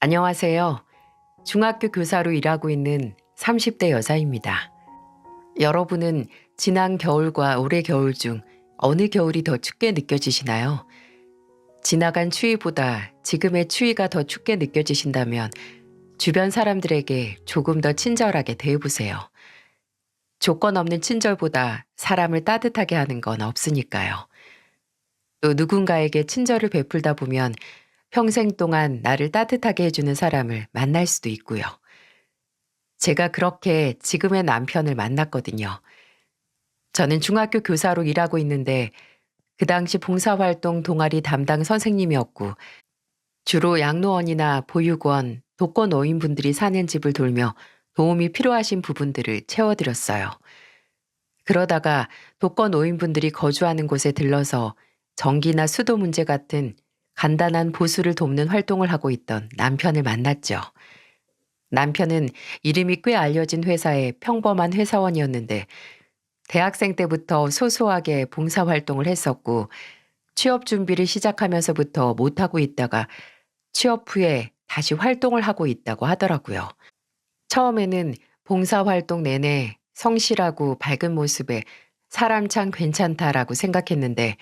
안녕하세요. 중학교 교사로 일하고 있는 30대 여자입니다. 여러분은 지난 겨울과 올해 겨울 중 어느 겨울이 더 춥게 느껴지시나요? 지나간 추위보다 지금의 추위가 더 춥게 느껴지신다면 주변 사람들에게 조금 더 친절하게 대해보세요. 조건 없는 친절보다 사람을 따뜻하게 하는 건 없으니까요. 또 누군가에게 친절을 베풀다 보면 평생 동안 나를 따뜻하게 해주는 사람을 만날 수도 있고요. 제가 그렇게 지금의 남편을 만났거든요. 저는 중학교 교사로 일하고 있는데 그 당시 봉사활동 동아리 담당 선생님이었고 주로 양로원이나 보육원, 독거 노인분들이 사는 집을 돌며 도움이 필요하신 부분들을 채워드렸어요. 그러다가 독거 노인분들이 거주하는 곳에 들러서 전기나 수도 문제 같은 간단한 보수를 돕는 활동을 하고 있던 남편을 만났죠. 남편은 이름이 꽤 알려진 회사의 평범한 회사원이었는데 대학생 때부터 소소하게 봉사활동을 했었고 취업 준비를 시작하면서부터 못하고 있다가 취업 후에 다시 활동을 하고 있다고 하더라고요. 처음에는 봉사활동 내내 성실하고 밝은 모습에 사람 참 괜찮다라고 생각했는데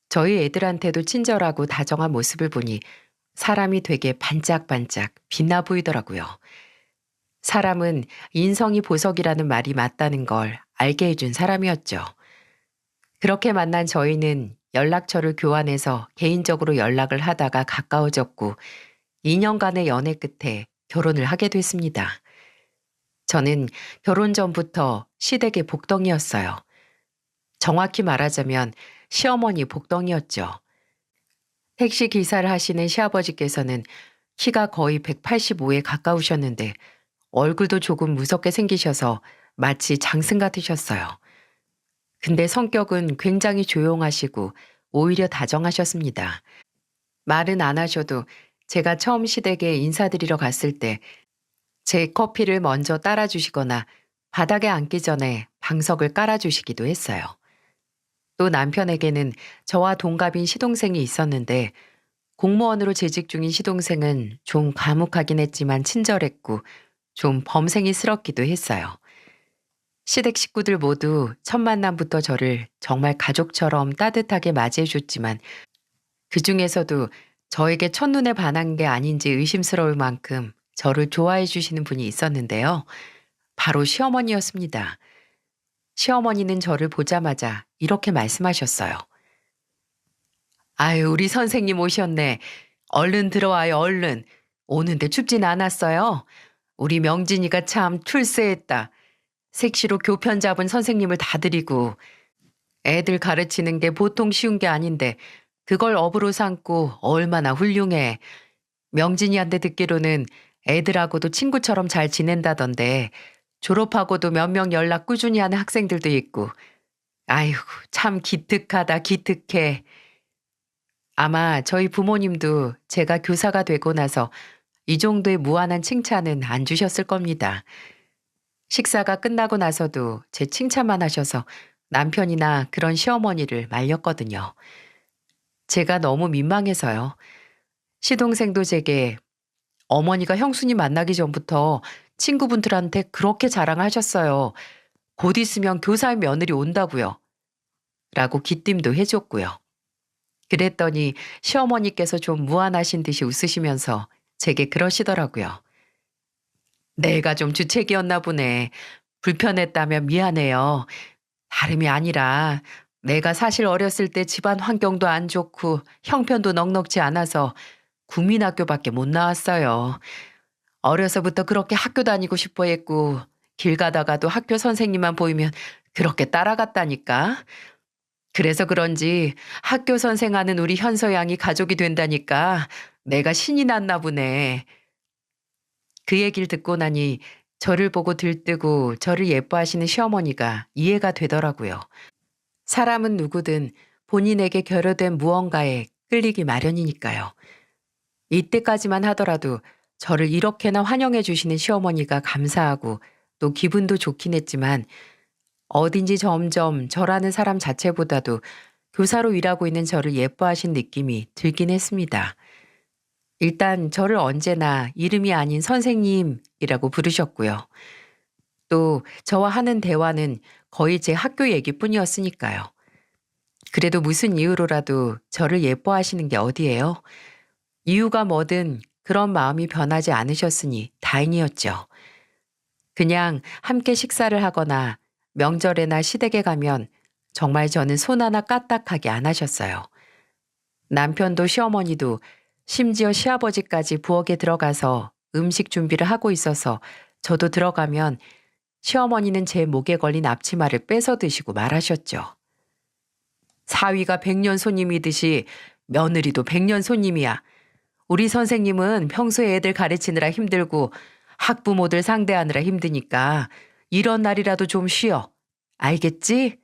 저희 애들한테도 친절하고 다정한 모습을 보니 사람이 되게 반짝반짝 빛나 보이더라고요. 사람은 인성이 보석이라는 말이 맞다는 걸 알게 해준 사람이었죠. 그렇게 만난 저희는 연락처를 교환해서 개인적으로 연락을 하다가 가까워졌고 2년간의 연애 끝에 결혼을 하게 됐습니다. 저는 결혼 전부터 시댁의 복덩이였어요. 정확히 말하자면 시어머니 복덩이였죠. 택시 기사를 하시는 시아버지께서는 키가 거의 185에 가까우셨는데 얼굴도 조금 무섭게 생기셔서 마치 장승 같으셨어요. 근데 성격은 굉장히 조용하시고 오히려 다정하셨습니다. 말은 안 하셔도 제가 처음 시댁에 인사드리러 갔을 때 제 커피를 먼저 따라주시거나 바닥에 앉기 전에 방석을 깔아주시기도 했어요. 또 남편에게는 저와 동갑인 시동생이 있었는데 공무원으로 재직 중인 시동생은 좀 과묵하긴 했지만 친절했고 좀 범생이스럽기도 했어요. 시댁 식구들 모두 첫 만남부터 저를 정말 가족처럼 따뜻하게 맞이해줬지만 그 중에서도 저에게 첫눈에 반한 게 아닌지 의심스러울 만큼 저를 좋아해 주시는 분이 있었는데요. 바로 시어머니였습니다. 시어머니는 저를 보자마자 이렇게 말씀하셨어요. 아유, 우리 선생님 오셨네. 얼른 들어와요, 얼른. 오는데 춥진 않았어요. 우리 명진이가 참 출세했다. 색시로 교편 잡은 선생님을 다 드리고 애들 가르치는 게 보통 쉬운 게 아닌데 그걸 업으로 삼고 얼마나 훌륭해. 명진이한테 듣기로는 애들하고도 친구처럼 잘 지낸다던데 졸업하고도 몇 명 연락 꾸준히 하는 학생들도 있고 아이고 참 기특하다 기특해. 아마 저희 부모님도 제가 교사가 되고 나서 이 정도의 무한한 칭찬은 안 주셨을 겁니다. 식사가 끝나고 나서도 제 칭찬만 하셔서 남편이나 그런 시어머니를 말렸거든요. 제가 너무 민망해서요. 시동생도 제게 어머니가 형수님 만나기 전부터 친구분들한테 그렇게 자랑하셨어요. 곧 있으면 교사의 며느리 온다고요. 라고 귀띔도 해줬고요. 그랬더니 시어머니께서 좀 무안하신 듯이 웃으시면서 제게 그러시더라고요. 내가 좀 주책이었나 보네. 불편했다면 미안해요. 다름이 아니라 내가 사실 어렸을 때 집안 환경도 안 좋고 형편도 넉넉지 않아서 국민학교밖에 못 나왔어요. 어려서부터 그렇게 학교 다니고 싶어 했고 길 가다가도 학교 선생님만 보이면 그렇게 따라갔다니까. 그래서 그런지 학교 선생하는 우리 현서 양이 가족이 된다니까 내가 신이 났나 보네. 그 얘기를 듣고 나니 저를 보고 들뜨고 저를 예뻐하시는 시어머니가 이해가 되더라고요. 사람은 누구든 본인에게 결여된 무언가에 끌리기 마련이니까요. 이때까지만 하더라도 저를 이렇게나 환영해 주시는 시어머니가 감사하고 또 기분도 좋긴 했지만 어딘지 점점 저라는 사람 자체보다도 교사로 일하고 있는 저를 예뻐하신 느낌이 들긴 했습니다. 일단 저를 언제나 이름이 아닌 선생님이라고 부르셨고요. 또 저와 하는 대화는 거의 제 학교 얘기뿐이었으니까요. 그래도 무슨 이유로라도 저를 예뻐하시는 게 어디예요? 이유가 뭐든 그런 마음이 변하지 않으셨으니 다행이었죠. 그냥 함께 식사를 하거나 명절에나 시댁에 가면 정말 저는 손 하나 까딱하게 안 하셨어요. 남편도 시어머니도 심지어 시아버지까지 부엌에 들어가서 음식 준비를 하고 있어서 저도 들어가면 시어머니는 제 목에 걸린 앞치마를 뺏어 드시고 말하셨죠. 사위가 백년 손님이듯이 며느리도 백년 손님이야. 우리 선생님은 평소에 애들 가르치느라 힘들고 학부모들 상대하느라 힘드니까 이런 날이라도 좀 쉬어. 알겠지?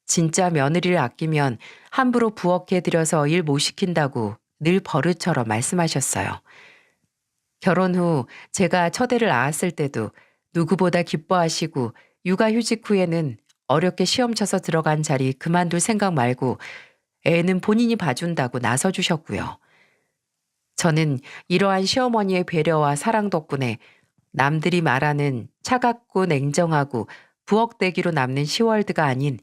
진짜 며느리를 아끼면 함부로 부엌에 들여서 일 못 시킨다고 늘 버릇처럼 말씀하셨어요. 결혼 후 제가 첫애를 낳았을 때도 누구보다 기뻐하시고 육아휴직 후에는 어렵게 시험 쳐서 들어간 자리 그만둘 생각 말고 애는 본인이 봐준다고 나서주셨고요. 저는 이러한 시어머니의 배려와 사랑 덕분에 남들이 말하는 차갑고 냉정하고 부엌대기로 남는 시월드가 아닌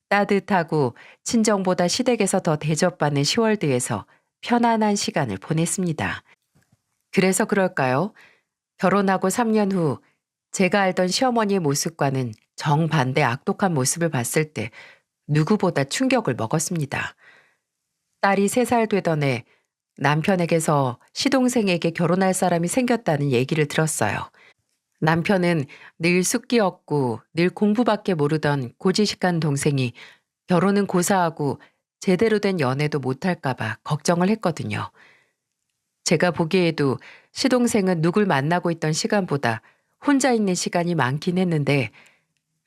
따뜻하고 친정보다 시댁에서 더 대접받는 시월드에서 편안한 시간을 보냈습니다. 그래서 그럴까요? 결혼하고 3년 후 제가 알던 시어머니의 모습과는 정반대 악독한 모습을 봤을 때 누구보다 충격을 먹었습니다. 딸이 3살 되던 해 남편에게서 시동생에게 결혼할 사람이 생겼다는 얘기를 들었어요. 남편은 늘 숫기였고 늘 공부밖에 모르던 고지식한 동생이 결혼은 고사하고 제대로 된 연애도 못할까봐 걱정을 했거든요. 제가 보기에도 시동생은 누굴 만나고 있던 시간보다 혼자 있는 시간이 많긴 했는데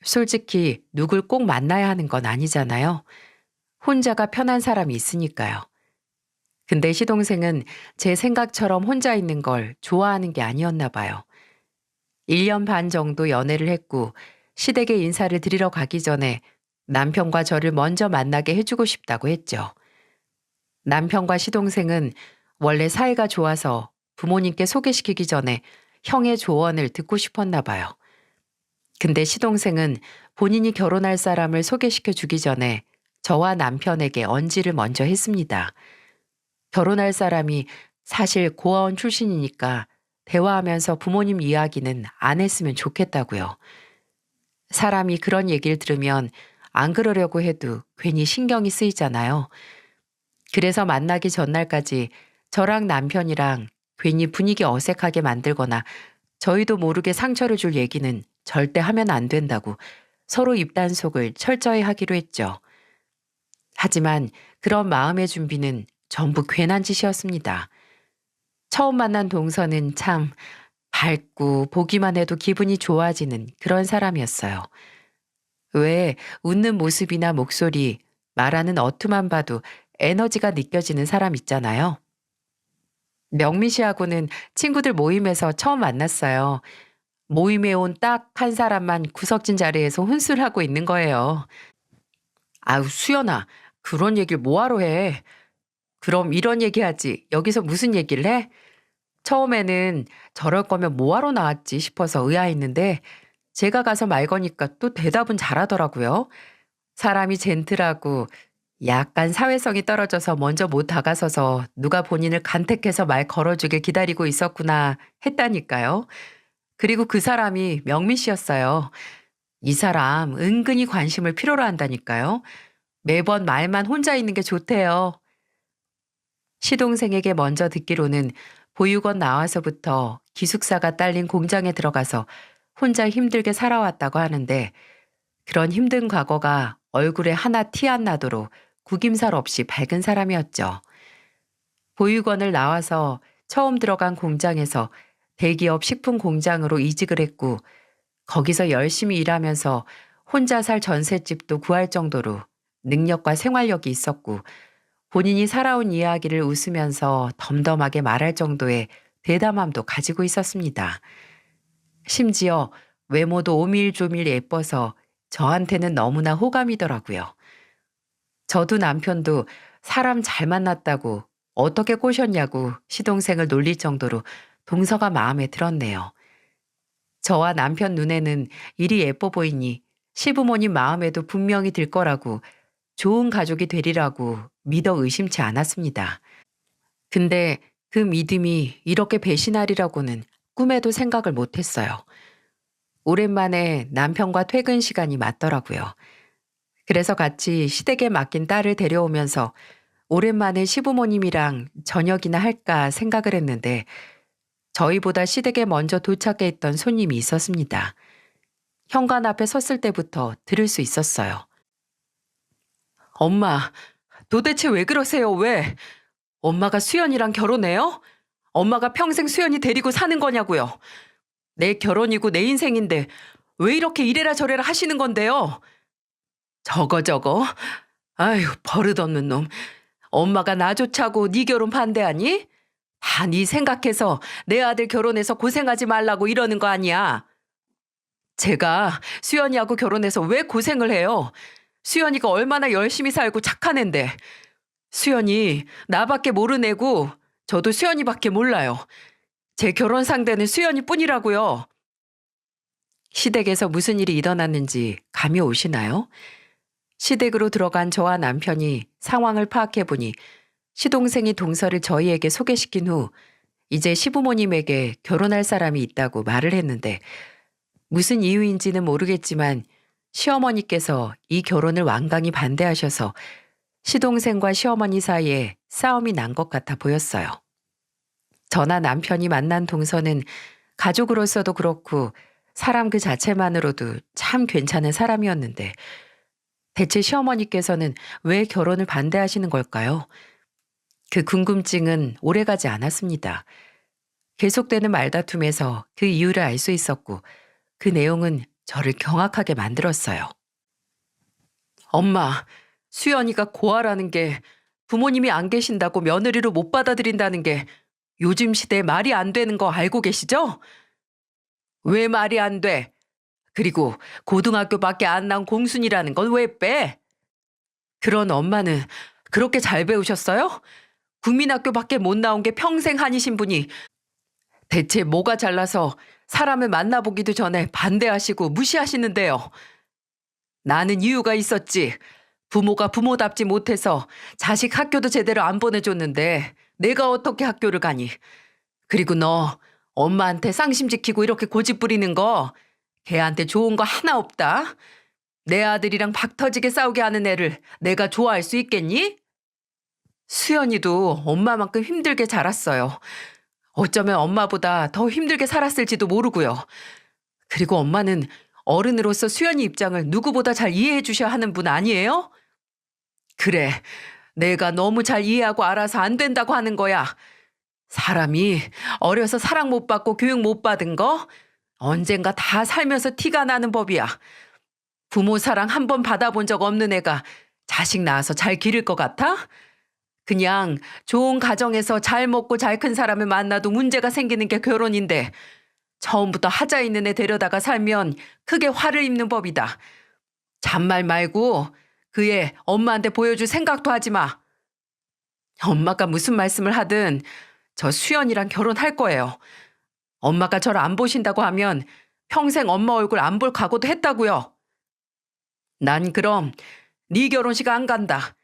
솔직히 누굴 꼭 만나야 하는 건 아니잖아요. 혼자가 편한 사람이 있으니까요. 근데 시동생은 제 생각처럼 혼자 있는 걸 좋아하는 게 아니었나 봐요. 1년 반 정도 연애를 했고 시댁에 인사를 드리러 가기 전에 남편과 저를 먼저 만나게 해주고 싶다고 했죠. 남편과 시동생은 원래 사이가 좋아서 부모님께 소개시키기 전에 형의 조언을 듣고 싶었나 봐요. 근데 시동생은 본인이 결혼할 사람을 소개시켜 주기 전에 저와 남편에게 언지를 먼저 했습니다. 결혼할 사람이 사실 고아원 출신이니까 대화하면서 부모님 이야기는 안 했으면 좋겠다고요. 사람이 그런 얘기를 들으면 안 그러려고 해도 괜히 신경이 쓰이잖아요. 그래서 만나기 전날까지 저랑 남편이랑 괜히 분위기 어색하게 만들거나 저희도 모르게 상처를 줄 얘기는 절대 하면 안 된다고 서로 입단속을 철저히 하기로 했죠. 하지만 그런 마음의 준비는 전부 괜한 짓이었습니다. 처음 만난 동서는 참 밝고 보기만 해도 기분이 좋아지는 그런 사람이었어요. 왜 웃는 모습이나 목소리, 말하는 어투만 봐도 에너지가 느껴지는 사람 있잖아요. 명미 씨하고는 친구들 모임에서 처음 만났어요. 모임에 온 딱 한 사람만 구석진 자리에서 혼술하고 있는 거예요. 아우, 수연아, 그런 얘기를 뭐하러 해? 그럼 이런 얘기하지. 여기서 무슨 얘기를 해? 처음에는 저럴 거면 뭐하러 나왔지 싶어서 의아했는데 제가 가서 말 거니까 또 대답은 잘하더라고요. 사람이 젠틀하고 약간 사회성이 떨어져서 먼저 못 다가서서 누가 본인을 간택해서 말 걸어주길 기다리고 있었구나 했다니까요. 그리고 그 사람이 명민 씨였어요. 이 사람 은근히 관심을 필요로 한다니까요. 매번 말만 혼자 있는 게 좋대요. 시동생에게 먼저 듣기로는 보육원 나와서부터 기숙사가 딸린 공장에 들어가서 혼자 힘들게 살아왔다고 하는데 그런 힘든 과거가 얼굴에 하나 티 안 나도록 구김살 없이 밝은 사람이었죠. 보육원을 나와서 처음 들어간 공장에서 대기업 식품 공장으로 이직을 했고 거기서 열심히 일하면서 혼자 살 전셋집도 구할 정도로 능력과 생활력이 있었고 본인이 살아온 이야기를 웃으면서 덤덤하게 말할 정도의 대담함도 가지고 있었습니다. 심지어 외모도 오밀조밀 예뻐서 저한테는 너무나 호감이더라고요. 저도 남편도 사람 잘 만났다고 어떻게 꼬셨냐고 시동생을 놀릴 정도로 동서가 마음에 들었네요. 저와 남편 눈에는 일이 예뻐 보이니 시부모님 마음에도 분명히 들 거라고 좋은 가족이 되리라고 믿어 의심치 않았습니다. 근데 그 믿음이 이렇게 배신하리라고는 꿈에도 생각을 못했어요. 오랜만에 남편과 퇴근 시간이 맞더라고요. 그래서 같이 시댁에 맡긴 딸을 데려오면서 오랜만에 시부모님이랑 저녁이나 할까 생각을 했는데 저희보다 시댁에 먼저 도착해 있던 손님이 있었습니다. 현관 앞에 섰을 때부터 들을 수 있었어요. 엄마, 도대체 왜 그러세요? 왜? 엄마가 수연이랑 결혼해요? 엄마가 평생 수연이 데리고 사는 거냐고요? 내 결혼이고 내 인생인데 왜 이렇게 이래라 저래라 하시는 건데요? 저거. 아휴, 버릇없는 놈. 엄마가 나 좋자고 네 결혼 반대하니? 다 네 생각해서 내 아들 결혼해서 고생하지 말라고 이러는 거 아니야. 제가 수연이하고 결혼해서 왜 고생을 해요? 수연이가 얼마나 열심히 살고 착한 앤데. 수연이 나밖에 모르는 애고 저도 수연이밖에 몰라요. 제 결혼 상대는 수연이뿐이라고요. 시댁에서 무슨 일이 일어났는지 감이 오시나요? 시댁으로 들어간 저와 남편이 상황을 파악해보니 시동생이 동서를 저희에게 소개시킨 후 이제 시부모님에게 결혼할 사람이 있다고 말을 했는데 무슨 이유인지는 모르겠지만 시어머니께서 이 결혼을 완강히 반대하셔서 시동생과 시어머니 사이에 싸움이 난 것 같아 보였어요. 저나 남편이 만난 동서는 가족으로서도 그렇고 사람 그 자체만으로도 참 괜찮은 사람이었는데 대체 시어머니께서는 왜 결혼을 반대하시는 걸까요? 그 궁금증은 오래가지 않았습니다. 계속되는 말다툼에서 그 이유를 알 수 있었고 그 내용은 저를 경악하게 만들었어요. 엄마, 수연이가 고아라는 게 부모님이 안 계신다고 며느리로 못 받아들인다는 게 요즘 시대에 말이 안 되는 거 알고 계시죠? 왜 말이 안 돼? 그리고 고등학교밖에 안 나온 공순이라는 건 왜 빼? 그런 엄마는 그렇게 잘 배우셨어요? 국민학교밖에 못 나온 게 평생 한이신 분이 대체 뭐가 잘나서 사람을 만나보기도 전에 반대하시고 무시하시는데요. 나는 이유가 있었지. 부모가 부모답지 못해서 자식 학교도 제대로 안 보내줬는데 내가 어떻게 학교를 가니. 그리고 너 엄마한테 쌍심 지키고 이렇게 고집 부리는 거 걔한테 좋은 거 하나 없다. 내 아들이랑 박 터지게 싸우게 하는 애를 내가 좋아할 수 있겠니? 수연이도 엄마만큼 힘들게 자랐어요. 어쩌면 엄마보다 더 힘들게 살았을지도 모르고요. 그리고 엄마는 어른으로서 수연이 입장을 누구보다 잘 이해해 주셔야 하는 분 아니에요? 그래, 내가 너무 잘 이해하고 알아서 안 된다고 하는 거야. 사람이 어려서 사랑 못 받고 교육 못 받은 거 언젠가 다 살면서 티가 나는 법이야. 부모 사랑 한 번 받아본 적 없는 애가 자식 낳아서 잘 기를 것 같아? 그냥 좋은 가정에서 잘 먹고 잘 큰 사람을 만나도 문제가 생기는 게 결혼인데 처음부터 하자 있는 애 데려다가 살면 크게 화를 입는 법이다. 잔말 말고 그 애 엄마한테 보여줄 생각도 하지 마. 엄마가 무슨 말씀을 하든 저 수연이랑 결혼할 거예요. 엄마가 저를 안 보신다고 하면 평생 엄마 얼굴 안 볼 각오도 했다고요. 난 그럼 네 결혼식 안 간다.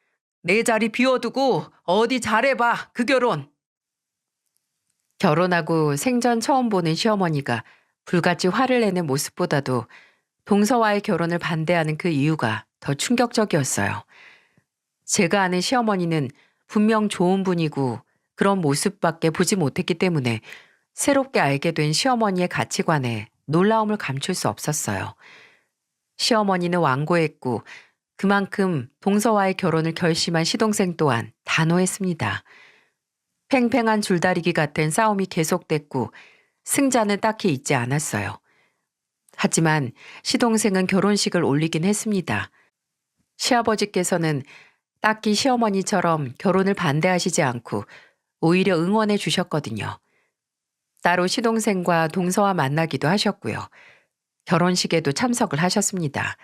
내 자리 비워두고 어디 잘해봐, 그 결혼. 결혼하고 생전 처음 보는 시어머니가 불같이 화를 내는 모습보다도 동서와의 결혼을 반대하는 그 이유가 더 충격적이었어요. 제가 아는 시어머니는 분명 좋은 분이고 그런 모습밖에 보지 못했기 때문에 새롭게 알게 된 시어머니의 가치관에 놀라움을 감출 수 없었어요. 시어머니는 완고했고 그만큼 동서와의 결혼을 결심한 시동생 또한 단호했습니다. 팽팽한 줄다리기 같은 싸움이 계속됐고 승자는 딱히 있지 않았어요. 하지만 시동생은 결혼식을 올리긴 했습니다. 시아버지께서는 딱히 시어머니처럼 결혼을 반대하시지 않고 오히려 응원해 주셨거든요. 따로 시동생과 동서와 만나기도 하셨고요. 결혼식에도 참석을 하셨습니다.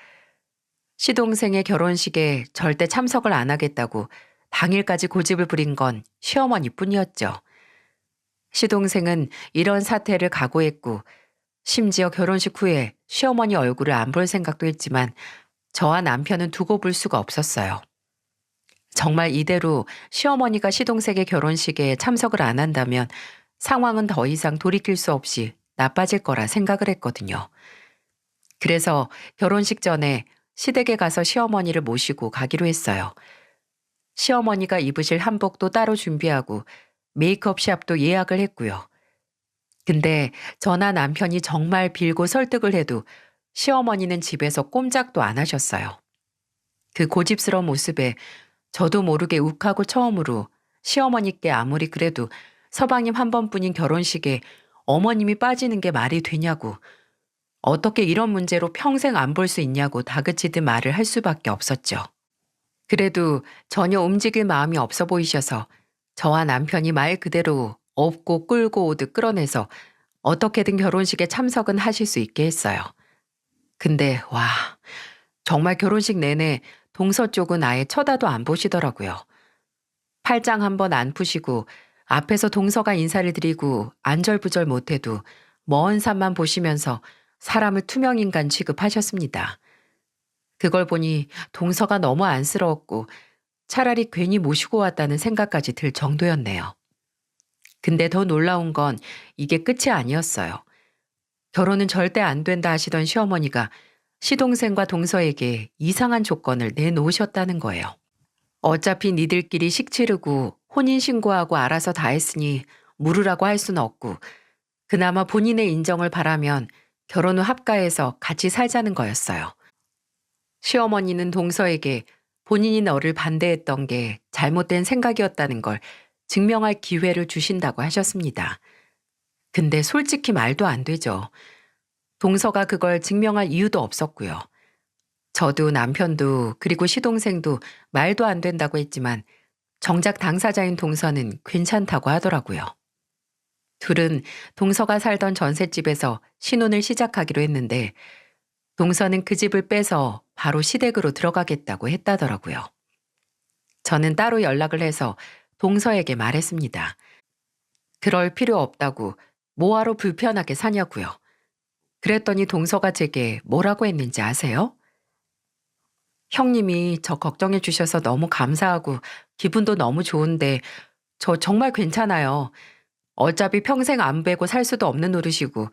시동생의 결혼식에 절대 참석을 안 하겠다고 당일까지 고집을 부린 건 시어머니뿐이었죠. 시동생은 이런 사태를 각오했고 심지어 결혼식 후에 시어머니 얼굴을 안 볼 생각도 했지만 저와 남편은 두고 볼 수가 없었어요. 정말 이대로 시어머니가 시동생의 결혼식에 참석을 안 한다면 상황은 더 이상 돌이킬 수 없이 나빠질 거라 생각을 했거든요. 그래서 결혼식 전에 시댁에 가서 시어머니를 모시고 가기로 했어요. 시어머니가 입으실 한복도 따로 준비하고 메이크업 샵도 예약을 했고요. 근데 저나 남편이 정말 빌고 설득을 해도 시어머니는 집에서 꼼짝도 안 하셨어요. 그 고집스러운 모습에 저도 모르게 욱하고 처음으로 시어머니께 아무리 그래도 서방님 한 번뿐인 결혼식에 어머님이 빠지는 게 말이 되냐고, 어떻게 이런 문제로 평생 안 볼 수 있냐고 다그치듯 말을 할 수밖에 없었죠. 그래도 전혀 움직일 마음이 없어 보이셔서 저와 남편이 말 그대로 업고 끌고 오듯 끌어내서 어떻게든 결혼식에 참석은 하실 수 있게 했어요. 근데 와, 정말 결혼식 내내 동서 쪽은 아예 쳐다도 안 보시더라고요. 팔짱 한번 안 푸시고 앞에서 동서가 인사를 드리고 안절부절 못해도 먼 산만 보시면서 사람을 투명인간 취급하셨습니다. 그걸 보니 동서가 너무 안쓰러웠고 차라리 괜히 모시고 왔다는 생각까지 들 정도였네요. 근데 더 놀라운 건 이게 끝이 아니었어요. 결혼은 절대 안 된다 하시던 시어머니가 시동생과 동서에게 이상한 조건을 내놓으셨다는 거예요. 어차피 니들끼리 식 치르고 혼인신고하고 알아서 다 했으니 물으라고 할 수는 없고 그나마 본인의 인정을 바라면 결혼 후 합가해서 같이 살자는 거였어요. 시어머니는 동서에게 본인이 너를 반대했던 게 잘못된 생각이었다는 걸 증명할 기회를 주신다고 하셨습니다. 근데 솔직히 말도 안 되죠. 동서가 그걸 증명할 이유도 없었고요. 저도 남편도 그리고 시동생도 말도 안 된다고 했지만 정작 당사자인 동서는 괜찮다고 하더라고요. 둘은 동서가 살던 전셋집에서 신혼을 시작하기로 했는데 동서는 그 집을 빼서 바로 시댁으로 들어가겠다고 했다더라고요. 저는 따로 연락을 해서 동서에게 말했습니다. 그럴 필요 없다고, 뭐하러 불편하게 사냐고요. 그랬더니 동서가 제게 뭐라고 했는지 아세요? 형님이 저 걱정해 주셔서 너무 감사하고 기분도 너무 좋은데 저 정말 괜찮아요. 어차피 평생 안 뵈고 살 수도 없는 노릇이고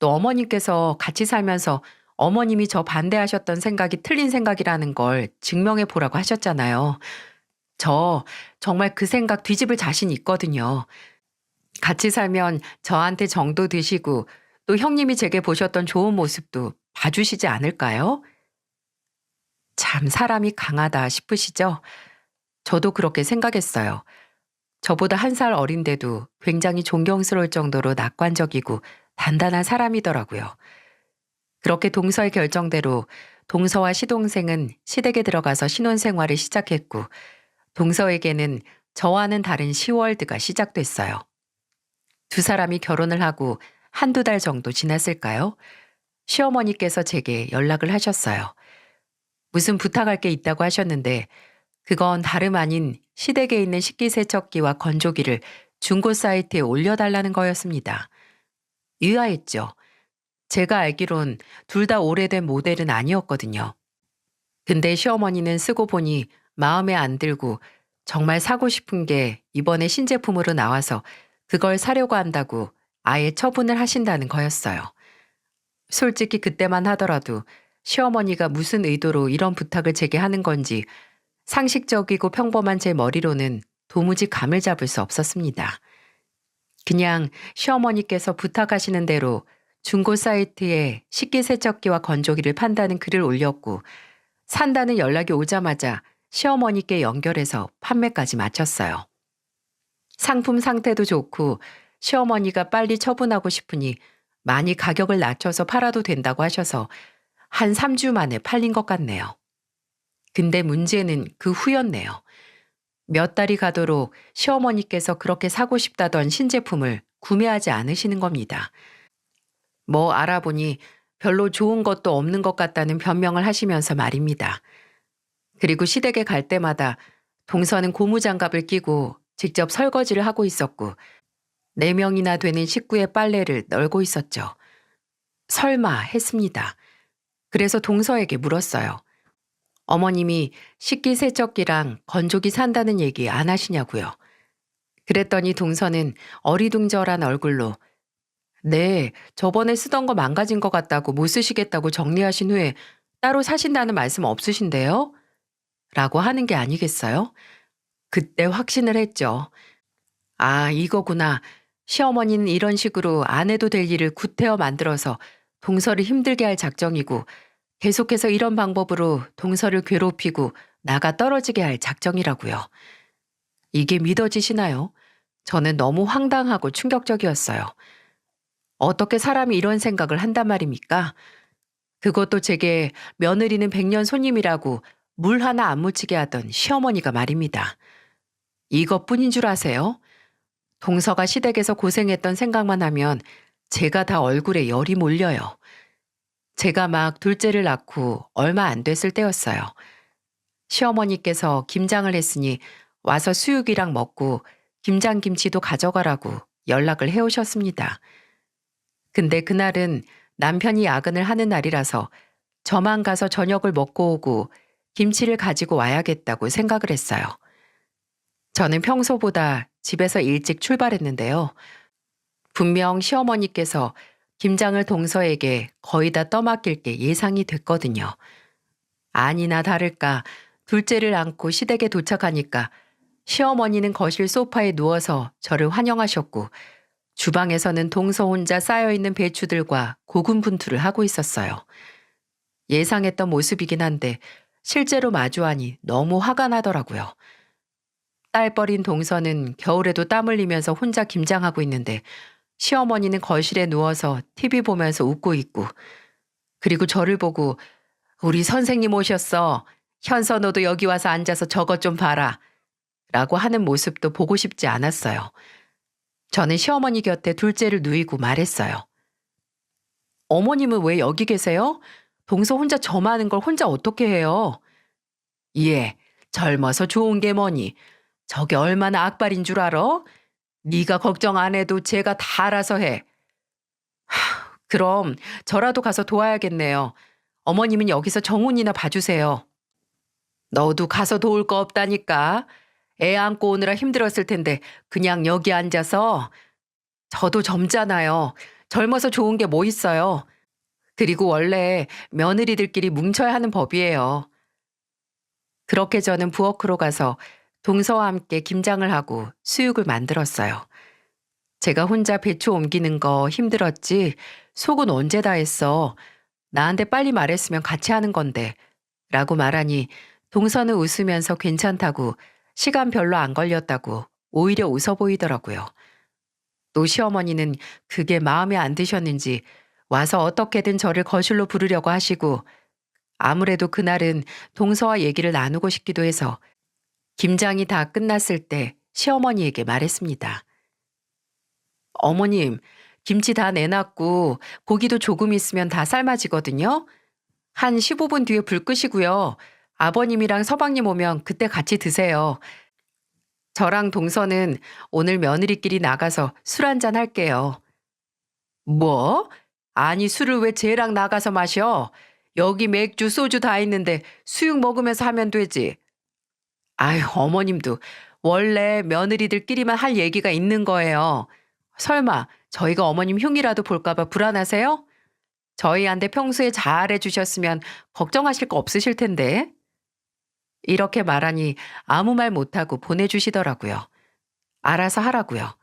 또 어머님께서 같이 살면서 어머님이 저 반대하셨던 생각이 틀린 생각이라는 걸 증명해 보라고 하셨잖아요. 저 정말 그 생각 뒤집을 자신 있거든요. 같이 살면 저한테 정도 드시고 또 형님이 제게 보셨던 좋은 모습도 봐주시지 않을까요? 참 사람이 강하다 싶으시죠? 저도 그렇게 생각했어요. 저보다 한 살 어린데도 굉장히 존경스러울 정도로 낙관적이고 단단한 사람이더라고요. 그렇게 동서의 결정대로 동서와 시동생은 시댁에 들어가서 신혼생활을 시작했고 동서에게는 저와는 다른 시월드가 시작됐어요. 두 사람이 결혼을 하고 한두 달 정도 지났을까요? 시어머니께서 제게 연락을 하셨어요. 무슨 부탁할 게 있다고 하셨는데 그건 다름 아닌 시댁에 있는 식기세척기와 건조기를 중고 사이트에 올려달라는 거였습니다. 의아했죠. 제가 알기론 둘 다 오래된 모델은 아니었거든요. 근데 시어머니는 쓰고 보니 마음에 안 들고 정말 사고 싶은 게 이번에 신제품으로 나와서 그걸 사려고 한다고 아예 처분을 하신다는 거였어요. 솔직히 그때만 하더라도 시어머니가 무슨 의도로 이런 부탁을 제게 하는 건지 상식적이고 평범한 제 머리로는 도무지 감을 잡을 수 없었습니다. 그냥 시어머니께서 부탁하시는 대로 중고 사이트에 식기세척기와 건조기를 판다는 글을 올렸고 산다는 연락이 오자마자 시어머니께 연결해서 판매까지 마쳤어요. 상품 상태도 좋고 시어머니가 빨리 처분하고 싶으니 많이 가격을 낮춰서 팔아도 된다고 하셔서 한 3주 만에 팔린 것 같네요. 근데 문제는 그 후였네요. 몇 달이 가도록 시어머니께서 그렇게 사고 싶다던 신제품을 구매하지 않으시는 겁니다. 뭐 알아보니 별로 좋은 것도 없는 것 같다는 변명을 하시면서 말입니다. 그리고 시댁에 갈 때마다 동서는 고무장갑을 끼고 직접 설거지를 하고 있었고 4명이나 되는 식구의 빨래를 널고 있었죠. 설마 했습니다. 그래서 동서에게 물었어요. 어머님이 식기세척기랑 건조기 산다는 얘기 안 하시냐고요. 그랬더니 동서는 어리둥절한 얼굴로 네, 저번에 쓰던 거 망가진 것 같다고 못 쓰시겠다고 정리하신 후에 따로 사신다는 말씀 없으신데요? 라고 하는 게 아니겠어요? 그때 확신을 했죠. 아, 이거구나. 시어머니는 이런 식으로 안 해도 될 일을 구태여 만들어서 동서를 힘들게 할 작정이고 계속해서 이런 방법으로 동서를 괴롭히고 나가 떨어지게 할 작정이라고요. 이게 믿어지시나요? 저는 너무 황당하고 충격적이었어요. 어떻게 사람이 이런 생각을 한단 말입니까? 그것도 제게 며느리는 백년 손님이라고 물 하나 안 묻히게 하던 시어머니가 말입니다. 이것뿐인 줄 아세요? 동서가 시댁에서 고생했던 생각만 하면 제가 다 얼굴에 열이 몰려요. 제가 막 둘째를 낳고 얼마 안 됐을 때였어요. 시어머니께서 김장을 했으니 와서 수육이랑 먹고 김장김치도 가져가라고 연락을 해오셨습니다. 근데 그날은 남편이 야근을 하는 날이라서 저만 가서 저녁을 먹고 오고 김치를 가지고 와야겠다고 생각을 했어요. 저는 평소보다 집에서 일찍 출발했는데요. 분명 시어머니께서 김장을 동서에게 거의 다 떠맡길 게 예상이 됐거든요. 아니나 다를까 둘째를 안고 시댁에 도착하니까 시어머니는 거실 소파에 누워서 저를 환영하셨고 주방에서는 동서 혼자 쌓여있는 배추들과 고군분투를 하고 있었어요. 예상했던 모습이긴 한데 실제로 마주하니 너무 화가 나더라고요. 딸버린 동서는 겨울에도 땀 흘리면서 혼자 김장하고 있는데 시어머니는 거실에 누워서 TV 보면서 웃고 있고 그리고 저를 보고 우리 선생님 오셨어. 현서 너도 여기 와서 앉아서 저것 좀 봐라. 라고 하는 모습도 보고 싶지 않았어요. 저는 시어머니 곁에 둘째를 누이고 말했어요. 어머님은 왜 여기 계세요? 동서 혼자 저 많은 걸 혼자 어떻게 해요? 예, 젊어서 좋은 게 뭐니. 저게 얼마나 악발인 줄 알아? 네가 걱정 안 해도 제가 다 알아서 해. 그럼 저라도 가서 도와야겠네요. 어머님은 여기서 정훈이나 봐주세요. 너도 가서 도울 거 없다니까. 애 안고 오느라 힘들었을 텐데 그냥 여기 앉아서. 저도 젊잖아요. 젊어서 좋은 게 뭐 있어요. 그리고 원래 며느리들끼리 뭉쳐야 하는 법이에요. 그렇게 저는 부엌으로 가서 동서와 함께 김장을 하고 수육을 만들었어요. 제가 혼자 배추 옮기는 거 힘들었지 속은 언제 다 했어. 나한테 빨리 말했으면 같이 하는 건데. 라고 말하니 동서는 웃으면서 괜찮다고 시간 별로 안 걸렸다고 오히려 웃어 보이더라고요. 또 시어머니는 그게 마음에 안 드셨는지 와서 어떻게든 저를 거실로 부르려고 하시고 아무래도 그날은 동서와 얘기를 나누고 싶기도 해서 김장이 다 끝났을 때 시어머니에게 말했습니다. 어머님, 김치 다 내놨고 고기도 조금 있으면 다 삶아지거든요. 한 15분 뒤에 불 끄시고요. 아버님이랑 서방님 오면 그때 같이 드세요. 저랑 동서는 오늘 며느리끼리 나가서 술 한잔 할게요. 뭐? 아니 술을 왜 쟤랑 나가서 마셔? 여기 맥주, 소주 다 있는데 수육 먹으면서 하면 되지. 아유, 어머님도 원래 며느리들끼리만 할 얘기가 있는 거예요. 설마 저희가 어머님 흉이라도 볼까봐 불안하세요? 저희한테 평소에 잘해 주셨으면 걱정하실 거 없으실 텐데. 이렇게 말하니 아무 말 못하고 보내주시더라고요. 알아서 하라고요.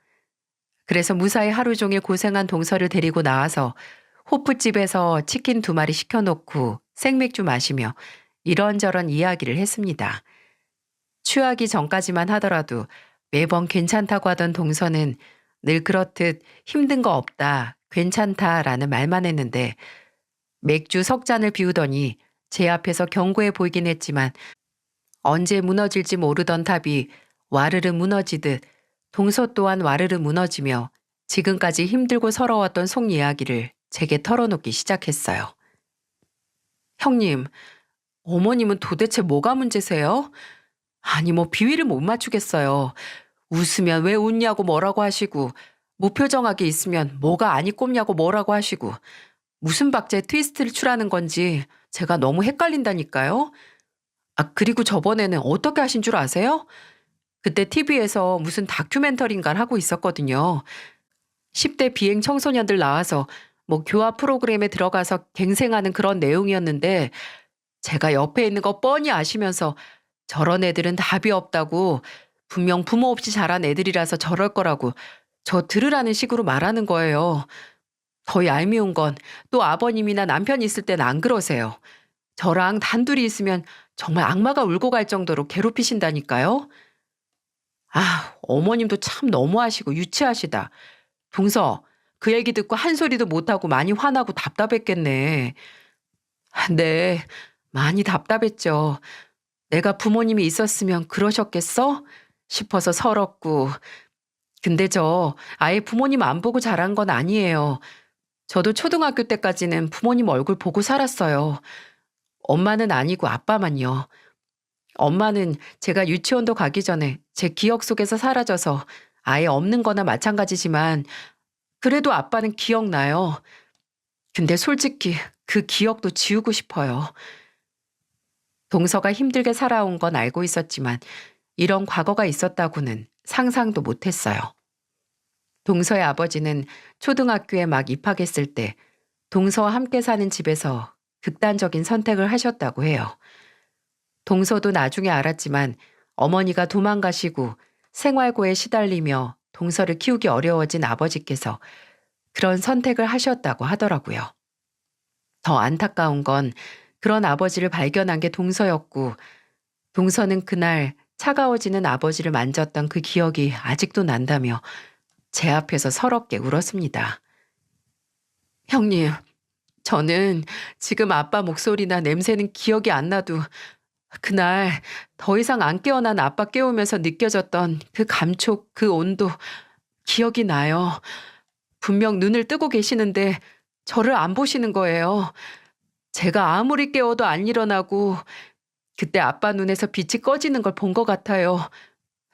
그래서 무사히 하루 종일 고생한 동서를 데리고 나와서 호프집에서 치킨 2마리 시켜놓고 생맥주 마시며 이런저런 이야기를 했습니다. 취하기 전까지만 하더라도 매번 괜찮다고 하던 동서는 늘 그렇듯 힘든 거 없다, 괜찮다라는 말만 했는데 맥주 3잔을 비우더니 제 앞에서 견고해 보이긴 했지만 언제 무너질지 모르던 탑이 와르르 무너지듯 동서 또한 와르르 무너지며 지금까지 힘들고 서러웠던 속 이야기를 제게 털어놓기 시작했어요. 형님, 어머님은 도대체 뭐가 문제세요? 아니 뭐 비위를 못 맞추겠어요. 웃으면 왜 웃냐고 뭐라고 하시고 무표정하게 있으면 뭐가 아니 꼽냐고 뭐라고 하시고 무슨 박자에 트위스트를 추라는 건지 제가 너무 헷갈린다니까요. 아 그리고 저번에는 어떻게 하신 줄 아세요? 그때 TV에서 무슨 다큐멘터리인가 하고 있었거든요. 10대 비행 청소년들 나와서 뭐 교화 프로그램에 들어가서 갱생하는 그런 내용이었는데 제가 옆에 있는 거 뻔히 아시면서 저런 애들은 답이 없다고 분명 부모 없이 자란 애들이라서 저럴 거라고 저 들으라는 식으로 말하는 거예요. 더 얄미운 건 또 아버님이나 남편이 있을 땐 안 그러세요. 저랑 단둘이 있으면 정말 악마가 울고 갈 정도로 괴롭히신다니까요. 아, 어머님도 참 너무하시고 유치하시다. 동서, 그 얘기 듣고 한 소리도 못하고 많이 화나고 답답했겠네. 네, 많이 답답했죠. 내가 부모님이 있었으면 그러셨겠어? 싶어서 서럽고. 근데 저 아예 부모님 안 보고 자란 건 아니에요. 저도 초등학교 때까지는 부모님 얼굴 보고 살았어요. 엄마는 아니고 아빠만요. 엄마는 제가 유치원도 가기 전에 제 기억 속에서 사라져서 아예 없는 거나 마찬가지지만 그래도 아빠는 기억나요. 근데 솔직히 그 기억도 지우고 싶어요. 동서가 힘들게 살아온 건 알고 있었지만 이런 과거가 있었다고는 상상도 못했어요. 동서의 아버지는 초등학교에 막 입학했을 때 동서와 함께 사는 집에서 극단적인 선택을 하셨다고 해요. 동서도 나중에 알았지만 어머니가 도망가시고 생활고에 시달리며 동서를 키우기 어려워진 아버지께서 그런 선택을 하셨다고 하더라고요. 더 안타까운 건 그런 아버지를 발견한 게 동서였고 동서는 그날 차가워지는 아버지를 만졌던 그 기억이 아직도 난다며 제 앞에서 서럽게 울었습니다. 형님, 저는 지금 아빠 목소리나 냄새는 기억이 안 나도 그날 더 이상 안 깨어난 아빠 깨우면서 느껴졌던 그 감촉, 그 온도 기억이 나요. 분명 눈을 뜨고 계시는데 저를 안 보시는 거예요. 제가 아무리 깨워도 안 일어나고 그때 아빠 눈에서 빛이 꺼지는 걸 본 것 같아요.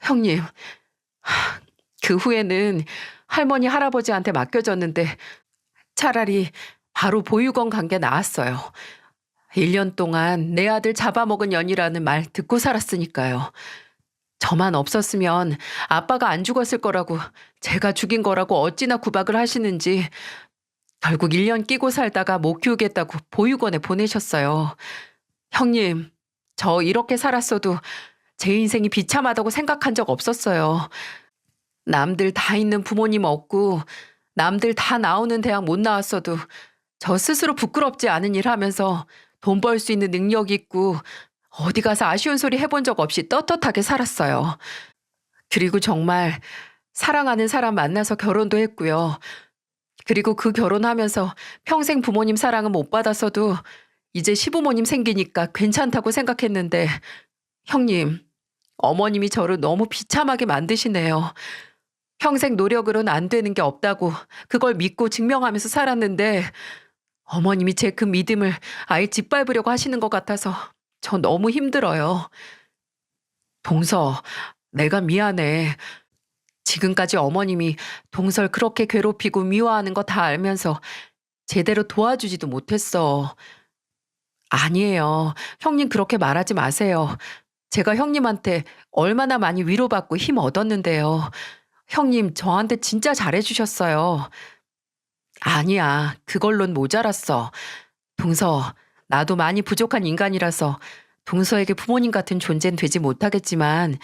형님, 그 후에는 할머니, 할아버지한테 맡겨졌는데 차라리 바로 보육원 간 게 나았어요. 1년 동안 내 아들 잡아먹은 년이라는 말 듣고 살았으니까요. 저만 없었으면 아빠가 안 죽었을 거라고 제가 죽인 거라고 어찌나 구박을 하시는지 결국 1년 끼고 살다가 못 키우겠다고 보육원에 보내셨어요. 형님, 저 이렇게 살았어도 제 인생이 비참하다고 생각한 적 없었어요. 남들 다 있는 부모님 없고 남들 다 나오는 대학 못 나왔어도 저 스스로 부끄럽지 않은 일 하면서 돈 벌 수 있는 능력 있고 어디 가서 아쉬운 소리 해본 적 없이 떳떳하게 살았어요. 그리고 정말 사랑하는 사람 만나서 결혼도 했고요. 그리고 그 결혼하면서 평생 부모님 사랑은 못 받았어도 이제 시부모님 생기니까 괜찮다고 생각했는데 형님, 어머님이 저를 너무 비참하게 만드시네요. 평생 노력으로는 안 되는 게 없다고 그걸 믿고 증명하면서 살았는데 어머님이 제 그 믿음을 아예 짓밟으려고 하시는 것 같아서 저 너무 힘들어요. 동서, 내가 미안해. 지금까지 어머님이 동서를 그렇게 괴롭히고 미워하는 거 다 알면서 제대로 도와주지도 못했어. 아니에요. 형님 그렇게 말하지 마세요. 제가 형님한테 얼마나 많이 위로받고 힘 얻었는데요. 형님 저한테 진짜 잘해주셨어요. 아니야. 그걸론 모자랐어. 동서, 나도 많이 부족한 인간이라서 동서에게 부모님 같은 존재는 되지 못하겠지만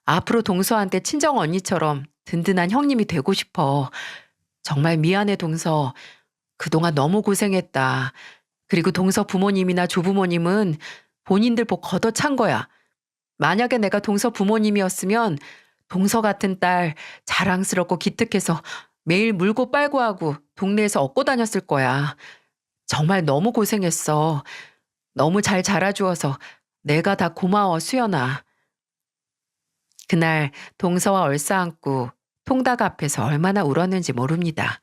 앞으로 동서한테 친정 언니처럼 든든한 형님이 되고 싶어. 정말 미안해, 동서. 그동안 너무 고생했다. 그리고 동서 부모님이나 조부모님은 본인들 복 걷어찬 거야. 만약에 내가 동서 부모님이었으면 동서 같은 딸 자랑스럽고 기특해서 매일 물고 빨고 하고 동네에서 얻고 다녔을 거야. 정말 너무 고생했어. 너무 잘 자라주어서 내가 다 고마워, 수연아. 그날 동서와 얼싸안고 통닭 앞에서 얼마나 울었는지 모릅니다.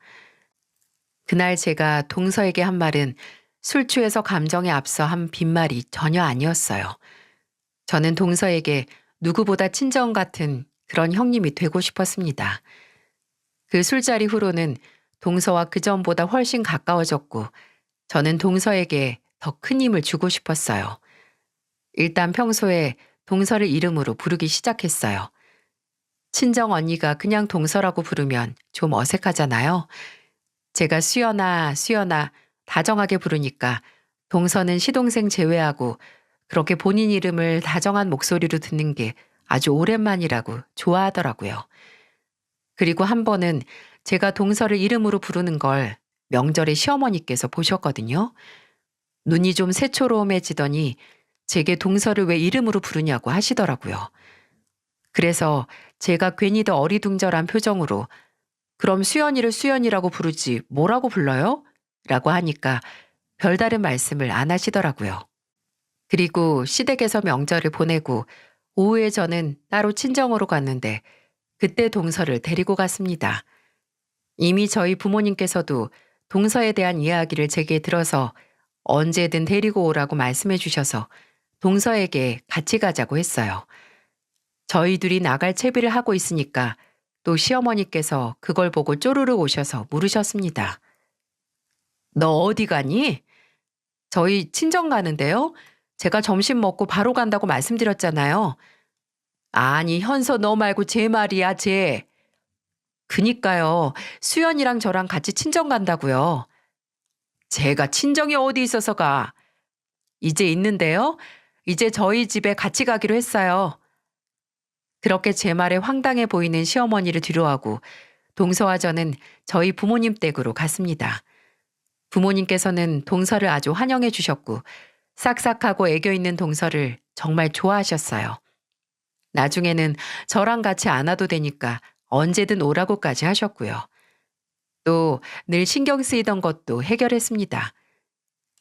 그날 제가 동서에게 한 말은 술 취해서 감정에 앞서 한 빈말이 전혀 아니었어요. 저는 동서에게 누구보다 친정 같은 그런 형님이 되고 싶었습니다. 그 술자리 후로는 동서와 그전보다 훨씬 가까워졌고 저는 동서에게 더 큰 힘을 주고 싶었어요. 일단 평소에 동서를 이름으로 부르기 시작했어요. 친정 언니가 그냥 동서라고 부르면 좀 어색하잖아요. 제가 수연아, 수연아 다정하게 부르니까 동서는 시동생 제외하고 그렇게 본인 이름을 다정한 목소리로 듣는 게 아주 오랜만이라고 좋아하더라고요. 그리고 한 번은 제가 동서를 이름으로 부르는 걸 명절에 시어머니께서 보셨거든요. 눈이 좀 새초롬해지더니 제게 동서를 왜 이름으로 부르냐고 하시더라고요. 그래서 제가 괜히 더 어리둥절한 표정으로 그럼 수연이를 수연이라고 부르지 뭐라고 불러요? 라고 하니까 별다른 말씀을 안 하시더라고요. 그리고 시댁에서 명절을 보내고 오후에 저는 따로 친정으로 갔는데 그때 동서를 데리고 갔습니다. 이미 저희 부모님께서도 동서에 대한 이야기를 제게 들어서 언제든 데리고 오라고 말씀해 주셔서 동서에게 같이 가자고 했어요. 저희 둘이 나갈 채비를 하고 있으니까 또 시어머니께서 그걸 보고 쪼르르 오셔서 물으셨습니다. 너 어디 가니? 저희 친정 가는데요. 제가 점심 먹고 바로 간다고 말씀드렸잖아요. 아니, 현서 너 말고 제 말이야, 쟤. 그니까요. 수연이랑 저랑 같이 친정 간다고요. 제가 친정이 어디 있어서 가. 이제 있는데요. 이제 저희 집에 같이 가기로 했어요. 그렇게 제 말에 황당해 보이는 시어머니를 뒤로하고 동서와 저는 저희 부모님 댁으로 갔습니다. 부모님께서는 동서를 아주 환영해 주셨고 싹싹하고 애교 있는 동서를 정말 좋아하셨어요. 나중에는 저랑 같이 안 와도 되니까 언제든 오라고까지 하셨고요. 또 늘 신경 쓰이던 것도 해결했습니다.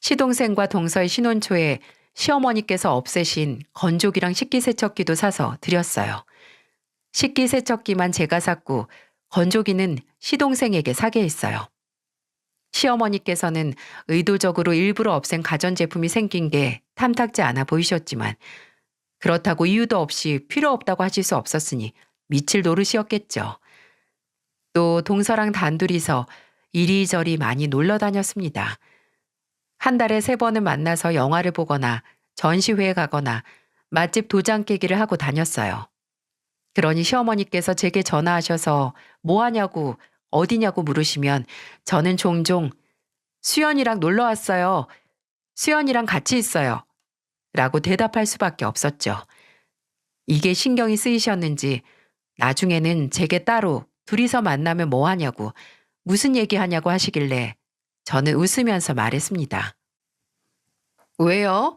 시동생과 동서의 신혼 초에 시어머니께서 없애신 건조기랑 식기세척기도 사서 드렸어요. 식기세척기만 제가 샀고 건조기는 시동생에게 사게 했어요. 시어머니께서는 의도적으로 일부러 없앤 가전제품이 생긴 게 탐탁지 않아 보이셨지만 그렇다고 이유도 없이 필요 없다고 하실 수 없었으니 미칠 노릇이었겠죠. 또 동서랑 단둘이서 이리저리 많이 놀러 다녔습니다. 한 달에 3번은 만나서 영화를 보거나 전시회에 가거나 맛집 도장 깨기를 하고 다녔어요. 그러니 시어머니께서 제게 전화하셔서 뭐 하냐고 어디냐고 물으시면 저는 종종 수연이랑 놀러 왔어요. 수연이랑 같이 있어요. 라고 대답할 수밖에 없었죠. 이게 신경이 쓰이셨는지 나중에는 제게 따로 둘이서 만나면 뭐 하냐고 무슨 얘기하냐고 하시길래 저는 웃으면서 말했습니다. 왜요?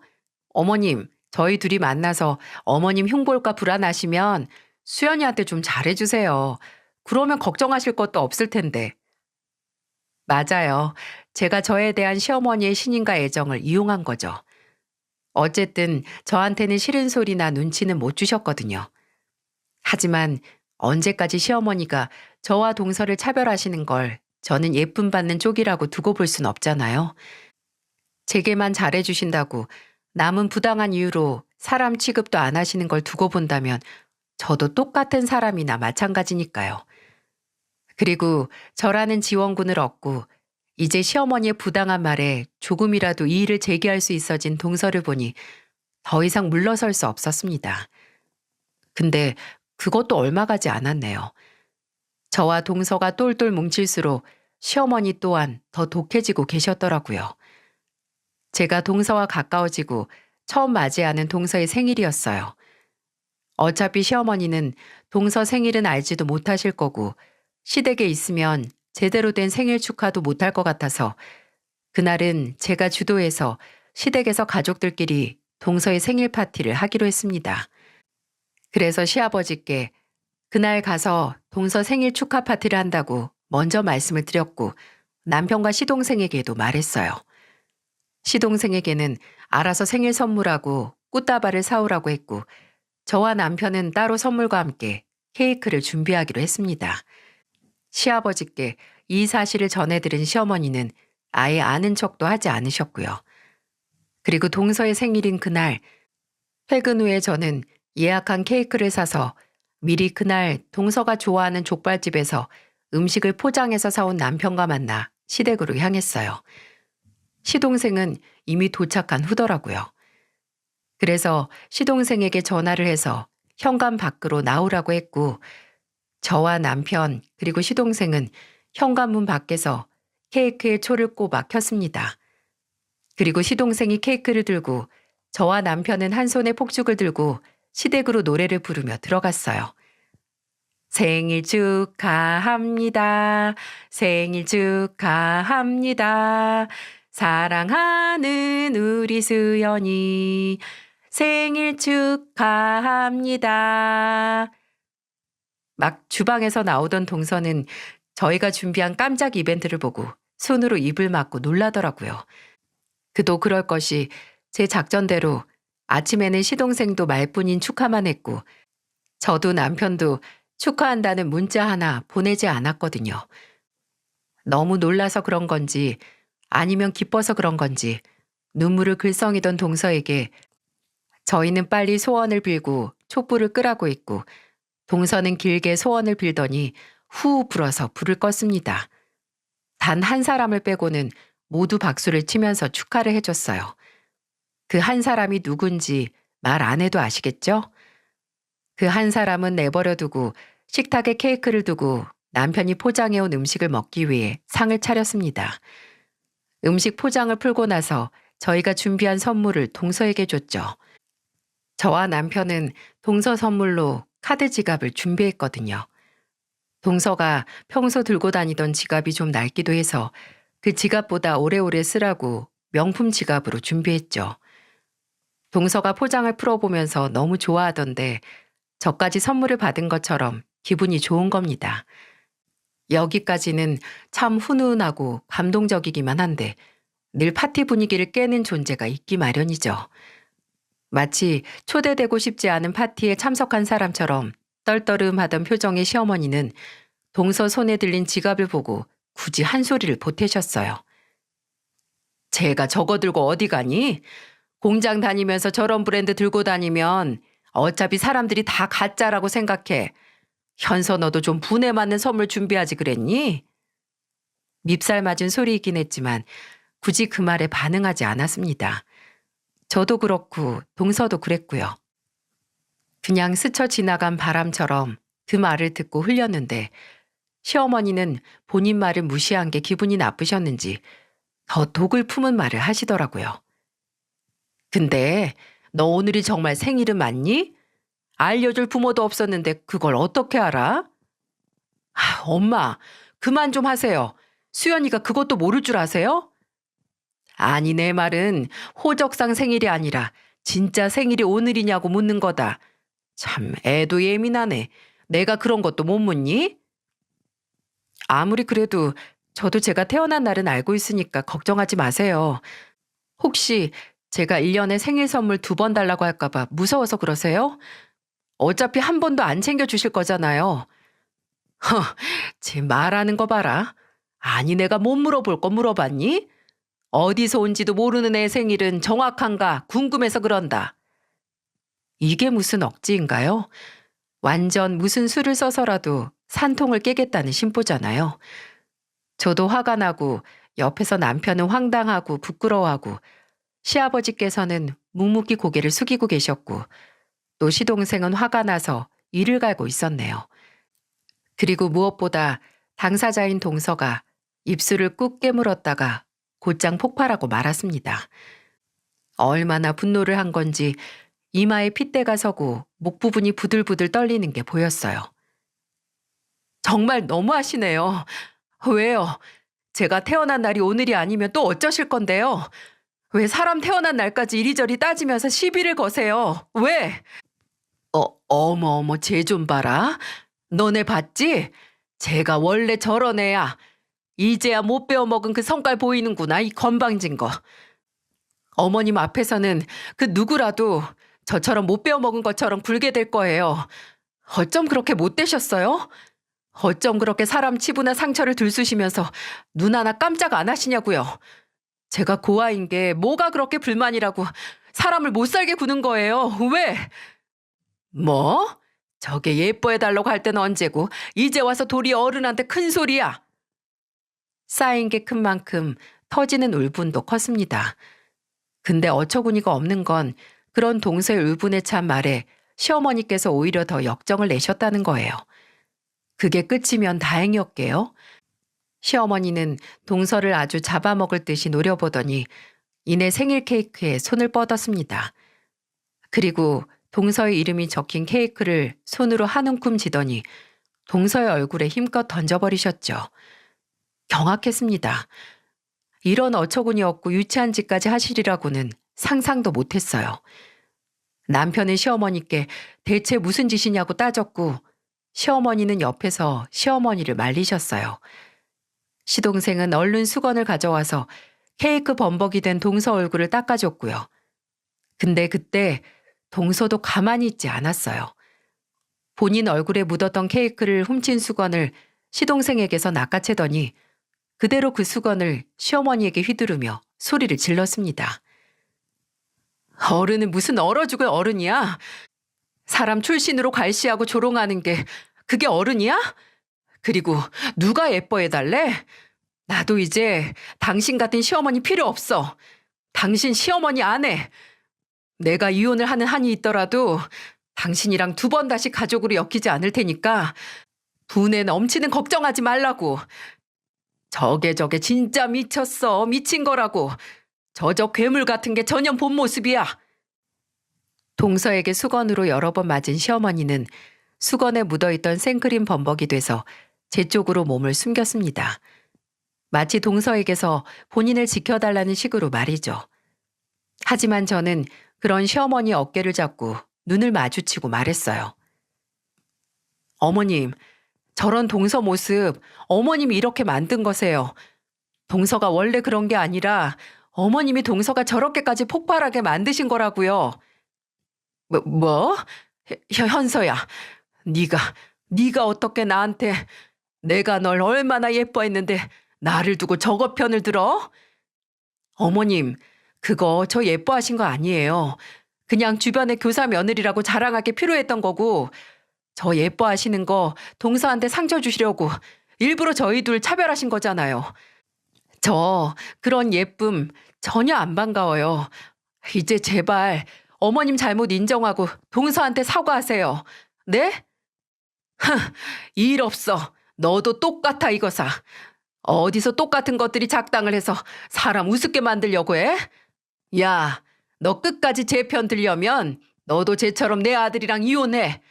어머님, 저희 둘이 만나서 어머님 흉볼까 불안하시면 수연이한테 좀 잘해주세요. 그러면 걱정하실 것도 없을 텐데. 맞아요. 제가 저에 대한 시어머니의 신임과 애정을 이용한 거죠. 어쨌든 저한테는 싫은 소리나 눈치는 못 주셨거든요. 하지만 언제까지 시어머니가 저와 동서를 차별하시는 걸 저는 예쁨 받는 쪽이라고 두고 볼 순 없잖아요. 제게만 잘해주신다고 남은 부당한 이유로 사람 취급도 안 하시는 걸 두고 본다면 저도 똑같은 사람이나 마찬가지니까요. 그리고 저라는 지원군을 얻고 이제 시어머니의 부당한 말에 조금이라도 이의를 제기할 수 있어진 동서를 보니 더 이상 물러설 수 없었습니다. 근데 그것도 얼마 가지 않았네요. 저와 동서가 똘똘 뭉칠수록 시어머니 또한 더 독해지고 계셨더라고요. 제가 동서와 가까워지고 처음 맞이하는 동서의 생일이었어요. 어차피 시어머니는 동서 생일은 알지도 못하실 거고 시댁에 있으면 제대로 된 생일 축하도 못할 것 같아서 그날은 제가 주도해서 시댁에서 가족들끼리 동서의 생일 파티를 하기로 했습니다. 그래서 시아버지께 그날 가서 동서 생일 축하 파티를 한다고 먼저 말씀을 드렸고 남편과 시동생에게도 말했어요. 시동생에게는 알아서 생일 선물하고 꽃다발을 사오라고 했고 저와 남편은 따로 선물과 함께 케이크를 준비하기로 했습니다. 시아버지께 이 사실을 전해들은 시어머니는 아예 아는 척도 하지 않으셨고요. 그리고 동서의 생일인 그날 퇴근 후에 저는 예약한 케이크를 사서 미리 그날 동서가 좋아하는 족발집에서 음식을 포장해서 사온 남편과 만나 시댁으로 향했어요. 시동생은 이미 도착한 후더라고요. 그래서 시동생에게 전화를 해서 현관 밖으로 나오라고 했고, 저와 남편 그리고 시동생은 현관문 밖에서 케이크에 초를 꼽아 켰습니다. 그리고 시동생이 케이크를 들고 저와 남편은 한 손에 폭죽을 들고 시댁으로 노래를 부르며 들어갔어요. 생일 축하합니다. 생일 축하합니다. 사랑하는 우리 수연이 생일 축하합니다. 막 주방에서 나오던 동서는 저희가 준비한 깜짝 이벤트를 보고 손으로 입을 막고 놀라더라고요. 그도 그럴 것이 제 작전대로 아침에는 시동생도 말뿐인 축하만 했고, 저도 남편도 축하한다는 문자 하나 보내지 않았거든요. 너무 놀라서 그런 건지 아니면 기뻐서 그런 건지 눈물을 글썽이던 동서에게 저희는 빨리 소원을 빌고 촛불을 끄라고 했고, 동서는 길게 소원을 빌더니 후 불어서 불을 껐습니다. 단 한 사람을 빼고는 모두 박수를 치면서 축하를 해줬어요. 그 한 사람이 누군지 말 안 해도 아시겠죠? 그 한 사람은 내버려 두고 식탁에 케이크를 두고 남편이 포장해온 음식을 먹기 위해 상을 차렸습니다. 음식 포장을 풀고 나서 저희가 준비한 선물을 동서에게 줬죠. 저와 남편은 동서 선물로 카드 지갑을 준비했거든요. 동서가 평소 들고 다니던 지갑이 좀 낡기도 해서 그 지갑보다 오래오래 쓰라고 명품 지갑으로 준비했죠. 동서가 포장을 풀어보면서 너무 좋아하던데 저까지 선물을 받은 것처럼 기분이 좋은 겁니다. 여기까지는 참 훈훈하고 감동적이기만 한데 늘 파티 분위기를 깨는 존재가 있기 마련이죠. 마치 초대되고 싶지 않은 파티에 참석한 사람처럼 떨떠름하던 표정의 시어머니는 동서 손에 들린 지갑을 보고 굳이 한 소리를 보태셨어요. 제가 저거 들고 어디 가니? 공장 다니면서 저런 브랜드 들고 다니면 어차피 사람들이 다 가짜라고 생각해. 현서 너도 좀 분에 맞는 선물 준비하지 그랬니? 밉살 맞은 소리이긴 했지만 굳이 그 말에 반응하지 않았습니다. 저도 그렇고 동서도 그랬고요. 그냥 스쳐 지나간 바람처럼 그 말을 듣고 흘렸는데 시어머니는 본인 말을 무시한 게 기분이 나쁘셨는지 더 독을 품은 말을 하시더라고요. 근데 너 오늘이 정말 생일은 맞니? 알려줄 부모도 없었는데 그걸 어떻게 알아? 엄마, 그만 좀 하세요. 수연이가 그것도 모를 줄 아세요? 아니, 내 말은 호적상 생일이 아니라 진짜 생일이 오늘이냐고 묻는 거다. 참, 애도 예민하네. 내가 그런 것도 못 묻니? 아무리 그래도 저도 제가 태어난 날은 알고 있으니까 걱정하지 마세요. 혹시 제가 1년에 생일 선물 2번 달라고 할까봐 무서워서 그러세요? 어차피 한 번도 안 챙겨주실 거잖아요. 제 말하는 거 봐라. 아니 내가 못 물어볼 거 물어봤니? 어디서 온지도 모르는 애 생일은 정확한가 궁금해서 그런다. 이게 무슨 억지인가요? 완전 무슨 수를 써서라도 산통을 깨겠다는 심보잖아요. 저도 화가 나고 옆에서 남편은 황당하고 부끄러워하고 시아버지께서는 묵묵히 고개를 숙이고 계셨고 또 시동생은 화가 나서 이를 갈고 있었네요. 그리고 무엇보다 당사자인 동서가 입술을 꾹 깨물었다가 곧장 폭발하고 말았습니다. 얼마나 분노를 한 건지 이마에 핏대가 서고 목 부분이 부들부들 떨리는 게 보였어요. 정말 너무하시네요. 왜요? 제가 태어난 날이 오늘이 아니면 또 어쩌실 건데요? 왜 사람 태어난 날까지 이리저리 따지면서 시비를 거세요? 왜? 어머, 쟤 좀 봐라. 너네 봤지? 제가 원래 저런 애야. 이제야 못 배워먹은 그 성깔 보이는구나, 이 건방진 거. 어머님 앞에서는 그 누구라도 저처럼 못 배워먹은 것처럼 굴게 될 거예요. 어쩜 그렇게 못되셨어요? 어쩜 그렇게 사람 치부나 상처를 들쑤시면서 눈 하나 깜짝 안 하시냐고요. 제가 고아인 게 뭐가 그렇게 불만이라고 사람을 못 살게 구는 거예요. 왜? 뭐? 저게 예뻐해달라고 할 때는 언제고 이제 와서 도리 어른한테 큰 소리야. 쌓인 게 큰 만큼 터지는 울분도 컸습니다. 근데 어처구니가 없는 건 그런 동서의 울분에 찬 말에 시어머니께서 오히려 더 역정을 내셨다는 거예요. 그게 끝이면 다행이었게요. 시어머니는 동서를 아주 잡아먹을 듯이 노려보더니 이내 생일 케이크에 손을 뻗었습니다. 그리고 동서의 이름이 적힌 케이크를 손으로 한 움큼 쥐더니 동서의 얼굴에 힘껏 던져버리셨죠. 경악했습니다. 이런 어처구니 없고 유치한 짓까지 하시리라고는 상상도 못했어요. 남편은 시어머니께 대체 무슨 짓이냐고 따졌고 시어머니는 옆에서 시어머니를 말리셨어요. 시동생은 얼른 수건을 가져와서 케이크 범벅이 된 동서 얼굴을 닦아줬고요. 근데 그때 동서도 가만히 있지 않았어요. 본인 얼굴에 묻었던 케이크를 훔친 수건을 시동생에게서 낚아채더니 그대로 그 수건을 시어머니에게 휘두르며 소리를 질렀습니다. 어른은 무슨 얼어 죽을 어른이야? 사람 출신으로 갈시하고 조롱하는 게 그게 어른이야? 그리고 누가 예뻐해달래? 나도 이제 당신 같은 시어머니 필요 없어. 당신 시어머니 안 해. 내가 이혼을 하는 한이 있더라도 당신이랑 두 번 다시 가족으로 엮이지 않을 테니까 분에 넘치는 걱정하지 말라고. 저게 진짜 미쳤어. 미친 거라고. 저 괴물 같은 게 전혀 본 모습이야. 동서에게 수건으로 여러 번 맞은 시어머니는 수건에 묻어있던 생크림 범벅이 돼서 제 쪽으로 몸을 숨겼습니다. 마치 동서에게서 본인을 지켜달라는 식으로 말이죠. 하지만 저는 그런 시어머니 어깨를 잡고 눈을 마주치고 말했어요. 어머님, 저런 동서 모습 어머님이 이렇게 만든 거세요. 동서가 원래 그런 게 아니라 어머님이 동서가 저렇게까지 폭발하게 만드신 거라고요. 뭐? 현서야, 네가 어떻게 나한테 내가 널 얼마나 예뻐했는데 나를 두고 저거 편을 들어? 어머님, 그거 저 예뻐하신 거 아니에요. 그냥 주변의 교사 며느리라고 자랑하기 필요했던 거고 저 예뻐하시는 거 동서한테 상처 주시려고 일부러 저희 둘 차별하신 거잖아요. 저 그런 예쁨 전혀 안 반가워요. 이제 제발 어머님 잘못 인정하고 동서한테 사과하세요. 네? 일 없어. 너도 똑같아 이거사. 어디서 똑같은 것들이 작당을 해서 사람 우습게 만들려고 해? 야, 너 끝까지 제 편 들려면 너도 쟤처럼 내 아들이랑 이혼해.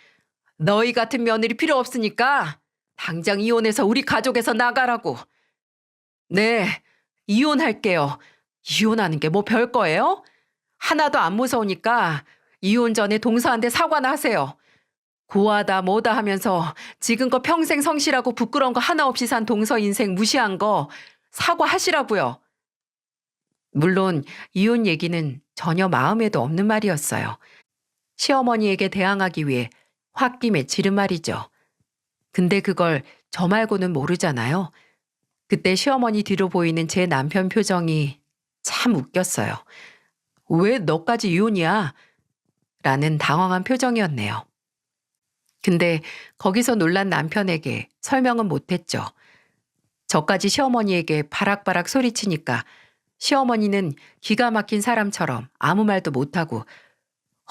너희 같은 며느리 필요 없으니까 당장 이혼해서 우리 가족에서 나가라고. 네, 이혼할게요. 이혼하는 게 뭐 별거예요? 하나도 안 무서우니까 이혼 전에 동서한테 사과나 하세요. 고하다 뭐다 하면서 지금껏 평생 성실하고 부끄러운 거 하나 없이 산 동서 인생 무시한 거 사과하시라고요. 물론 이혼 얘기는 전혀 마음에도 없는 말이었어요. 시어머니에게 대항하기 위해 홧김에 지른 말이죠. 근데 그걸 저 말고는 모르잖아요. 그때 시어머니 뒤로 보이는 제 남편 표정이 참 웃겼어요. 왜 너까지 이혼이야? 라는 당황한 표정이었네요. 근데 거기서 놀란 남편에게 설명은 못했죠. 저까지 시어머니에게 바락바락 소리치니까 시어머니는 기가 막힌 사람처럼 아무 말도 못하고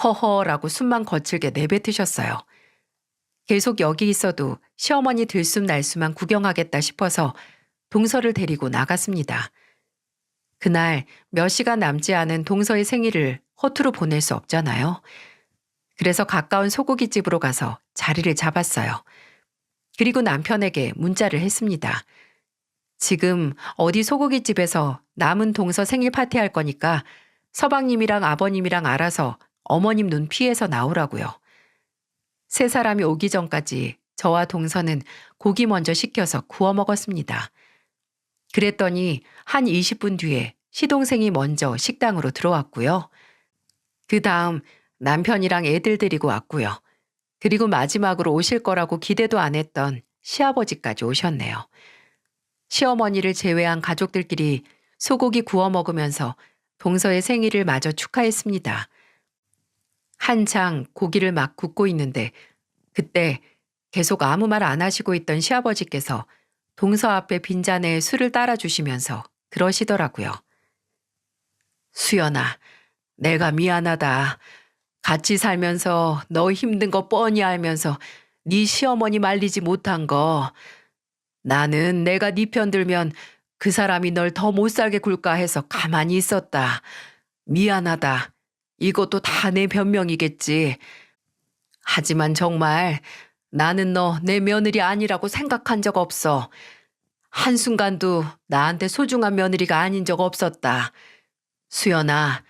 허허라고 숨만 거칠게 내뱉으셨어요. 계속 여기 있어도 시어머니 들숨날숨만 구경하겠다 싶어서 동서를 데리고 나갔습니다. 그날 몇 시간 남지 않은 동서의 생일을 허투루 보낼 수 없잖아요. 그래서 가까운 소고기집으로 가서 자리를 잡았어요. 그리고 남편에게 문자를 했습니다. 지금 어디 소고기집에서 남은 동서 생일 파티할 거니까 서방님이랑 아버님이랑 알아서 어머님 눈 피해서 나오라고요. 세 사람이 오기 전까지 저와 동서는 고기 먼저 시켜서 구워 먹었습니다. 그랬더니 한 20분 뒤에 시동생이 먼저 식당으로 들어왔고요. 그 다음 남편이랑 애들 데리고 왔고요. 그리고 마지막으로 오실 거라고 기대도 안 했던 시아버지까지 오셨네요. 시어머니를 제외한 가족들끼리 소고기 구워 먹으면서 동서의 생일을 마저 축하했습니다. 한창 고기를 막 굽고 있는데 그때 계속 아무 말 안 하시고 있던 시아버지께서 동서 앞에 빈잔에 술을 따라 주시면서 그러시더라고요. 수연아, 내가 미안하다. 같이 살면서 너 힘든 거 뻔히 알면서 네 시어머니 말리지 못한 거. 나는 내가 네 편 들면 그 사람이 널 더 못 살게 굴까 해서 가만히 있었다. 미안하다. 이것도 다 내 변명이겠지. 하지만 정말 나는 너 내 며느리 아니라고 생각한 적 없어. 한순간도 나한테 소중한 며느리가 아닌 적 없었다. 수연아,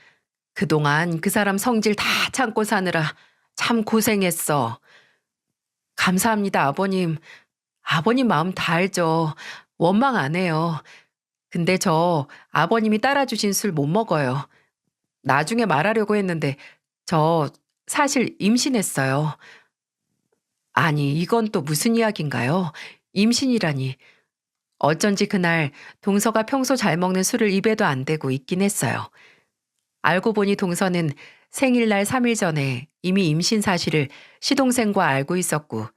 그동안 그 사람 성질 다 참고 사느라 참 고생했어. 감사합니다, 아버님. 아버님 마음 다 알죠. 원망 안 해요. 근데 저 아버님이 따라주신 술 못 먹어요. 나중에 말하려고 했는데 저 사실 임신했어요. 아니, 이건 또 무슨 이야기인가요? 임신이라니. 어쩐지 그날 동서가 평소 잘 먹는 술을 입에도 안 대고 있긴 했어요. 알고 보니 동서는 생일날 3일 전에 이미 임신 사실을 시동생과 알고 있었고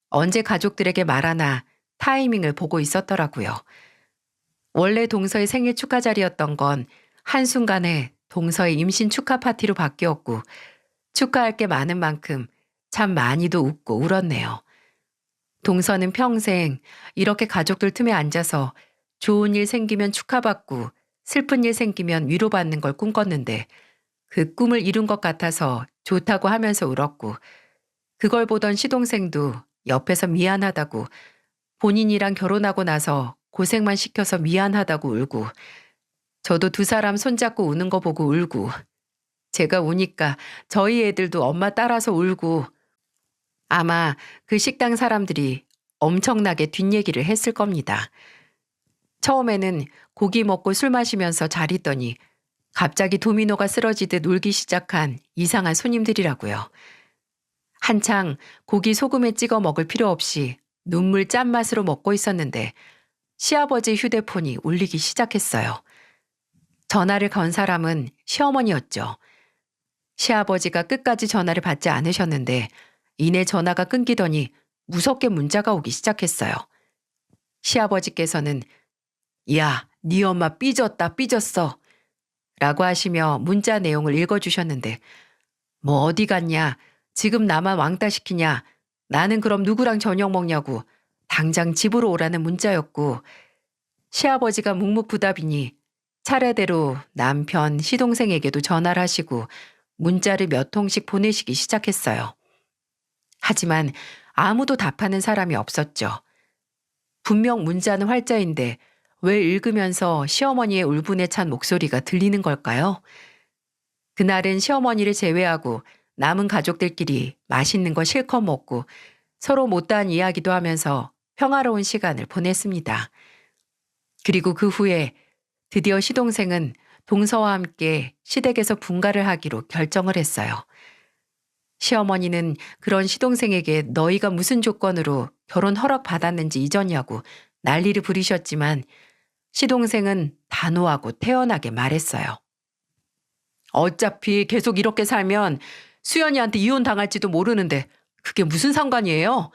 언제 가족들에게 말하나 타이밍을 보고 있었더라고요. 원래 동서의 생일 축하 자리였던 건 한순간에 동서의 임신 축하 파티로 바뀌었고 축하할 게 많은 만큼 참 많이도 웃고 울었네요. 동서는 평생 이렇게 가족들 틈에 앉아서 좋은 일 생기면 축하받고 슬픈 일 생기면 위로받는 걸 꿈꿨는데 그 꿈을 이룬 것 같아서 좋다고 하면서 울었고 그걸 보던 시동생도 옆에서 미안하다고 본인이랑 결혼하고 나서 고생만 시켜서 미안하다고 울고 저도 두 사람 손잡고 우는 거 보고 울고 제가 우니까 저희 애들도 엄마 따라서 울고 아마 그 식당 사람들이 엄청나게 뒷얘기를 했을 겁니다. 처음에는 고기 먹고 술 마시면서 잘 있더니 갑자기 도미노가 쓰러지듯 울기 시작한 이상한 손님들이라고요. 한창 고기 소금에 찍어 먹을 필요 없이 눈물 짠맛으로 먹고 있었는데 시아버지 휴대폰이 울리기 시작했어요. 전화를 건 사람은 시어머니였죠. 시아버지가 끝까지 전화를 받지 않으셨는데 이내 전화가 끊기더니 무섭게 문자가 오기 시작했어요. 시아버지께서는 야, 네 엄마 삐졌다 삐졌어 라고 하시며 문자 내용을 읽어주셨는데 뭐 어디 갔냐, 지금 나만 왕따 시키냐, 나는 그럼 누구랑 저녁 먹냐고 당장 집으로 오라는 문자였고 시아버지가 묵묵부답이니 차례대로 남편, 시동생에게도 전화를 하시고 문자를 몇 통씩 보내시기 시작했어요. 하지만 아무도 답하는 사람이 없었죠. 분명 문자는 활자인데 왜 읽으면서 시어머니의 울분에 찬 목소리가 들리는 걸까요? 그날은 시어머니를 제외하고 남은 가족들끼리 맛있는 거 실컷 먹고 서로 못다한 이야기도 하면서 평화로운 시간을 보냈습니다. 그리고 그 후에 드디어 시동생은 동서와 함께 시댁에서 분가를 하기로 결정을 했어요. 시어머니는 그런 시동생에게 너희가 무슨 조건으로 결혼 허락 받았는지 잊었냐고 난리를 부리셨지만 시동생은 단호하고 태연하게 말했어요. 어차피 계속 이렇게 살면 수연이한테 이혼 당할지도 모르는데 그게 무슨 상관이에요?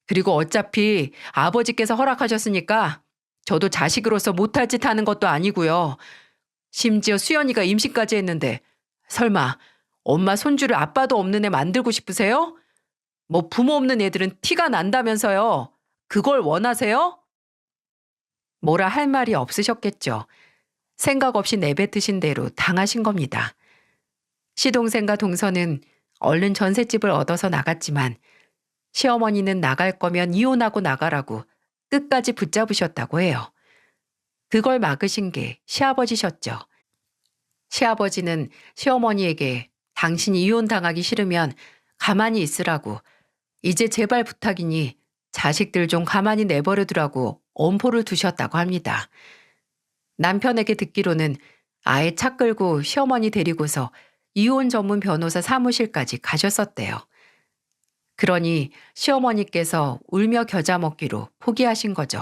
그리고 어차피 아버지께서 허락하셨으니까 저도 자식으로서 못할 짓 하는 것도 아니고요. 심지어 수연이가 임신까지 했는데 설마 엄마 손주를 아빠도 없는 애 만들고 싶으세요? 뭐 부모 없는 애들은 티가 난다면서요. 그걸 원하세요? 뭐라 할 말이 없으셨겠죠. 생각 없이 내뱉으신 대로 당하신 겁니다. 시동생과 동서는 얼른 전셋집을 얻어서 나갔지만 시어머니는 나갈 거면 이혼하고 나가라고 끝까지 붙잡으셨다고 해요. 그걸 막으신 게 시아버지셨죠. 시아버지는 시어머니에게 당신이 이혼당하기 싫으면 가만히 있으라고, 이제 제발 부탁이니 자식들 좀 가만히 내버려두라고 엄포를 두셨다고 합니다. 남편에게 듣기로는 아예 차 끌고 시어머니 데리고서 이혼 전문 변호사 사무실까지 가셨었대요. 그러니 시어머니께서 울며 겨자 먹기로 포기하신 거죠.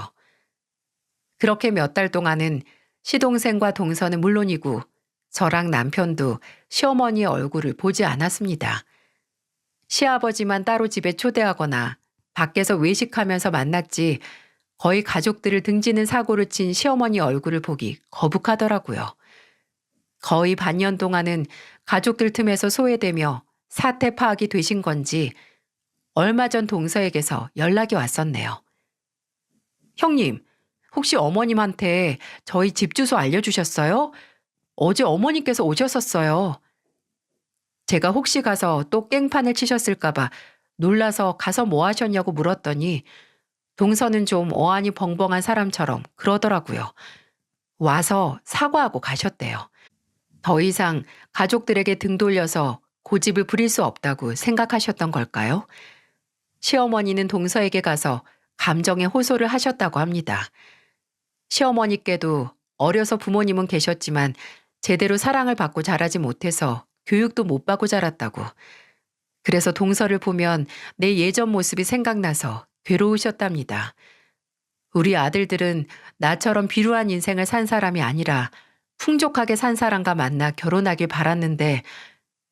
그렇게 몇 달 동안은 시동생과 동서는 물론이고 저랑 남편도 시어머니의 얼굴을 보지 않았습니다. 시아버지만 따로 집에 초대하거나 밖에서 외식하면서 만났지 거의 가족들을 등지는 사고를 친 시어머니 얼굴을 보기 거북하더라고요. 거의 반년 동안은 가족들 틈에서 소외되며 사태 파악이 되신 건지 얼마 전 동서에게서 연락이 왔었네요. 형님, 혹시 어머님한테 저희 집 주소 알려주셨어요? 어제 어머니께서 오셨었어요. 제가 혹시 가서 또 깽판을 치셨을까봐 놀라서 가서 뭐 하셨냐고 물었더니 동서는 좀 어안이 벙벙한 사람처럼 그러더라고요. 와서 사과하고 가셨대요. 더 이상 가족들에게 등 돌려서 고집을 부릴 수 없다고 생각하셨던 걸까요? 시어머니는 동서에게 가서 감정에 호소를 하셨다고 합니다. 시어머니께도 어려서 부모님은 계셨지만 제대로 사랑을 받고 자라지 못해서 교육도 못 받고 자랐다고. 그래서 동서를 보면 내 예전 모습이 생각나서 괴로우셨답니다. 우리 아들들은 나처럼 비루한 인생을 산 사람이 아니라 풍족하게 산 사람과 만나 결혼하길 바랐는데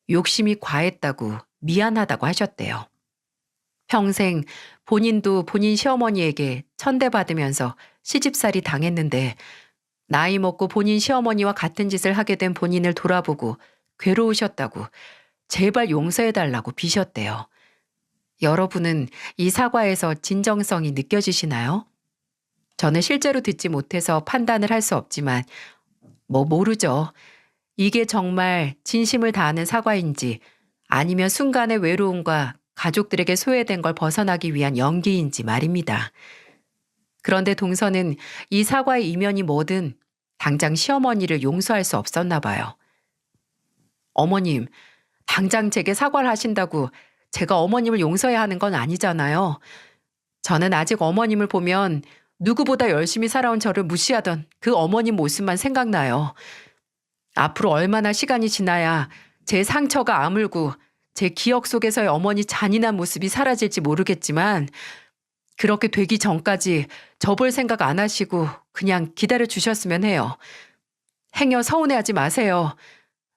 욕심이 과했다고 미안하다고 하셨대요. 평생 본인도 본인 시어머니에게 천대받으면서 시집살이 당했는데 나이 먹고 본인 시어머니와 같은 짓을 하게 된 본인을 돌아보고 괴로우셨다고 제발 용서해달라고 비셨대요. 여러분은 이 사과에서 진정성이 느껴지시나요? 저는 실제로 듣지 못해서 판단을 할 수 없지만 모르죠. 이게 정말 진심을 다하는 사과인지 아니면 순간의 외로움과 가족들에게 소외된 걸 벗어나기 위한 연기인지 말입니다. 그런데 동서는 이 사과의 이면이 뭐든 당장 시어머니를 용서할 수 없었나 봐요. 어머님, 당장 제게 사과를 하신다고 제가 어머님을 용서해야 하는 건 아니잖아요. 저는 아직 어머님을 보면 누구보다 열심히 살아온 저를 무시하던 그 어머님 모습만 생각나요. 앞으로 얼마나 시간이 지나야 제 상처가 아물고 제 기억 속에서의 어머니 잔인한 모습이 사라질지 모르겠지만 그렇게 되기 전까지 저 볼 생각 안 하시고 그냥 기다려 주셨으면 해요. 행여 서운해하지 마세요.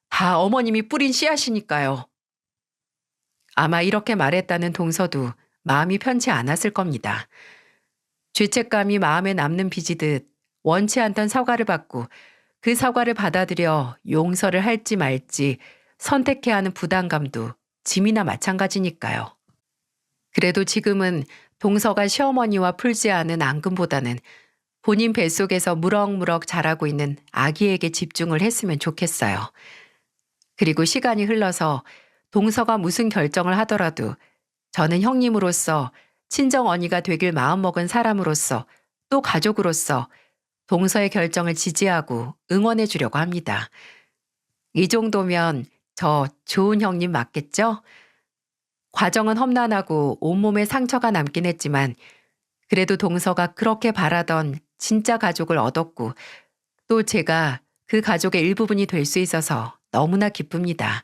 다 어머님이 뿌린 씨앗이니까요. 아마 이렇게 말했다는 동서도 마음이 편치 않았을 겁니다. 죄책감이 마음에 남는 빚이듯 원치 않던 사과를 받고 그 사과를 받아들여 용서를 할지 말지 선택해야 하는 부담감도 짐이나 마찬가지니까요. 그래도 지금은 동서가 시어머니와 풀지 않은 앙금보다는 본인 뱃속에서 무럭무럭 자라고 있는 아기에게 집중을 했으면 좋겠어요. 그리고 시간이 흘러서 동서가 무슨 결정을 하더라도 저는 형님으로서 친정 언니가 되길 마음먹은 사람으로서 또 가족으로서 동서의 결정을 지지하고 응원해 주려고 합니다. 이 정도면 저 좋은 형님 맞겠죠? 과정은 험난하고 온몸에 상처가 남긴 했지만 그래도 동서가 그렇게 바라던 진짜 가족을 얻었고 또 제가 그 가족의 일부분이 될 수 있어서 너무나 기쁩니다.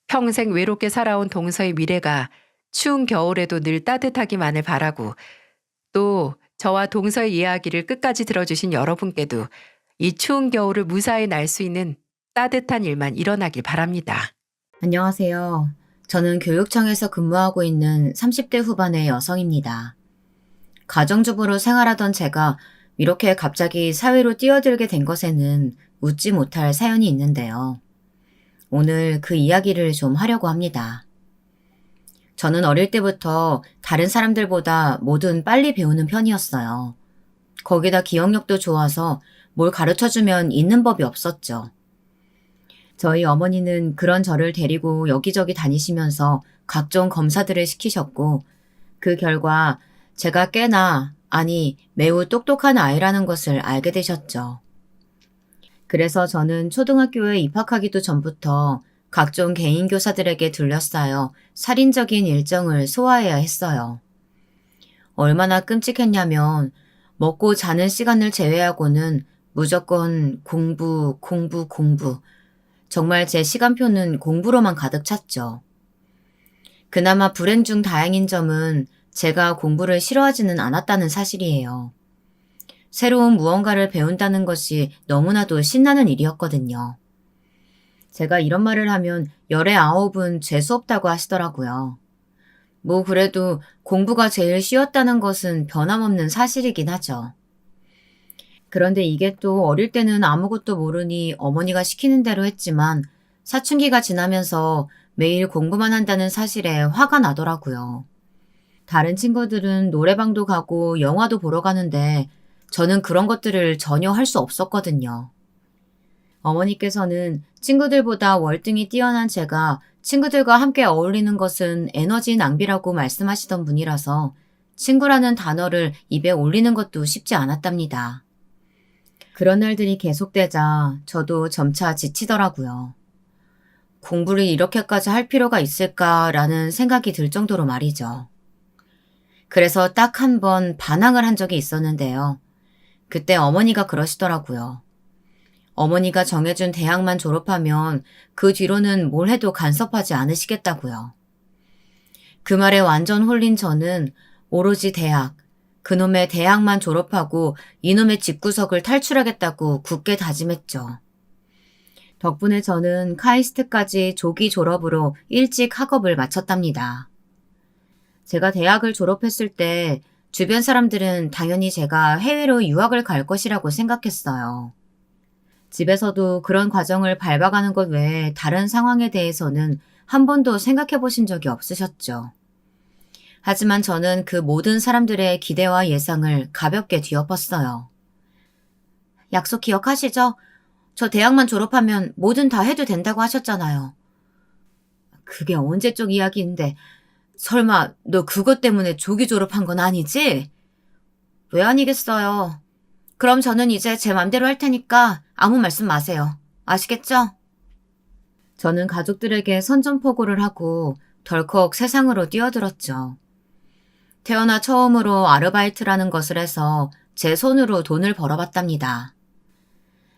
평생 외롭게 살아온 동서의 미래가 추운 겨울에도 늘 따뜻하기만을 바라고 또 저와 동서의 이야기를 끝까지 들어주신 여러분께도 이 추운 겨울을 무사히 날 수 있는 따뜻한 일만 일어나길 바랍니다. 안녕하세요. 저는 교육청에서 근무하고 있는 30대 후반의 여성입니다. 가정주부로 생활하던 제가 이렇게 갑자기 사회로 뛰어들게 된 것에는 웃지 못할 사연이 있는데요. 오늘 그 이야기를 좀 하려고 합니다. 저는 어릴 때부터 다른 사람들보다 뭐든 빨리 배우는 편이었어요. 거기다 기억력도 좋아서 뭘 가르쳐주면 잊는 법이 없었죠. 저희 어머니는 그런 저를 데리고 여기저기 다니시면서 각종 검사들을 시키셨고 그 결과 제가 꽤나 아니 매우 똑똑한 아이라는 것을 알게 되셨죠. 그래서 저는 초등학교에 입학하기도 전부터 각종 개인 교사들에게 둘러싸여 살인적인 일정을 소화해야 했어요. 얼마나 끔찍했냐면 먹고 자는 시간을 제외하고는 무조건 공부, 공부, 공부. 정말 제 시간표는 공부로만 가득 찼죠. 그나마 불행 중 다행인 점은 제가 공부를 싫어하지는 않았다는 사실이에요. 새로운 무언가를 배운다는 것이 너무나도 신나는 일이었거든요. 제가 이런 말을 하면 열의 아홉은 재수없다고 하시더라고요. 뭐 그래도 공부가 제일 쉬웠다는 것은 변함없는 사실이긴 하죠. 그런데 이게 또 어릴 때는 아무것도 모르니 어머니가 시키는 대로 했지만 사춘기가 지나면서 매일 공부만 한다는 사실에 화가 나더라고요. 다른 친구들은 노래방도 가고 영화도 보러 가는데 저는 그런 것들을 전혀 할 수 없었거든요. 어머니께서는 친구들보다 월등히 뛰어난 제가 친구들과 함께 어울리는 것은 에너지 낭비라고 말씀하시던 분이라서 친구라는 단어를 입에 올리는 것도 쉽지 않았답니다. 그런 날들이 계속되자 저도 점차 지치더라고요. 공부를 이렇게까지 할 필요가 있을까라는 생각이 들 정도로 말이죠. 그래서 딱 한 번 반항을 한 적이 있었는데요. 그때 어머니가 그러시더라고요. 어머니가 정해준 대학만 졸업하면 그 뒤로는 뭘 해도 간섭하지 않으시겠다고요. 그 말에 완전 홀린 저는 오로지 대학, 그놈의 대학만 졸업하고 이놈의 집구석을 탈출하겠다고 굳게 다짐했죠. 덕분에 저는 카이스트까지 조기 졸업으로 일찍 학업을 마쳤답니다. 제가 대학을 졸업했을 때 주변 사람들은 당연히 제가 해외로 유학을 갈 것이라고 생각했어요. 집에서도 그런 과정을 밟아가는 것 외에 다른 상황에 대해서는 한 번도 생각해 보신 적이 없으셨죠. 하지만 저는 그 모든 사람들의 기대와 예상을 가볍게 뒤엎었어요. 약속 기억하시죠? 저 대학만 졸업하면 뭐든 다 해도 된다고 하셨잖아요. 그게 언제적 이야기인데 설마 너 그것 때문에 조기 졸업한 건 아니지? 왜 아니겠어요. 그럼 저는 이제 제 맘대로 할 테니까 아무 말씀 마세요. 아시겠죠? 저는 가족들에게 선전포고를 하고 덜컥 세상으로 뛰어들었죠. 태어나 처음으로 아르바이트라는 것을 해서 제 손으로 돈을 벌어봤답니다.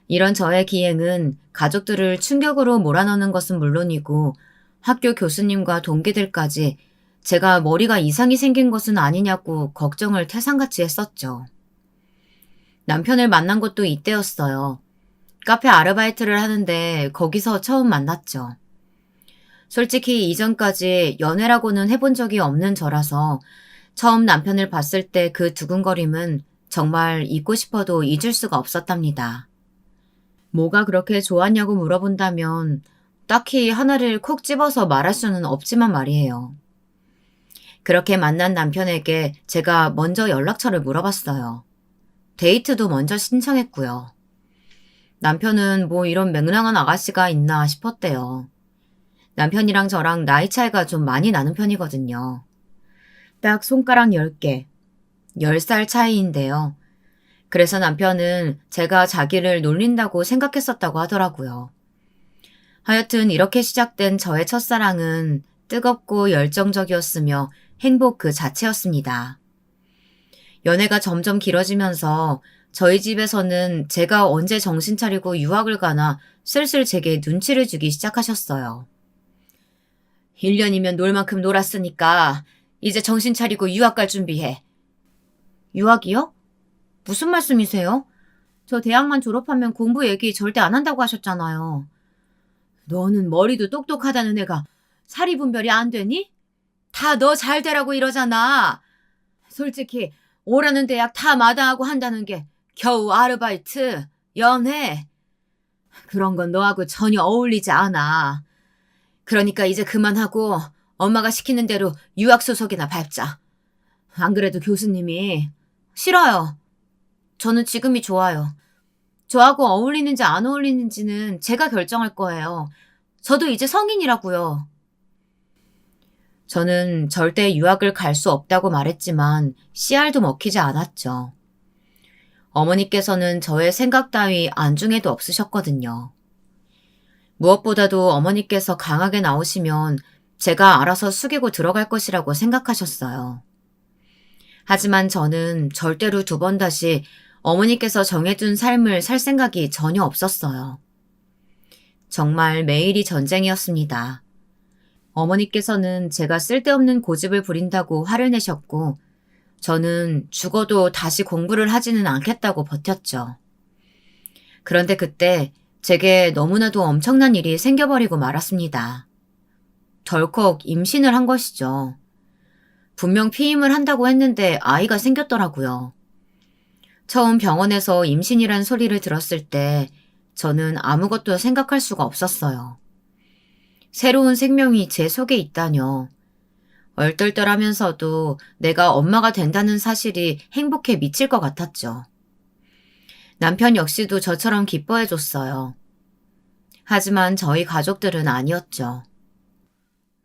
이런 저의 기행은 가족들을 충격으로 몰아넣는 것은 물론이고 학교 교수님과 동기들까지 제가 머리가 이상이 생긴 것은 아니냐고 걱정을 태산같이 했었죠. 남편을 만난 것도 이때였어요. 카페 아르바이트를 하는데 거기서 처음 만났죠. 솔직히 이전까지 연애라고는 해본 적이 없는 저라서 처음 남편을 봤을 때 그 두근거림은 정말 잊고 싶어도 잊을 수가 없었답니다. 뭐가 그렇게 좋았냐고 물어본다면 딱히 하나를 콕 집어서 말할 수는 없지만 말이에요. 그렇게 만난 남편에게 제가 먼저 연락처를 물어봤어요. 데이트도 먼저 신청했고요. 남편은 뭐 이런 맹랑한 아가씨가 있나 싶었대요. 남편이랑 저랑 나이 차이가 좀 많이 나는 편이거든요. 딱 손가락 10개, 10살 차이인데요. 그래서 남편은 제가 자기를 놀린다고 생각했었다고 하더라고요. 하여튼 이렇게 시작된 저의 첫사랑은 뜨겁고 열정적이었으며 행복 그 자체였습니다. 연애가 점점 길어지면서 저희 집에서는 제가 언제 정신 차리고 유학을 가나 슬슬 제게 눈치를 주기 시작하셨어요. 1년이면 놀 만큼 놀았으니까 이제 정신 차리고 유학 갈 준비해. 유학이요? 무슨 말씀이세요? 저 대학만 졸업하면 공부 얘기 절대 안 한다고 하셨잖아요. 너는 머리도 똑똑하다는 애가 사리 분별이 안 되니? 다 너 잘 되라고 이러잖아. 솔직히 오라는 대학 다 마다하고 한다는 게 겨우 아르바이트, 연애. 그런 건 너하고 전혀 어울리지 않아. 그러니까 이제 그만하고 엄마가 시키는 대로 유학 소속이나 밟자. 안 그래도 교수님이 싫어요. 저는 지금이 좋아요. 저하고 어울리는지 안 어울리는지는 제가 결정할 거예요. 저도 이제 성인이라고요. 저는 절대 유학을 갈 수 없다고 말했지만 씨알도 먹히지 않았죠. 어머니께서는 저의 생각 따위 안중에도 없으셨거든요. 무엇보다도 어머니께서 강하게 나오시면 제가 알아서 숙이고 들어갈 것이라고 생각하셨어요. 하지만 저는 절대로 두 번 다시 어머니께서 정해둔 삶을 살 생각이 전혀 없었어요. 정말 매일이 전쟁이었습니다. 어머니께서는 제가 쓸데없는 고집을 부린다고 화를 내셨고 저는 죽어도 다시 공부를 하지는 않겠다고 버텼죠. 그런데 그때 제게 너무나도 엄청난 일이 생겨버리고 말았습니다. 덜컥 임신을 한 것이죠. 분명 피임을 한다고 했는데 아이가 생겼더라고요. 처음 병원에서 임신이란 소리를 들었을 때 저는 아무것도 생각할 수가 없었어요. 새로운 생명이 제 속에 있다뇨. 얼떨떨하면서도 내가 엄마가 된다는 사실이 행복해 미칠 것 같았죠. 남편 역시도 저처럼 기뻐해줬어요. 하지만 저희 가족들은 아니었죠.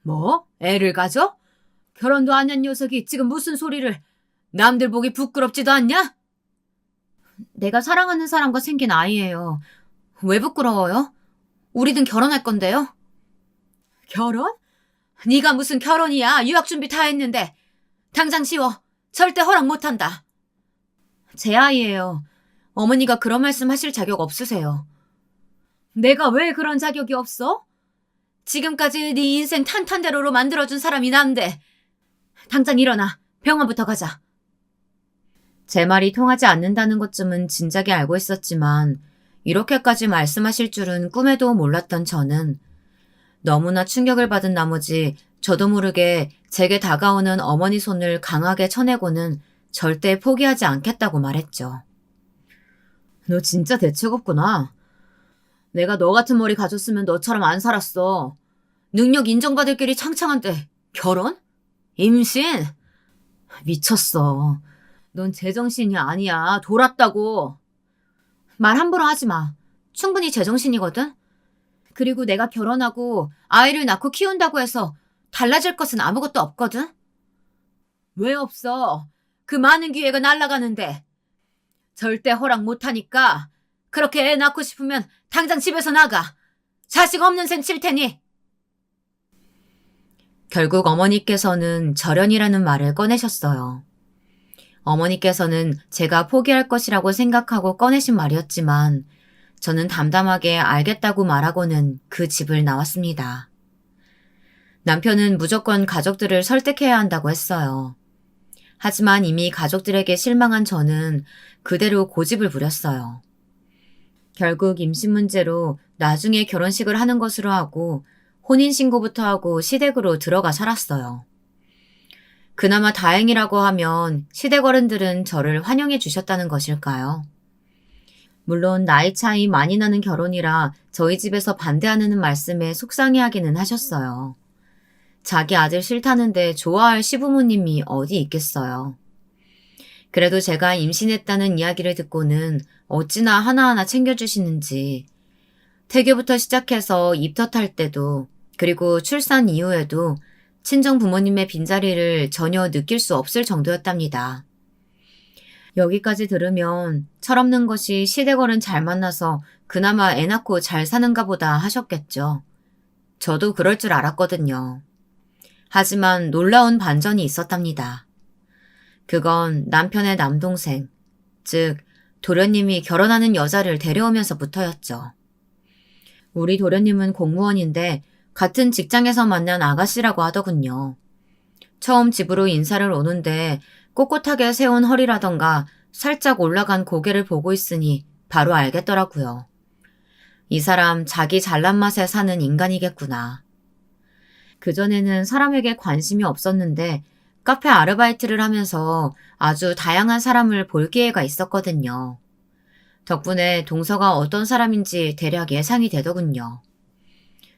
뭐? 애를 가져? 결혼도 안 한 녀석이 지금 무슨 소리를. 남들 보기 부끄럽지도 않냐? 내가 사랑하는 사람과 생긴 아이예요. 왜 부끄러워요? 우리든 결혼할 건데요. 결혼? 네가 무슨 결혼이야. 유학 준비 다 했는데. 당장 지워. 절대 허락 못한다. 제 아이예요. 어머니가 그런 말씀 하실 자격 없으세요. 내가 왜 그런 자격이 없어? 지금까지 네 인생 탄탄대로로 만들어준 사람이 난데. 당장 일어나. 병원부터 가자. 제 말이 통하지 않는다는 것쯤은 진작에 알고 있었지만 이렇게까지 말씀하실 줄은 꿈에도 몰랐던 저는 너무나 충격을 받은 나머지 저도 모르게 제게 다가오는 어머니 손을 강하게 쳐내고는 절대 포기하지 않겠다고 말했죠. 너 진짜 대책 없구나. 내가 너 같은 머리 가졌으면 너처럼 안 살았어. 능력 인정받을 길이 창창한데 결혼? 임신? 미쳤어. 넌 제정신이 아니야. 돌았다고. 말 함부로 하지 마. 충분히 제정신이거든. 그리고 내가 결혼하고 아이를 낳고 키운다고 해서 달라질 것은 아무것도 없거든. 왜 없어? 그 많은 기회가 날아가는데. 절대 허락 못하니까 그렇게 애 낳고 싶으면 당장 집에서 나가. 자식 없는 셈 칠 테니. 결국 어머니께서는 절연이라는 말을 꺼내셨어요. 어머니께서는 제가 포기할 것이라고 생각하고 꺼내신 말이었지만 저는 담담하게 알겠다고 말하고는 그 집을 나왔습니다. 남편은 무조건 가족들을 설득해야 한다고 했어요. 하지만 이미 가족들에게 실망한 저는 그대로 고집을 부렸어요. 결국 임신 문제로 나중에 결혼식을 하는 것으로 하고 혼인신고부터 하고 시댁으로 들어가 살았어요. 그나마 다행이라고 하면 시댁 어른들은 저를 환영해 주셨다는 것일까요? 물론 나이 차이 많이 나는 결혼이라 저희 집에서 반대하는 말씀에 속상해하기는 하셨어요. 자기 아들 싫다는데 좋아할 시부모님이 어디 있겠어요. 그래도 제가 임신했다는 이야기를 듣고는 어찌나 하나하나 챙겨주시는지 태교부터 시작해서 입덧할 때도 그리고 출산 이후에도 친정 부모님의 빈자리를 전혀 느낄 수 없을 정도였답니다. 여기까지 들으면 철없는 것이 시댁어른 잘 만나서 그나마 애 낳고 잘 사는가 보다 하셨겠죠. 저도 그럴 줄 알았거든요. 하지만 놀라운 반전이 있었답니다. 그건 남편의 남동생, 즉 도련님이 결혼하는 여자를 데려오면서부터였죠. 우리 도련님은 공무원인데 같은 직장에서 만난 아가씨라고 하더군요. 처음 집으로 인사를 오는데 꼿꼿하게 세운 허리라던가 살짝 올라간 고개를 보고 있으니 바로 알겠더라고요. 이 사람 자기 잘난 맛에 사는 인간이겠구나. 그전에는 사람에게 관심이 없었는데 카페 아르바이트를 하면서 아주 다양한 사람을 볼 기회가 있었거든요. 덕분에 동서가 어떤 사람인지 대략 예상이 되더군요.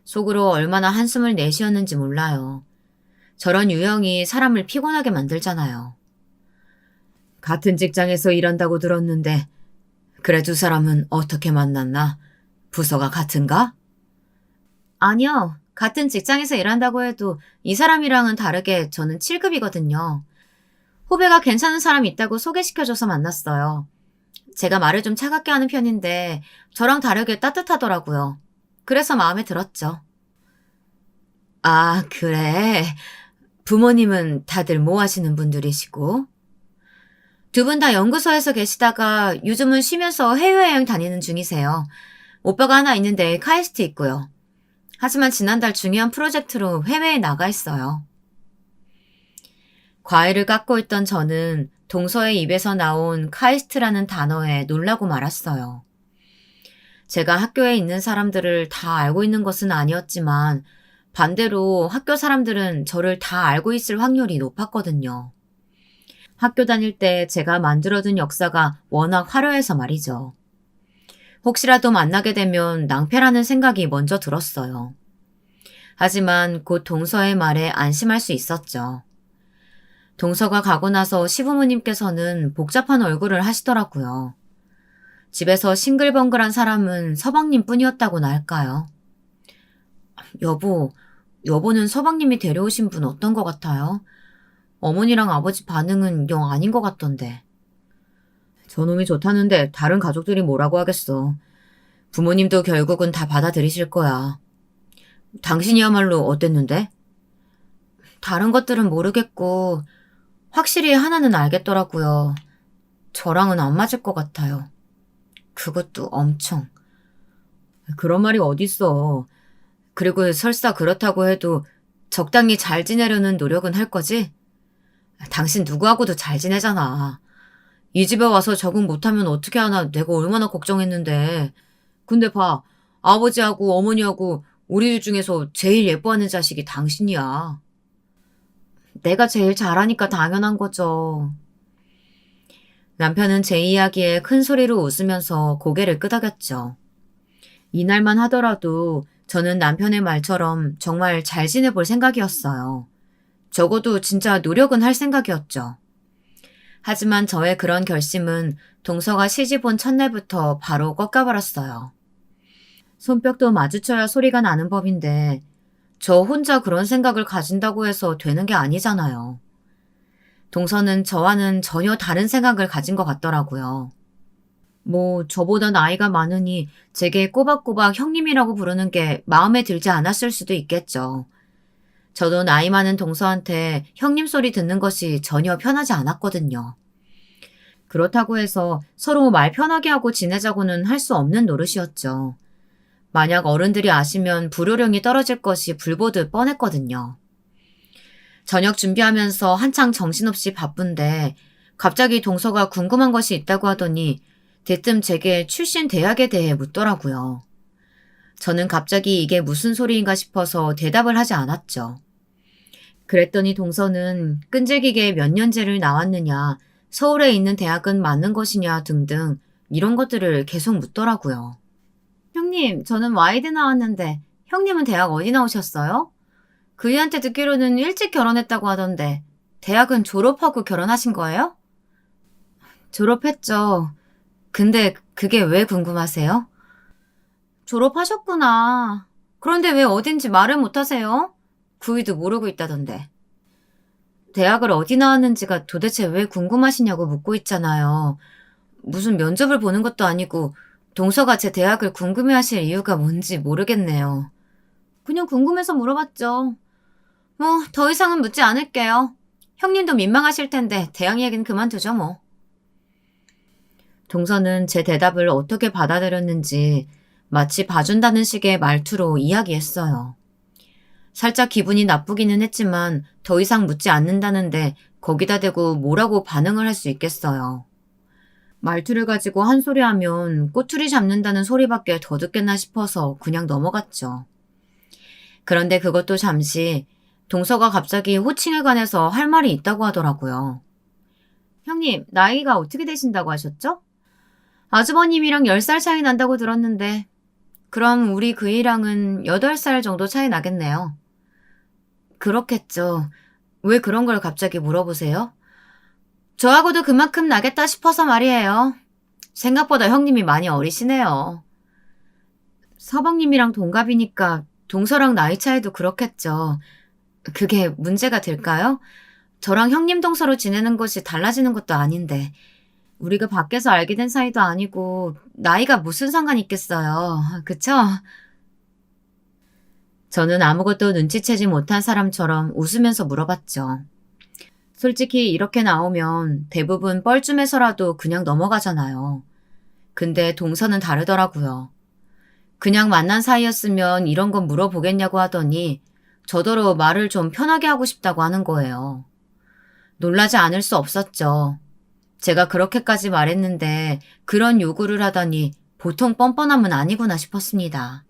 속으로 얼마나 한숨을 내쉬었는지 몰라요. 저런 유형이 사람을 피곤하게 만들잖아요. 같은 직장에서 일한다고 들었는데 그래 두 사람은 어떻게 만났나? 부서가 같은가? 아니요. 같은 직장에서 일한다고 해도 이 사람이랑은 다르게 저는 7급이거든요. 후배가 괜찮은 사람이 있다고 소개시켜줘서 만났어요. 제가 말을 좀 차갑게 하는 편인데 저랑 다르게 따뜻하더라고요. 그래서 마음에 들었죠. 아, 그래. 부모님은 다들 뭐 하시는 분들이시고? 두 분 다 연구소에서 계시다가 요즘은 쉬면서 해외여행 다니는 중이세요. 오빠가 하나 있는데 카이스트 있고요. 하지만 지난달 중요한 프로젝트로 해외에 나가 있어요. 과일을 깎고 있던 저는 동서의 입에서 나온 카이스트라는 단어에 놀라고 말았어요. 제가 학교에 있는 사람들을 다 알고 있는 것은 아니었지만 반대로 학교 사람들은 저를 다 알고 있을 확률이 높았거든요. 학교 다닐 때 제가 만들어둔 역사가 워낙 화려해서 말이죠. 혹시라도 만나게 되면 낭패라는 생각이 먼저 들었어요. 하지만 곧 동서의 말에 안심할 수 있었죠. 동서가 가고 나서 시부모님께서는 복잡한 얼굴을 하시더라고요. 집에서 싱글벙글한 사람은 서방님 뿐이었다고나 할까요? 여보는 서방님이 데려오신 분 어떤 것 같아요? 어머니랑 아버지 반응은 영 아닌 것 같던데. 저놈이 좋다는데 다른 가족들이 뭐라고 하겠어. 부모님도 결국은 다 받아들이실 거야. 당신이야말로 어땠는데? 다른 것들은 모르겠고 확실히 하나는 알겠더라고요. 저랑은 안 맞을 것 같아요. 그것도 엄청. 그런 말이 어딨어. 그리고 설사 그렇다고 해도 적당히 잘 지내려는 노력은 할 거지? 당신 누구하고도 잘 지내잖아. 이 집에 와서 적응 못하면 어떻게 하나 내가 얼마나 걱정했는데. 근데 봐, 아버지하고 어머니하고 우리 들 중에서 제일 예뻐하는 자식이 당신이야. 내가 제일 잘하니까 당연한 거죠. 남편은 제 이야기에 큰 소리로 웃으면서 고개를 끄덕였죠. 이날만 하더라도 저는 남편의 말처럼 정말 잘 지내볼 생각이었어요. 적어도 진짜 노력은 할 생각이었죠. 하지만 저의 그런 결심은 동서가 시집 온 첫날부터 바로 꺾여버렸어요. 손뼉도 마주쳐야 소리가 나는 법인데 저 혼자 그런 생각을 가진다고 해서 되는 게 아니잖아요. 동서는 저와는 전혀 다른 생각을 가진 것 같더라고요. 저보다 나이가 많으니 제게 꼬박꼬박 형님이라고 부르는 게 마음에 들지 않았을 수도 있겠죠. 저도 나이 많은 동서한테 형님 소리 듣는 것이 전혀 편하지 않았거든요. 그렇다고 해서 서로 말 편하게 하고 지내자고는 할 수 없는 노릇이었죠. 만약 어른들이 아시면 불효령이 떨어질 것이 불보듯 뻔했거든요. 저녁 준비하면서 한창 정신없이 바쁜데 갑자기 동서가 궁금한 것이 있다고 하더니 대뜸 제게 출신 대학에 대해 묻더라고요. 저는 갑자기 이게 무슨 소리인가 싶어서 대답을 하지 않았죠. 그랬더니 동서는 끈질기게 몇 년제를 나왔느냐, 서울에 있는 대학은 맞는 것이냐 등등 이런 것들을 계속 묻더라고요. 형님, 저는 와이드 나왔는데 형님은 대학 어디 나오셨어요? 그이한테 듣기로는 일찍 결혼했다고 하던데 대학은 졸업하고 결혼하신 거예요? 졸업했죠. 근데 그게 왜 궁금하세요? 졸업하셨구나. 그런데 왜 어딘지 말을 못하세요? 구이도 모르고 있다던데. 대학을 어디 나왔는지가 도대체 왜 궁금하시냐고 묻고 있잖아요. 무슨 면접을 보는 것도 아니고 동서가 제 대학을 궁금해하실 이유가 뭔지 모르겠네요. 그냥 궁금해서 물어봤죠. 더 이상은 묻지 않을게요. 형님도 민망하실 텐데 대학 얘기는 그만두죠 뭐. 동서는 제 대답을 어떻게 받아들였는지 마치 봐준다는 식의 말투로 이야기했어요. 살짝 기분이 나쁘기는 했지만 더 이상 묻지 않는다는데 거기다 대고 뭐라고 반응을 할 수 있겠어요. 말투를 가지고 한 소리 하면 꼬투리 잡는다는 소리밖에 더 듣겠나 싶어서 그냥 넘어갔죠. 그런데 그것도 잠시 동서가 갑자기 호칭에 관해서 할 말이 있다고 하더라고요. 형님, 나이가 어떻게 되신다고 하셨죠? 아주버님이랑 10살 차이 난다고 들었는데 그럼 우리 그이랑은 8살 정도 차이 나겠네요. 그렇겠죠. 왜 그런 걸 갑자기 물어보세요? 저하고도 그만큼 나겠다 싶어서 말이에요. 생각보다 형님이 많이 어리시네요. 서방님이랑 동갑이니까 동서랑 나이 차이도 그렇겠죠. 그게 문제가 될까요? 저랑 형님 동서로 지내는 것이 달라지는 것도 아닌데 우리가 밖에서 알게 된 사이도 아니고 나이가 무슨 상관 있겠어요. 그쵸? 저는 아무것도 눈치채지 못한 사람처럼 웃으면서 물어봤죠. 솔직히 이렇게 나오면 대부분 뻘쭘해서라도 그냥 넘어가잖아요. 근데 동서는 다르더라고요. 그냥 만난 사이였으면 이런 건 물어보겠냐고 하더니 저더러 말을 좀 편하게 하고 싶다고 하는 거예요. 놀라지 않을 수 없었죠. 제가 그렇게까지 말했는데 그런 요구를 하다니 보통 뻔뻔함은 아니구나 싶었습니다.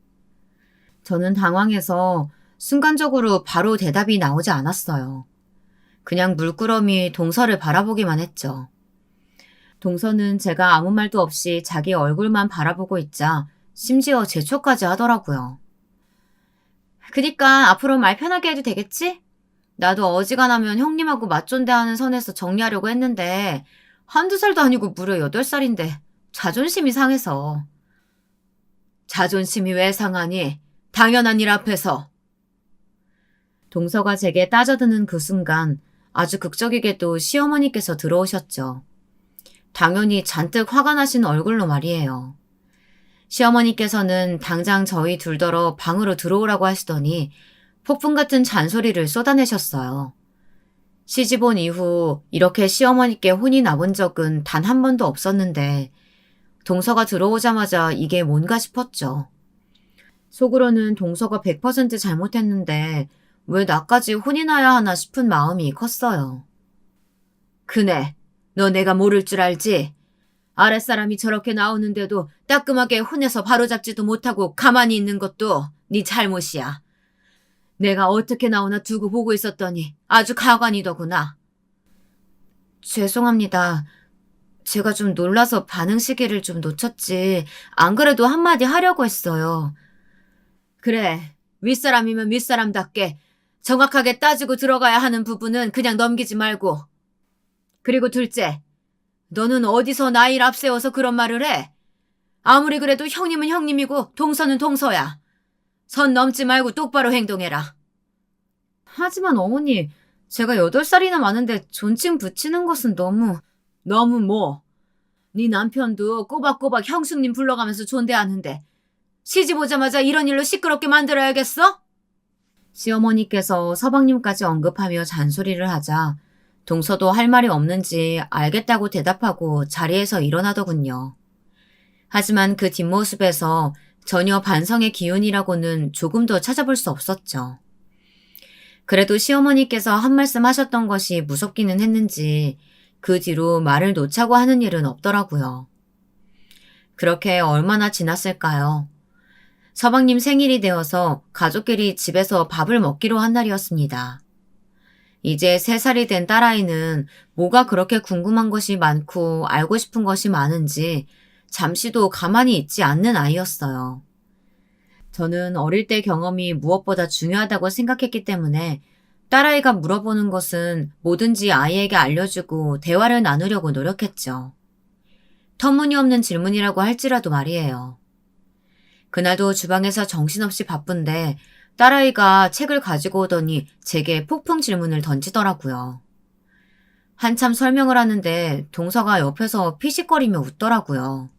저는 당황해서 순간적으로 바로 대답이 나오지 않았어요. 그냥 물끄러미 동서를 바라보기만 했죠. 동서는 제가 아무 말도 없이 자기 얼굴만 바라보고 있자 심지어 제초까지 하더라고요. 그니까 앞으로 말 편하게 해도 되겠지? 나도 어지간하면 형님하고 맞존대하는 선에서 정리하려고 했는데 한두 살도 아니고 무려 8살인데 자존심이 상해서. 자존심이 왜 상하니? 당연한 일 앞에서. 동서가 제게 따져드는 그 순간 아주 극적이게도 시어머니께서 들어오셨죠. 당연히 잔뜩 화가 나신 얼굴로 말이에요. 시어머니께서는 당장 저희 둘더러 방으로 들어오라고 하시더니 폭풍 같은 잔소리를 쏟아내셨어요. 시집 온 이후 이렇게 시어머니께 혼이 나본 적은 단 한 번도 없었는데 동서가 들어오자마자 이게 뭔가 싶었죠. 속으로는 동서가 100% 잘못했는데 왜 나까지 혼이 나야 하나 싶은 마음이 컸어요. 그네, 너 내가 모를 줄 알지? 아랫사람이 저렇게 나오는데도 따끔하게 혼내서 바로잡지도 못하고 가만히 있는 것도 네 잘못이야. 내가 어떻게 나오나 두고 보고 있었더니 아주 가관이더구나. 죄송합니다. 제가 좀 놀라서 반응 시기를 좀 놓쳤지. 안 그래도 한마디 하려고 했어요. 그래, 윗사람이면 윗사람답게 정확하게 따지고 들어가야 하는 부분은 그냥 넘기지 말고. 그리고 둘째, 너는 어디서 나이를 앞세워서 그런 말을 해? 아무리 그래도 형님은 형님이고 동서는 동서야. 선 넘지 말고 똑바로 행동해라. 하지만 어머니, 제가 8살이나 많은데 존칭 붙이는 것은 너무... 너무 뭐? 네 남편도 꼬박꼬박 형수님 불러가면서 존대하는데 시집 오자마자 이런 일로 시끄럽게 만들어야겠어? 시어머니께서 서방님까지 언급하며 잔소리를 하자 동서도 할 말이 없는지 알겠다고 대답하고 자리에서 일어나더군요. 하지만 그 뒷모습에서 전혀 반성의 기운이라고는 조금도 찾아볼 수 없었죠. 그래도 시어머니께서 한 말씀 하셨던 것이 무섭기는 했는지 그 뒤로 말을 놓자고 하는 일은 없더라고요. 그렇게 얼마나 지났을까요? 서방님 생일이 되어서 가족끼리 집에서 밥을 먹기로 한 날이었습니다. 이제 3살이 된 딸아이는 뭐가 그렇게 궁금한 것이 많고 알고 싶은 것이 많은지 잠시도 가만히 있지 않는 아이였어요. 저는 어릴 때 경험이 무엇보다 중요하다고 생각했기 때문에 딸아이가 물어보는 것은 뭐든지 아이에게 알려주고 대화를 나누려고 노력했죠. 터무니없는 질문이라고 할지라도 말이에요. 그날도 주방에서 정신없이 바쁜데 딸아이가 책을 가지고 오더니 제게 폭풍 질문을 던지더라고요. 한참 설명을 하는데 동서가 옆에서 피식거리며 웃더라고요.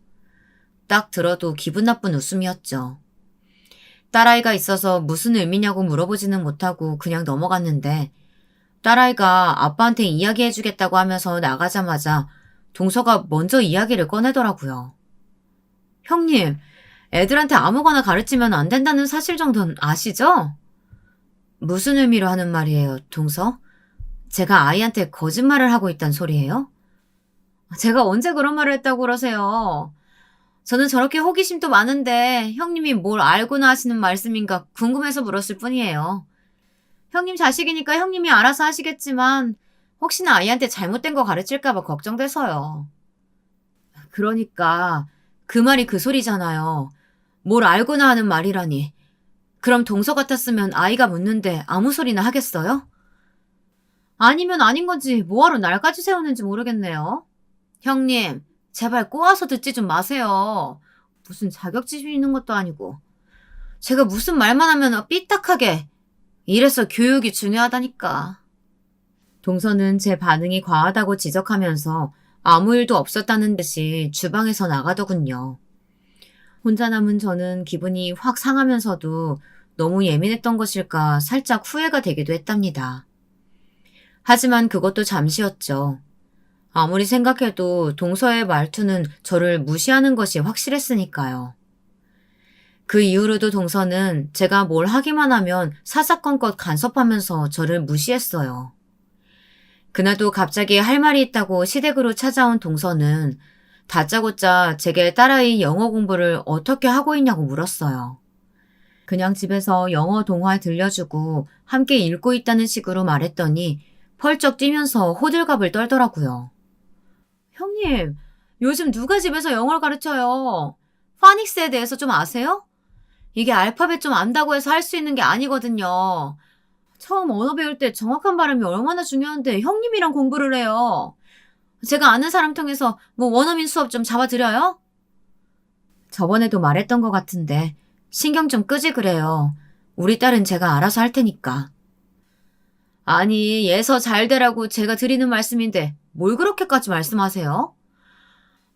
딱 들어도 기분 나쁜 웃음이었죠. 딸아이가 있어서 무슨 의미냐고 물어보지는 못하고 그냥 넘어갔는데 딸아이가 아빠한테 이야기해주겠다고 하면서 나가자마자 동서가 먼저 이야기를 꺼내더라고요. 형님, 애들한테 아무거나 가르치면 안 된다는 사실 정도는 아시죠? 무슨 의미로 하는 말이에요, 동서? 제가 아이한테 거짓말을 하고 있단 소리예요? 제가 언제 그런 말을 했다고 그러세요? 저는 저렇게 호기심도 많은데 형님이 뭘 알고나 하시는 말씀인가 궁금해서 물었을 뿐이에요. 형님 자식이니까 형님이 알아서 하시겠지만 혹시나 아이한테 잘못된 거 가르칠까 봐 걱정돼서요. 그러니까 그 말이 그 소리잖아요. 뭘 알고나 하는 말이라니. 그럼 동서 같았으면 아이가 묻는데 아무 소리나 하겠어요? 아니면 아닌 건지 뭐하러 날까지 세우는지 모르겠네요. 형님, 제발 꼬아서 듣지 좀 마세요. 무슨 자격지심 있는 것도 아니고. 제가 무슨 말만 하면 삐딱하게. 이래서 교육이 중요하다니까. 동서는 제 반응이 과하다고 지적하면서 아무 일도 없었다는 듯이 주방에서 나가더군요. 혼자 남은 저는 기분이 확 상하면서도 너무 예민했던 것일까 살짝 후회가 되기도 했답니다. 하지만 그것도 잠시였죠. 아무리 생각해도 동서의 말투는 저를 무시하는 것이 확실했으니까요. 그 이후로도 동서는 제가 뭘 하기만 하면 사사건건 간섭하면서 저를 무시했어요. 그날도 갑자기 할 말이 있다고 시댁으로 찾아온 동서는 다짜고짜 제게 딸아이 영어 공부를 어떻게 하고 있냐고 물었어요. 그냥 집에서 영어 동화 들려주고 함께 읽고 있다는 식으로 말했더니 펄쩍 뛰면서 호들갑을 떨더라고요. 형님, 요즘 누가 집에서 영어를 가르쳐요? 파닉스에 대해서 좀 아세요? 이게 알파벳 좀 안다고 해서 할 수 있는 게 아니거든요. 처음 언어 배울 때 정확한 발음이 얼마나 중요한데 형님이랑 공부를 해요. 제가 아는 사람 통해서 뭐 원어민 수업 좀 잡아드려요? 저번에도 말했던 것 같은데 신경 좀 끄지 그래요. 우리 딸은 제가 알아서 할 테니까. 아니, 예서 잘 되라고 제가 드리는 말씀인데 뭘 그렇게까지 말씀하세요?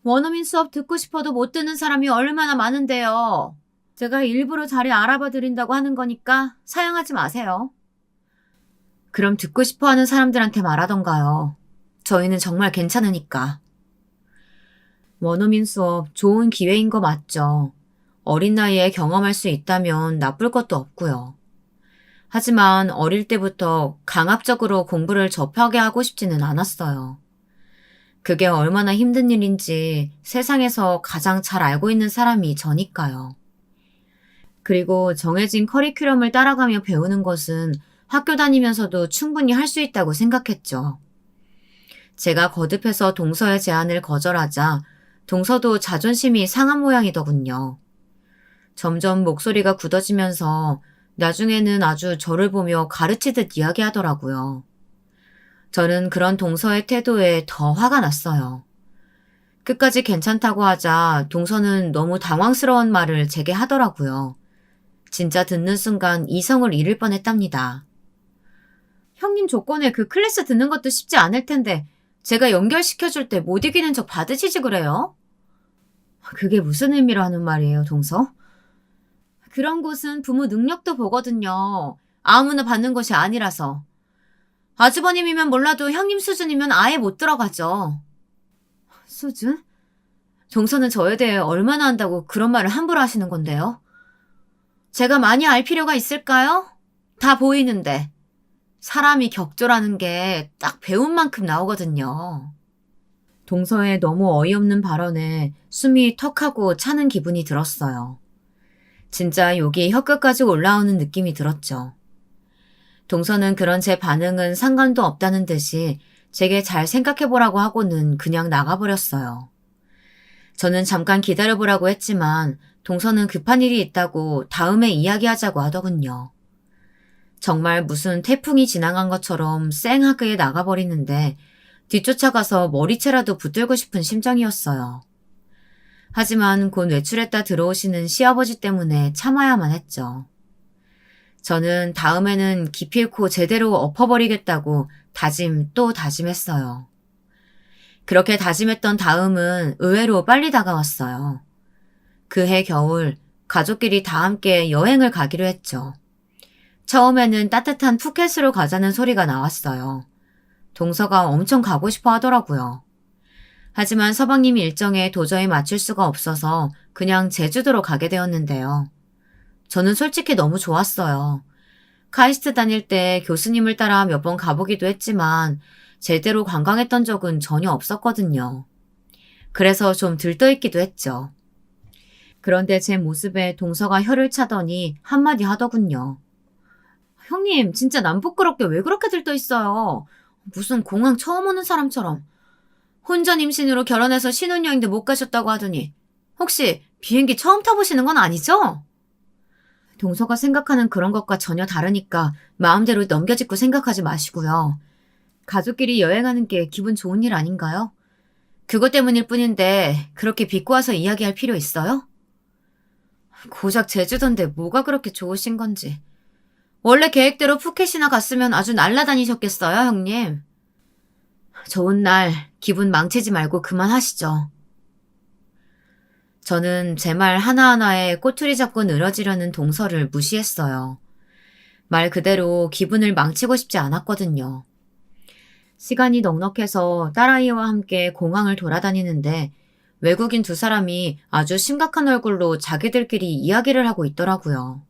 원어민 수업 듣고 싶어도 못 듣는 사람이 얼마나 많은데요. 제가 일부러 자리 알아봐 드린다고 하는 거니까 사양하지 마세요. 그럼 듣고 싶어 하는 사람들한테 말하던가요. 저희는 정말 괜찮으니까. 원어민 수업 좋은 기회인 거 맞죠. 어린 나이에 경험할 수 있다면 나쁠 것도 없고요. 하지만 어릴 때부터 강압적으로 공부를 접하게 하고 싶지는 않았어요. 그게 얼마나 힘든 일인지 세상에서 가장 잘 알고 있는 사람이 저니까요. 그리고 정해진 커리큘럼을 따라가며 배우는 것은 학교 다니면서도 충분히 할 수 있다고 생각했죠. 제가 거듭해서 동서의 제안을 거절하자 동서도 자존심이 상한 모양이더군요. 점점 목소리가 굳어지면서 나중에는 아주 저를 보며 가르치듯 이야기하더라고요. 저는 그런 동서의 태도에 더 화가 났어요. 끝까지 괜찮다고 하자 동서는 너무 당황스러운 말을 제게 하더라고요. 진짜 듣는 순간 이성을 잃을 뻔했답니다. 형님 조건에 그 클래스 듣는 것도 쉽지 않을 텐데 제가 연결시켜줄 때 못 이기는 척 받으시지 그래요? 그게 무슨 의미로 하는 말이에요, 동서? 그런 곳은 부모 능력도 보거든요. 아무나 받는 것이 아니라서. 아주버님이면 몰라도 형님 수준이면 아예 못 들어가죠. 수준? 동서는 저에 대해 얼마나 안다고 그런 말을 함부로 하시는 건데요? 제가 많이 알 필요가 있을까요? 다 보이는데. 사람이 격조라는 게 딱 배운 만큼 나오거든요. 동서의 너무 어이없는 발언에 숨이 턱하고 차는 기분이 들었어요. 진짜 욕이 혀끝까지 올라오는 느낌이 들었죠. 동서는 그런 제 반응은 상관도 없다는 듯이 제게 잘 생각해보라고 하고는 그냥 나가버렸어요. 저는 잠깐 기다려보라고 했지만 동서는 급한 일이 있다고 다음에 이야기하자고 하더군요. 정말 무슨 태풍이 지나간 것처럼 쌩하게 나가버리는데 뒤쫓아가서 머리채라도 붙들고 싶은 심정이었어요. 하지만 곧 외출했다 들어오시는 시아버지 때문에 참아야만 했죠. 저는 다음에는 기필코 제대로 엎어버리겠다고 다짐 또 다짐했어요. 그렇게 다짐했던 다음은 의외로 빨리 다가왔어요. 그해 겨울 가족끼리 다 함께 여행을 가기로 했죠. 처음에는 따뜻한 푸켓으로 가자는 소리가 나왔어요. 동서가 엄청 가고 싶어 하더라고요. 하지만 서방님 일정에 도저히 맞출 수가 없어서 그냥 제주도로 가게 되었는데요. 저는 솔직히 너무 좋았어요. 카이스트 다닐 때 교수님을 따라 몇 번 가보기도 했지만 제대로 관광했던 적은 전혀 없었거든요. 그래서 좀 들떠있기도 했죠. 그런데 제 모습에 동서가 혀를 차더니 한마디 하더군요. 형님, 진짜 남 부끄럽게 왜 그렇게 들떠있어요? 무슨 공항 처음 오는 사람처럼. 혼전 임신으로 결혼해서 신혼여행도 못 가셨다고 하더니 혹시 비행기 처음 타보시는 건 아니죠? 동서가 생각하는 그런 것과 전혀 다르니까 마음대로 넘겨짚고 생각하지 마시고요. 가족끼리 여행하는 게 기분 좋은 일 아닌가요? 그것 때문일 뿐인데 그렇게 비꼬아서 이야기할 필요 있어요? 고작 제주도인데 뭐가 그렇게 좋으신 건지. 원래 계획대로 푸켓이나 갔으면 아주 날라다니셨겠어요, 형님. 좋은 날 기분 망치지 말고 그만하시죠. 저는 제 말 하나하나에 꼬투리 잡고 늘어지려는 동서를 무시했어요. 말 그대로 기분을 망치고 싶지 않았거든요. 시간이 넉넉해서 딸아이와 함께 공항을 돌아다니는데 외국인 두 사람이 아주 심각한 얼굴로 자기들끼리 이야기를 하고 있더라고요.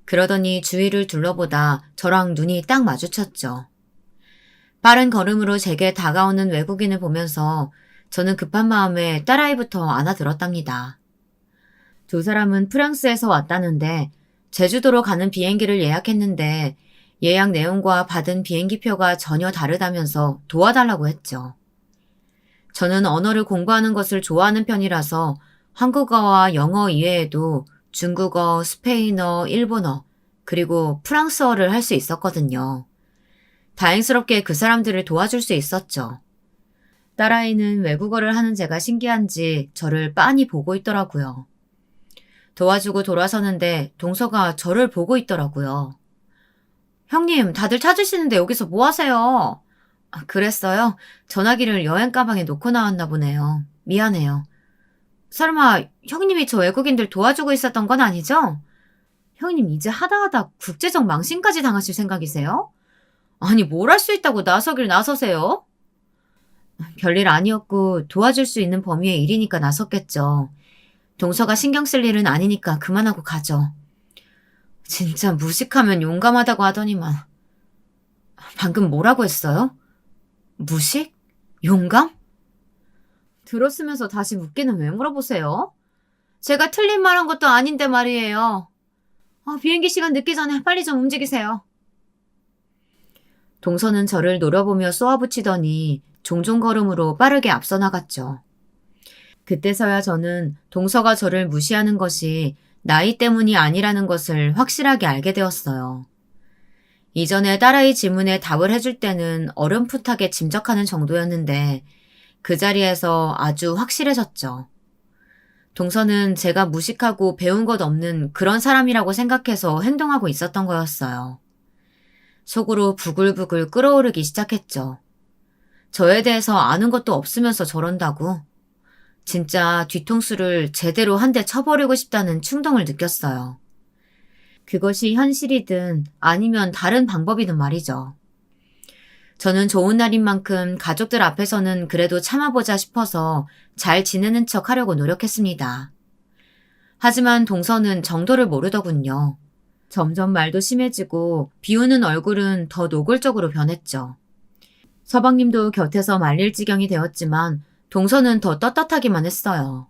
그러더니 주위를 둘러보다 저랑 눈이 딱 마주쳤죠. 빠른 걸음으로 제게 다가오는 외국인을 보면서 저는 급한 마음에 딸아이부터 안아들었답니다. 두 사람은 프랑스에서 왔다는데 제주도로 가는 비행기를 예약했는데 예약 내용과 받은 비행기표가 전혀 다르다면서 도와달라고 했죠. 저는 언어를 공부하는 것을 좋아하는 편이라서 한국어와 영어 이외에도 중국어, 스페인어, 일본어, 그리고 프랑스어를 할 수 있었거든요. 다행스럽게 그 사람들을 도와줄 수 있었죠. 딸아이는 외국어를 하는 제가 신기한지 저를 빤히 보고 있더라고요. 도와주고 돌아서는데 동서가 저를 보고 있더라고요. 형님, 다들 찾으시는데 여기서 뭐 하세요? 아, 그랬어요? 전화기를 여행 가방에 놓고 나왔나 보네요. 미안해요. 설마 형님이 저 외국인들 도와주고 있었던 건 아니죠? 형님 이제 하다하다 국제적 망신까지 당하실 생각이세요? 아니 뭘 할 수 있다고 나서길 나서세요? 별일 아니었고 도와줄 수 있는 범위의 일이니까 나섰겠죠. 동서가 신경 쓸 일은 아니니까 그만하고 가죠. 진짜 무식하면 용감하다고 하더니만. 방금 뭐라고 했어요? 무식? 용감? 들었으면서 다시 묻기는 왜 물어보세요? 제가 틀린 말 한 것도 아닌데 말이에요. 비행기 시간 늦기 전에 빨리 좀 움직이세요. 동서는 저를 노려보며 쏘아붙이더니 종종 걸음으로 빠르게 앞서 나갔죠. 그때서야 저는 동서가 저를 무시하는 것이 나이 때문이 아니라는 것을 확실하게 알게 되었어요. 이전에 딸아이 질문에 답을 해줄 때는 어렴풋하게 짐작하는 정도였는데 그 자리에서 아주 확실해졌죠. 동서는 제가 무식하고 배운 것 없는 그런 사람이라고 생각해서 행동하고 있었던 거였어요. 속으로 부글부글 끓어오르기 시작했죠. 저에 대해서 아는 것도 없으면서 저런다고. 진짜 뒤통수를 제대로 한 대 쳐버리고 싶다는 충동을 느꼈어요. 그것이 현실이든 아니면 다른 방법이든 말이죠. 저는 좋은 날인 만큼 가족들 앞에서는 그래도 참아보자 싶어서 잘 지내는 척 하려고 노력했습니다. 하지만 동서는 정도를 모르더군요. 점점 말도 심해지고 비우는 얼굴은 더 노골적으로 변했죠. 서방님도 곁에서 말릴 지경이 되었지만 동서는 더 떳떳하기만 했어요.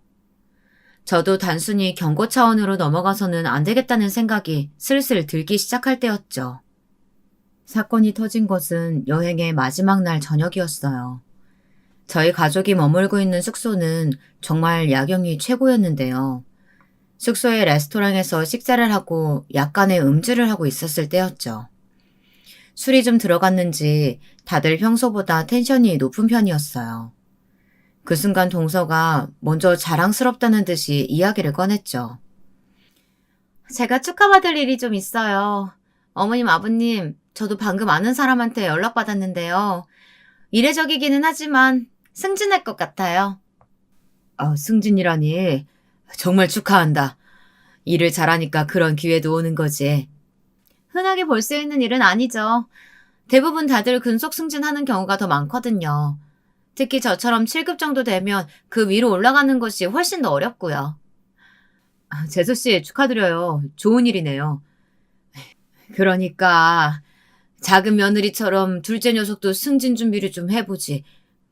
저도 단순히 경고 차원으로 넘어가서는 안 되겠다는 생각이 슬슬 들기 시작할 때였죠. 사건이 터진 것은 여행의 마지막 날 저녁이었어요. 저희 가족이 머물고 있는 숙소는 정말 야경이 최고였는데요. 숙소의 레스토랑에서 식사를 하고 약간의 음주를 하고 있었을 때였죠. 술이 좀 들어갔는지 다들 평소보다 텐션이 높은 편이었어요. 그 순간 동서가 먼저 자랑스럽다는 듯이 이야기를 꺼냈죠. 제가 축하받을 일이 좀 있어요. 어머님, 아버님, 저도 방금 아는 사람한테 연락받았는데요. 이례적이기는 하지만 승진할 것 같아요. 승진이라니. 정말 축하한다. 일을 잘하니까 그런 기회도 오는 거지. 흔하게 볼 수 있는 일은 아니죠. 대부분 다들 근속 승진하는 경우가 더 많거든요. 특히 저처럼 7급 정도 되면 그 위로 올라가는 것이 훨씬 더 어렵고요. 재수씨 축하드려요. 좋은 일이네요. 그러니까 작은 며느리처럼 둘째 녀석도 승진 준비를 좀 해보지.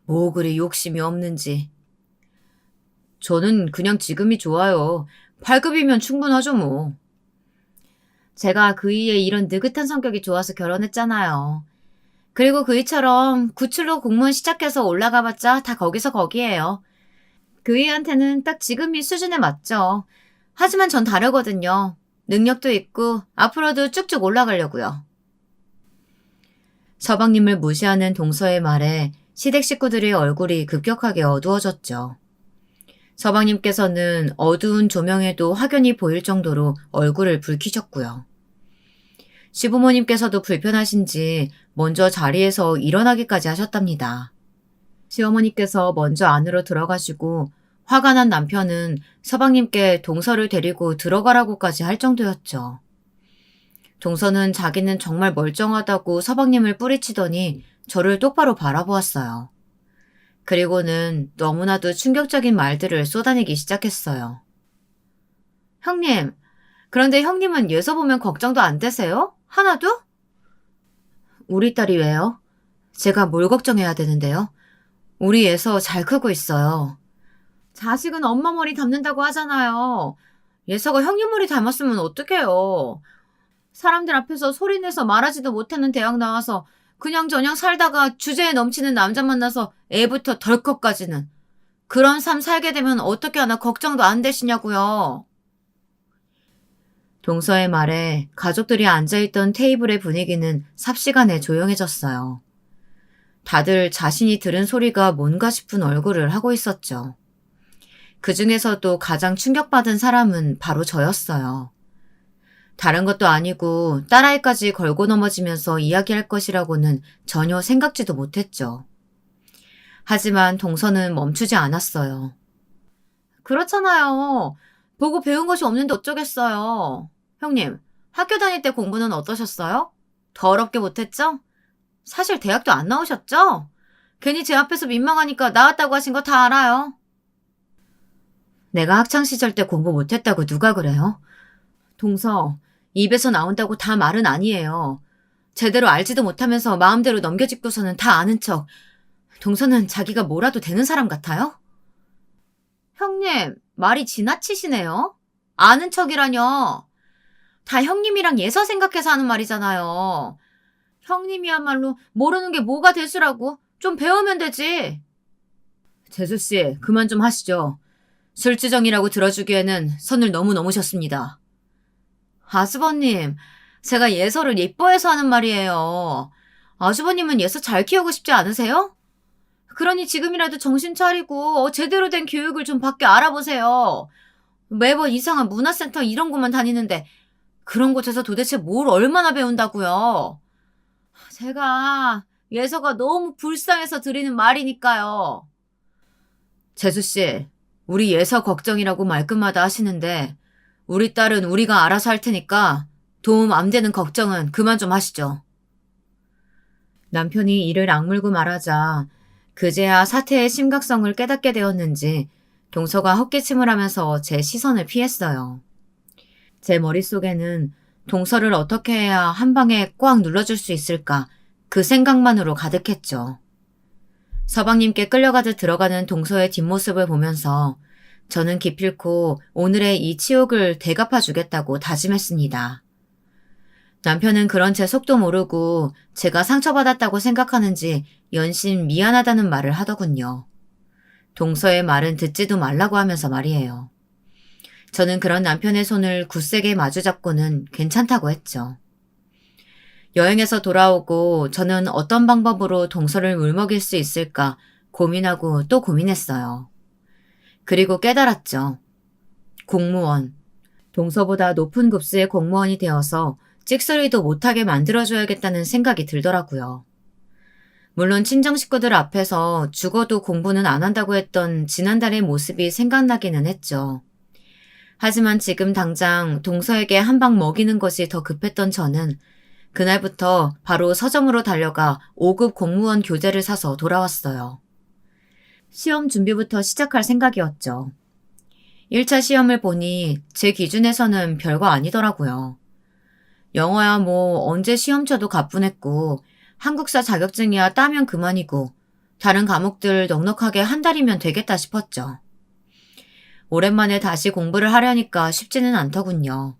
뭐 그리 욕심이 없는지. 저는 그냥 지금이 좋아요. 8급이면 충분하죠 뭐. 제가 그이의 이런 느긋한 성격이 좋아서 결혼했잖아요. 그리고 그이처럼 구출로 공무원 시작해서 올라가봤자 다 거기서 거기예요. 그이한테는 딱 지금이 수준에 맞죠. 하지만 전 다르거든요. 능력도 있고 앞으로도 쭉쭉 올라가려고요. 서방님을 무시하는 동서의 말에 시댁 식구들의 얼굴이 급격하게 어두워졌죠. 서방님께서는 어두운 조명에도 확연히 보일 정도로 얼굴을 붉히셨고요. 시부모님께서도 불편하신지 먼저 자리에서 일어나기까지 하셨답니다. 시어머니께서 먼저 안으로 들어가시고 화가 난 남편은 서방님께 동서를 데리고 들어가라고까지 할 정도였죠. 동서는 자기는 정말 멀쩡하다고 서방님을 뿌리치더니 저를 똑바로 바라보았어요. 그리고는 너무나도 충격적인 말들을 쏟아내기 시작했어요. 형님, 그런데 형님은 예서 보면 걱정도 안 되세요? 하나도? 우리 딸이 왜요? 제가 뭘 걱정해야 되는데요? 우리 예서 잘 크고 있어요. 자식은 엄마 머리 닮는다고 하잖아요. 예서가 형님 머리 닮았으면 어떡해요. 사람들 앞에서 소리내서 말하지도 못하는 대학 나와서 그냥저냥 살다가 주제에 넘치는 남자 만나서 애부터 덜컥까지는. 그런 삶 살게 되면 어떻게 하나 걱정도 안 되시냐고요. 동서의 말에 가족들이 앉아있던 테이블의 분위기는 삽시간에 조용해졌어요. 다들 자신이 들은 소리가 뭔가 싶은 얼굴을 하고 있었죠. 그 중에서도 가장 충격받은 사람은 바로 저였어요. 다른 것도 아니고 딸아이까지 걸고 넘어지면서 이야기할 것이라고는 전혀 생각지도 못했죠. 하지만 동서는 멈추지 않았어요. 그렇잖아요. 보고 배운 것이 없는데 어쩌겠어요. 형님, 학교 다닐 때 공부는 어떠셨어요? 더럽게 못했죠? 사실 대학도 안 나오셨죠? 괜히 제 앞에서 민망하니까 나왔다고 하신 거 다 알아요. 내가 학창시절 때 공부 못했다고 누가 그래요? 동서, 입에서 나온다고 다 말은 아니에요. 제대로 알지도 못하면서 마음대로 넘겨짚고서는 다 아는 척. 동서는 자기가 뭐라도 되는 사람 같아요? 형님, 말이 지나치시네요. 아는 척이라뇨. 다 형님이랑 예서 생각해서 하는 말이잖아요. 형님이야말로 모르는 게 뭐가 대수라고. 좀 배우면 되지. 재수씨, 그만 좀 하시죠. 술주정이라고 들어주기에는 선을 너무 넘으셨습니다. 아주버님, 제가 예서를 예뻐해서 하는 말이에요. 아주버님은 예서 잘 키우고 싶지 않으세요? 그러니 지금이라도 정신 차리고 제대로 된 교육을 좀 받게 알아보세요. 매번 이상한 문화센터 이런 곳만 다니는데 그런 곳에서 도대체 뭘 얼마나 배운다고요? 제가 예서가 너무 불쌍해서 드리는 말이니까요. 재수씨, 우리 예서 걱정이라고 말끝마다 하시는데 우리 딸은 우리가 알아서 할 테니까 도움 안 되는 걱정은 그만 좀 하시죠. 남편이 이를 악물고 말하자 그제야 사태의 심각성을 깨닫게 되었는지 동서가 헛기침을 하면서 제 시선을 피했어요. 제 머릿속에는 동서를 어떻게 해야 한 방에 꽉 눌러줄 수 있을까 그 생각만으로 가득했죠. 서방님께 끌려가듯 들어가는 동서의 뒷모습을 보면서 저는 기필코 오늘의 이 치욕을 대갚아 주겠다고 다짐했습니다. 남편은 그런 제 속도 모르고 제가 상처받았다고 생각하는지 연신 미안하다는 말을 하더군요. 동서의 말은 듣지도 말라고 하면서 말이에요. 저는 그런 남편의 손을 굳세게 마주잡고는 괜찮다고 했죠. 여행에서 돌아오고 저는 어떤 방법으로 동서를 물먹일 수 있을까 고민하고 또 고민했어요. 그리고 깨달았죠. 공무원. 동서보다 높은 급수의 공무원이 되어서 찍소리도 못하게 만들어줘야겠다는 생각이 들더라고요. 물론 친정 식구들 앞에서 죽어도 공부는 안 한다고 했던 지난달의 모습이 생각나기는 했죠. 하지만 지금 당장 동서에게 한 방 먹이는 것이 더 급했던 저는 그날부터 바로 서점으로 달려가 5급 공무원 교재를 사서 돌아왔어요. 시험 준비부터 시작할 생각이었죠. 1차 시험을 보니 제 기준에서는 별거 아니더라고요. 영어야 뭐 언제 시험 쳐도 가뿐했고 한국사 자격증이야 따면 그만이고 다른 과목들 넉넉하게 한 달이면 되겠다 싶었죠. 오랜만에 다시 공부를 하려니까 쉽지는 않더군요.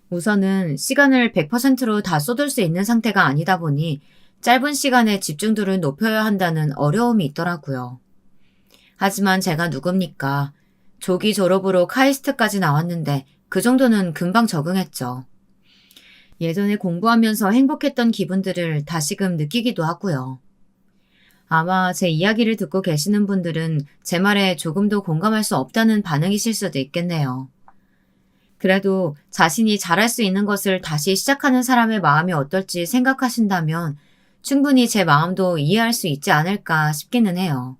우선은 시간을 100%로 다 쏟을 수 있는 상태가 아니다 보니 짧은 시간에 집중도를 높여야 한다는 어려움이 있더라고요. 하지만 제가 누굽니까? 조기 졸업으로 카이스트까지 나왔는데 그 정도는 금방 적응했죠. 예전에 공부하면서 행복했던 기분들을 다시금 느끼기도 하고요. 아마 제 이야기를 듣고 계시는 분들은 제 말에 조금도 공감할 수 없다는 반응이실 수도 있겠네요. 그래도 자신이 잘할 수 있는 것을 다시 시작하는 사람의 마음이 어떨지 생각하신다면 충분히 제 마음도 이해할 수 있지 않을까 싶기는 해요.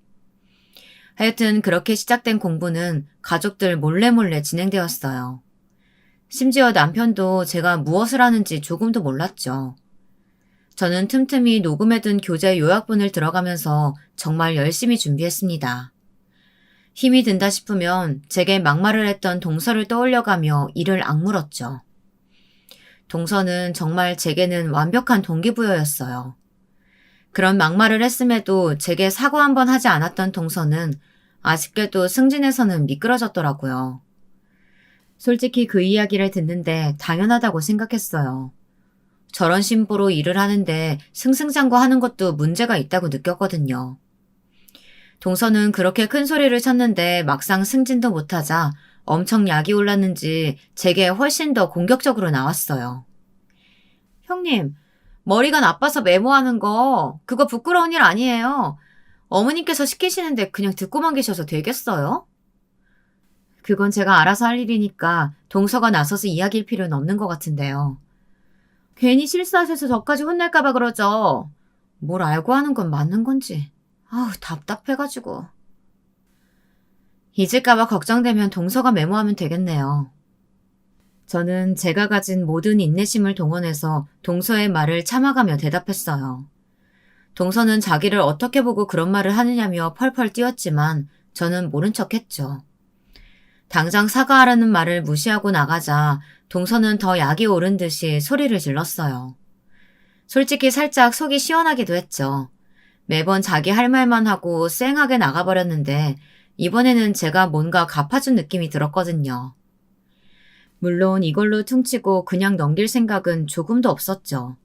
하여튼 그렇게 시작된 공부는 가족들 몰래 진행되었어요. 심지어 남편도 제가 무엇을 하는지 조금도 몰랐죠. 저는 틈틈이 녹음해둔 교재 요약본을 들어가면서 정말 열심히 준비했습니다. 힘이 든다 싶으면 제게 막말을 했던 동서를 떠올려가며 이를 악물었죠. 동서는 정말 제게는 완벽한 동기부여였어요. 그런 막말을 했음에도 제게 사과 한 번 하지 않았던 동서는 아쉽게도 승진에서는 미끄러졌더라고요. 솔직히 그 이야기를 듣는데 당연하다고 생각했어요. 저런 심보로 일을 하는데 승승장구하는 것도 문제가 있다고 느꼈거든요. 동서는 그렇게 큰 소리를 쳤는데 막상 승진도 못하자 엄청 약이 올랐는지 제게 훨씬 더 공격적으로 나왔어요. 형님, 머리가 나빠서 메모하는 거 그거 부끄러운 일 아니에요. 어머님께서 시키시는데 그냥 듣고만 계셔서 되겠어요? 그건 제가 알아서 할 일이니까 동서가 나서서 이야기할 필요는 없는 것 같은데요. 괜히 실수하셔서 저까지 혼날까봐 그러죠. 뭘 알고 하는 건 맞는 건지. 아우, 답답해가지고. 잊을까봐 걱정되면 동서가 메모하면 되겠네요. 저는 제가 가진 모든 인내심을 동원해서 동서의 말을 참아가며 대답했어요. 동서는 자기를 어떻게 보고 그런 말을 하느냐며 펄펄 뛰었지만 저는 모른 척했죠. 당장 사과하라는 말을 무시하고 나가자 동서는 더 약이 오른 듯이 소리를 질렀어요. 솔직히 살짝 속이 시원하기도 했죠. 매번 자기 할 말만 하고 쌩하게 나가버렸는데 이번에는 제가 뭔가 갚아준 느낌이 들었거든요. 물론 이걸로 퉁치고 그냥 넘길 생각은 조금도 없었죠.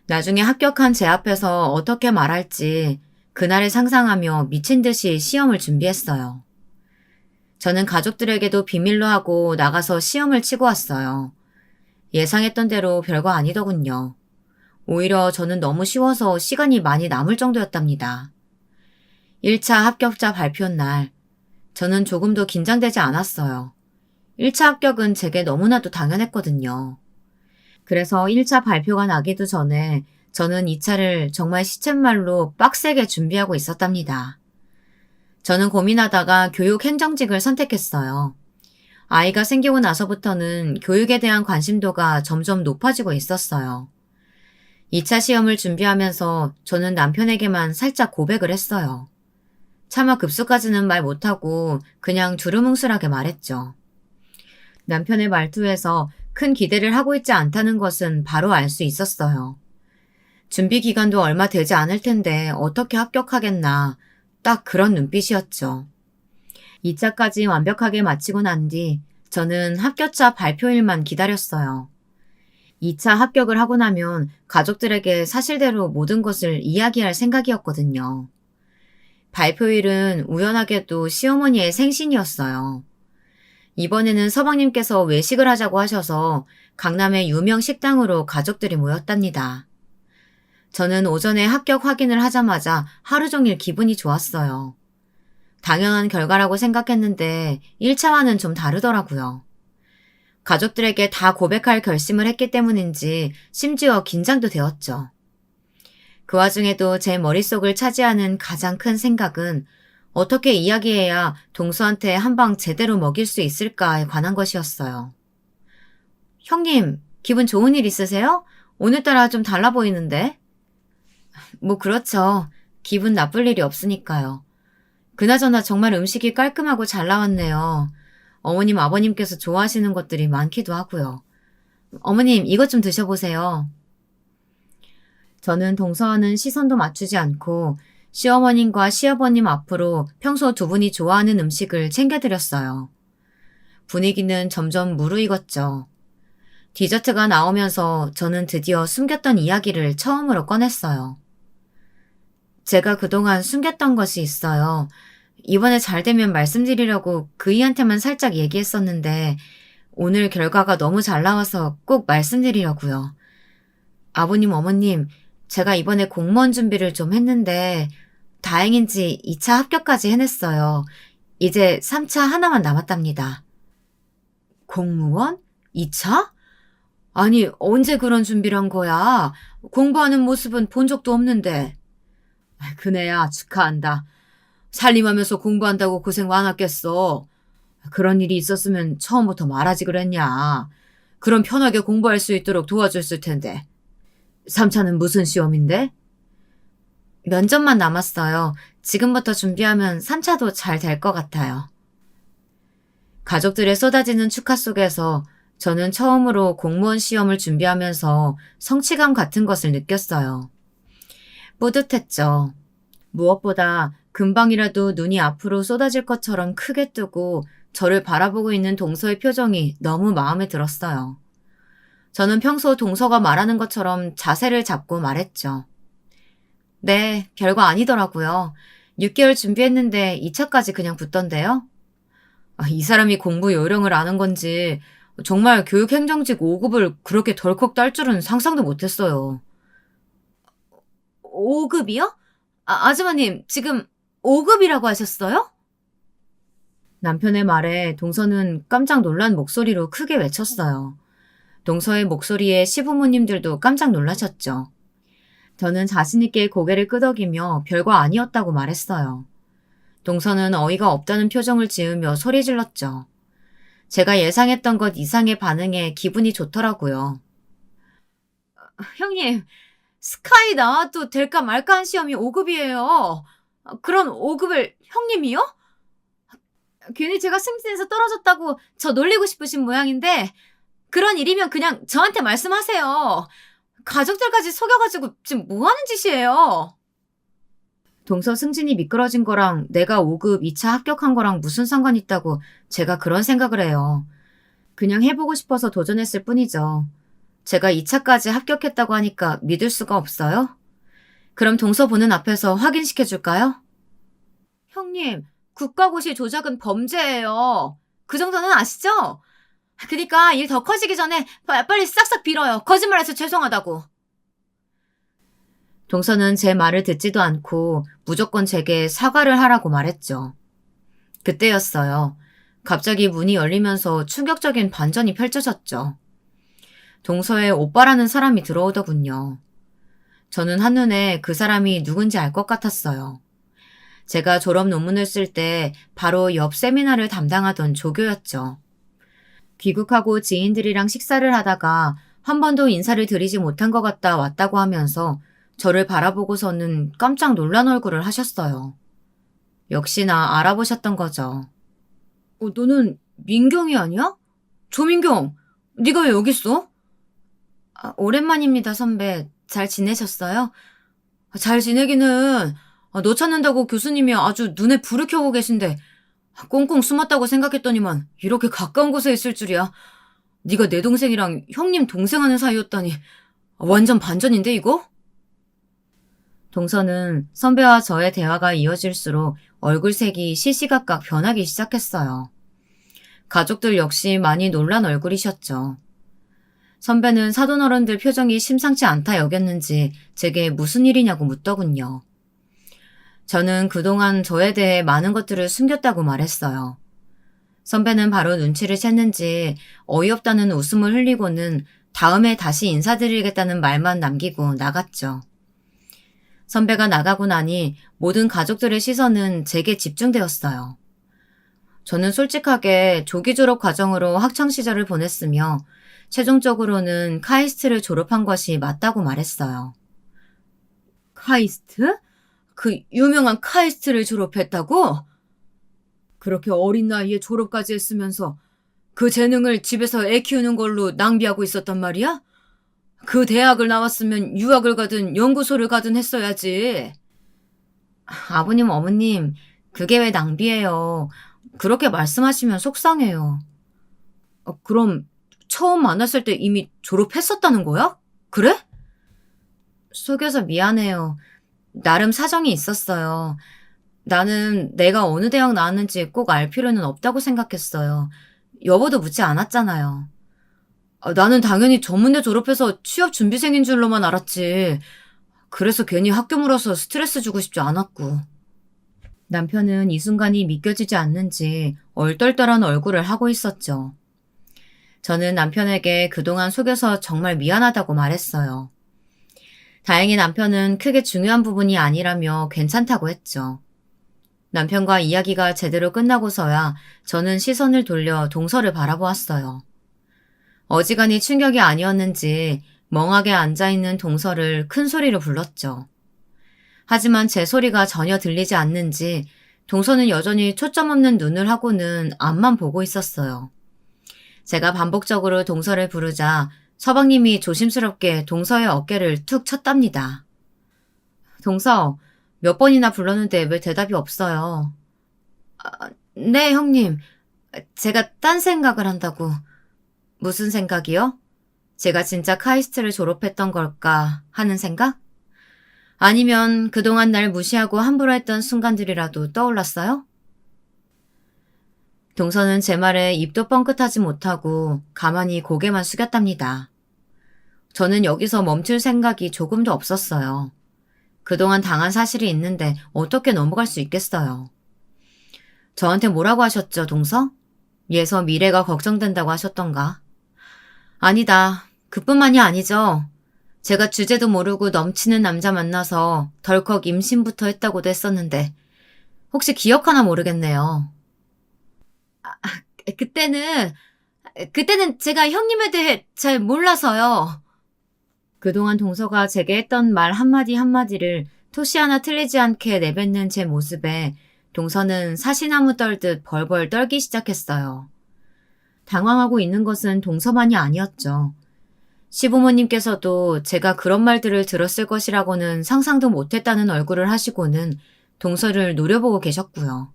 나중에 합격한 제 앞에서 어떻게 말할지 그날을 상상하며 미친 듯이 시험을 준비했어요. 저는 가족들에게도 비밀로 하고 나가서 시험을 치고 왔어요. 예상했던 대로 별거 아니더군요. 오히려 저는 너무 쉬워서 시간이 많이 남을 정도였답니다. 1차 합격자 발표 날, 저는 조금도 긴장되지 않았어요. 1차 합격은 제게 너무나도 당연했거든요. 그래서 1차 발표가 나기도 전에 저는 2차를 정말 시쳇말로 빡세게 준비하고 있었답니다. 저는 고민하다가 교육 행정직을 선택했어요. 아이가 생기고 나서부터는 교육에 대한 관심도가 점점 높아지고 있었어요. 2차 시험을 준비하면서 저는 남편에게만 살짝 고백을 했어요. 차마 급수까지는 말 못하고 그냥 두루뭉술하게 말했죠. 남편의 말투에서 큰 기대를 하고 있지 않다는 것은 바로 알 수 있었어요. 준비 기간도 얼마 되지 않을 텐데 어떻게 합격하겠나, 딱 그런 눈빛이었죠. 2차까지 완벽하게 마치고 난 뒤 저는 합격자 발표일만 기다렸어요. 2차 합격을 하고 나면 가족들에게 사실대로 모든 것을 이야기할 생각이었거든요. 발표일은 우연하게도 시어머니의 생신이었어요. 이번에는 서방님께서 외식을 하자고 하셔서 강남의 유명 식당으로 가족들이 모였답니다. 저는 오전에 합격 확인을 하자마자 하루 종일 기분이 좋았어요. 당연한 결과라고 생각했는데 1차와는 좀 다르더라고요. 가족들에게 다 고백할 결심을 했기 때문인지 심지어 긴장도 되었죠. 그 와중에도 제 머릿속을 차지하는 가장 큰 생각은 어떻게 이야기해야 동수한테 한 방 제대로 먹일 수 있을까에 관한 것이었어요. 형님, 기분 좋은 일 있으세요? 오늘따라 좀 달라 보이는데? 뭐 그렇죠. 기분 나쁠 일이 없으니까요. 그나저나 정말 음식이 깔끔하고 잘 나왔네요. 어머님, 아버님께서 좋아하시는 것들이 많기도 하고요. 어머님, 이것 좀 드셔보세요. 저는 동서와는 시선도 맞추지 않고 시어머님과 시아버님 앞으로 평소 두 분이 좋아하는 음식을 챙겨드렸어요. 분위기는 점점 무르익었죠. 디저트가 나오면서 저는 드디어 숨겼던 이야기를 처음으로 꺼냈어요. 제가 그동안 숨겼던 것이 있어요. 이번에 잘 되면 말씀드리려고 그이한테만 살짝 얘기했었는데 오늘 결과가 너무 잘 나와서 꼭 말씀드리려고요. 아버님, 어머님, 제가 이번에 공무원 준비를 좀 했는데 다행인지 2차 합격까지 해냈어요. 이제 3차 하나만 남았답니다. 공무원? 2차? 아니, 언제 그런 준비를 한 거야? 공부하는 모습은 본 적도 없는데. 그네야, 축하한다. 살림하면서 공부한다고 고생 많았겠어. 그런 일이 있었으면 처음부터 말하지 그랬냐. 그럼 편하게 공부할 수 있도록 도와줬을 텐데. 3차는 무슨 시험인데? 면접만 남았어요. 지금부터 준비하면 3차도 잘 될 것 같아요. 가족들의 쏟아지는 축하 속에서 저는 처음으로 공무원 시험을 준비하면서 성취감 같은 것을 느꼈어요. 뿌듯했죠. 무엇보다 금방이라도 눈이 앞으로 쏟아질 것처럼 크게 뜨고 저를 바라보고 있는 동서의 표정이 너무 마음에 들었어요. 저는 평소 동서가 말하는 것처럼 자세를 잡고 말했죠. 네, 별거 아니더라고요. 6개월 준비했는데 2차까지 그냥 붙던데요. 이 사람이 공부 요령을 아는 건지 정말 교육행정직 5급을 그렇게 덜컥 딸 줄은 상상도 못했어요. 5급이요? 아주머님, 지금 5급이라고 하셨어요? 남편의 말에 동서는 깜짝 놀란 목소리로 크게 외쳤어요. 동서의 목소리에 시부모님들도 깜짝 놀라셨죠. 저는 자신있게 고개를 끄덕이며 별거 아니었다고 말했어요. 동서는 어이가 없다는 표정을 지으며 소리 질렀죠. 제가 예상했던 것 이상의 반응에 기분이 좋더라고요. 형님, 스카이 나와도 될까 말까 한 시험이 5급이에요. 그런 5급을 형님이요? 괜히 제가 승진해서 떨어졌다고 저 놀리고 싶으신 모양인데 그런 일이면 그냥 저한테 말씀하세요. 가족들까지 속여가지고 지금 뭐 하는 짓이에요? 동서 승진이 미끄러진 거랑 내가 5급 2차 합격한 거랑 무슨 상관 있다고 제가 그런 생각을 해요. 그냥 해보고 싶어서 도전했을 뿐이죠. 제가 2차까지 합격했다고 하니까 믿을 수가 없어요? 그럼 동서 보는 앞에서 확인시켜 줄까요? 형님, 국가고시 조작은 범죄예요. 그 정도는 아시죠? 그니까 일 더 커지기 전에 빨리 싹싹 빌어요. 거짓말해서 죄송하다고. 동서는 제 말을 듣지도 않고 무조건 제게 사과를 하라고 말했죠. 그때였어요. 갑자기 문이 열리면서 충격적인 반전이 펼쳐졌죠. 동서에 오빠라는 사람이 들어오더군요. 저는 한눈에 그 사람이 누군지 알 것 같았어요. 제가 졸업 논문을 쓸 때 바로 옆 세미나를 담당하던 조교였죠. 귀국하고 지인들이랑 식사를 하다가 한 번도 인사를 드리지 못한 것 같다 왔다고 하면서 저를 바라보고서는 깜짝 놀란 얼굴을 하셨어요. 역시나 알아보셨던 거죠. 너는 민경이 아니야? 조민경, 네가 왜 여기 있어? 오랜만입니다, 선배. 잘 지내셨어요? 잘 지내기는 너 찾는다고 교수님이 아주 눈에 불을 켜고 계신데 꽁꽁 숨었다고 생각했더니만 이렇게 가까운 곳에 있을 줄이야. 네가 내 동생이랑 형님 동생하는 사이였다니 완전 반전인데 이거? 동서는 선배와 저의 대화가 이어질수록 얼굴색이 시시각각 변하기 시작했어요. 가족들 역시 많이 놀란 얼굴이셨죠. 선배는 사돈어른들 표정이 심상치 않다 여겼는지 제게 무슨 일이냐고 묻더군요. 저는 그동안 저에 대해 많은 것들을 숨겼다고 말했어요. 선배는 바로 눈치를 챘는지 어이없다는 웃음을 흘리고는 다음에 다시 인사드리겠다는 말만 남기고 나갔죠. 선배가 나가고 나니 모든 가족들의 시선은 제게 집중되었어요. 저는 솔직하게 조기 졸업 과정으로 학창시절을 보냈으며 최종적으로는 카이스트를 졸업한 것이 맞다고 말했어요. 카이스트? 그 유명한 카이스트를 졸업했다고? 그렇게 어린 나이에 졸업까지 했으면서 그 재능을 집에서 애 키우는 걸로 낭비하고 있었단 말이야? 그 대학을 나왔으면 유학을 가든 연구소를 가든 했어야지. 아버님, 어머님, 그게 왜 낭비예요. 그렇게 말씀하시면 속상해요. 그럼 처음 만났을 때 이미 졸업했었다는 거야? 그래? 속여서 미안해요. 나름 사정이 있었어요. 나는 내가 어느 대학 나왔는지 꼭 알 필요는 없다고 생각했어요. 여보도 묻지 않았잖아요. 나는 당연히 전문대 졸업해서 취업 준비생인 줄로만 알았지. 그래서 괜히 학교 물어서 스트레스 주고 싶지 않았고. 남편은 이 순간이 믿겨지지 않는지 얼떨떨한 얼굴을 하고 있었죠. 저는 남편에게 그동안 속여서 정말 미안하다고 말했어요. 다행히 남편은 크게 중요한 부분이 아니라며 괜찮다고 했죠. 남편과 이야기가 제대로 끝나고서야 저는 시선을 돌려 동서를 바라보았어요. 어지간히 충격이 아니었는지 멍하게 앉아있는 동서를 큰 소리로 불렀죠. 하지만 제 소리가 전혀 들리지 않는지 동서는 여전히 초점 없는 눈을 하고는 앞만 보고 있었어요. 제가 반복적으로 동서를 부르자 서방님이 조심스럽게 동서의 어깨를 툭 쳤답니다. 동서, 몇 번이나 불렀는데 왜 대답이 없어요? 네, 형님. 제가 딴 생각을 한다고. 무슨 생각이요? 제가 진짜 카이스트를 졸업했던 걸까 하는 생각? 아니면 그동안 날 무시하고 함부로 했던 순간들이라도 떠올랐어요? 동서는 제 말에 입도 뻥끗하지 못하고 가만히 고개만 숙였답니다. 저는 여기서 멈출 생각이 조금도 없었어요. 그동안 당한 사실이 있는데 어떻게 넘어갈 수 있겠어요. 저한테 뭐라고 하셨죠, 동서? 예서 미래가 걱정된다고 하셨던가? 아니다. 그뿐만이 아니죠. 제가 주제도 모르고 넘치는 남자 만나서 덜컥 임신부터 했다고도 했었는데 혹시 기억하나 모르겠네요. 그때는 제가 형님에 대해 잘 몰라서요. 그동안 동서가 제게 했던 말 한마디 한마디를 토시 하나 틀리지 않게 내뱉는 제 모습에 동서는 사시나무 떨듯 벌벌 떨기 시작했어요. 당황하고 있는 것은 동서만이 아니었죠. 시부모님께서도 제가 그런 말들을 들었을 것이라고는 상상도 못했다는 얼굴을 하시고는 동서를 노려보고 계셨고요.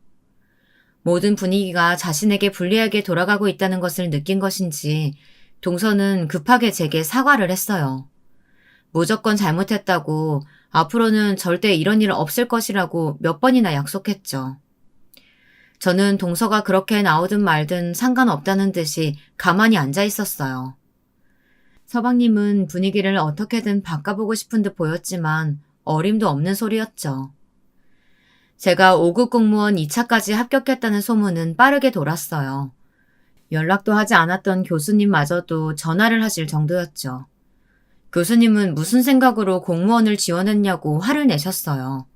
모든 분위기가 자신에게 불리하게 돌아가고 있다는 것을 느낀 것인지 동서는 급하게 제게 사과를 했어요. 무조건 잘못했다고 앞으로는 절대 이런 일 없을 것이라고 몇 번이나 약속했죠. 저는 동서가 그렇게 나오든 말든 상관없다는 듯이 가만히 앉아 있었어요. 서방님은 분위기를 어떻게든 바꿔보고 싶은 듯 보였지만 어림도 없는 소리였죠. 제가 5급 공무원 2차까지 합격했다는 소문은 빠르게 돌았어요. 연락도 하지 않았던 교수님마저도 전화를 하실 정도였죠. 교수님은 무슨 생각으로 공무원을 지원했냐고 화를 내셨어요.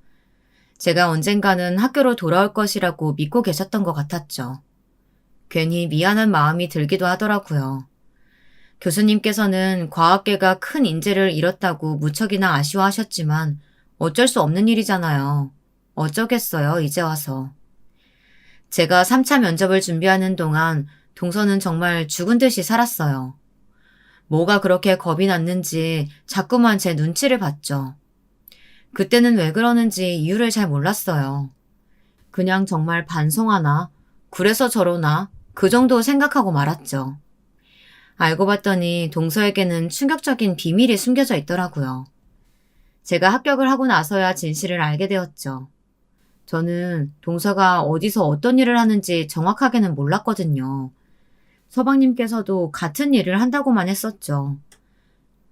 제가 언젠가는 학교로 돌아올 것이라고 믿고 계셨던 것 같았죠. 괜히 미안한 마음이 들기도 하더라고요. 교수님께서는 과학계가 큰 인재를 잃었다고 무척이나 아쉬워하셨지만 어쩔 수 없는 일이잖아요. 어쩌겠어요, 이제 와서. 제가 3차 면접을 준비하는 동안 동서는 정말 죽은 듯이 살았어요. 뭐가 그렇게 겁이 났는지 자꾸만 제 눈치를 봤죠. 그때는 왜 그러는지 이유를 잘 몰랐어요. 그냥 정말 반성하나, 그래서 저러나, 그 정도 생각하고 말았죠. 알고 봤더니 동서에게는 충격적인 비밀이 숨겨져 있더라고요. 제가 합격을 하고 나서야 진실을 알게 되었죠. 저는 동서가 어디서 어떤 일을 하는지 정확하게는 몰랐거든요. 서방님께서도 같은 일을 한다고만 했었죠.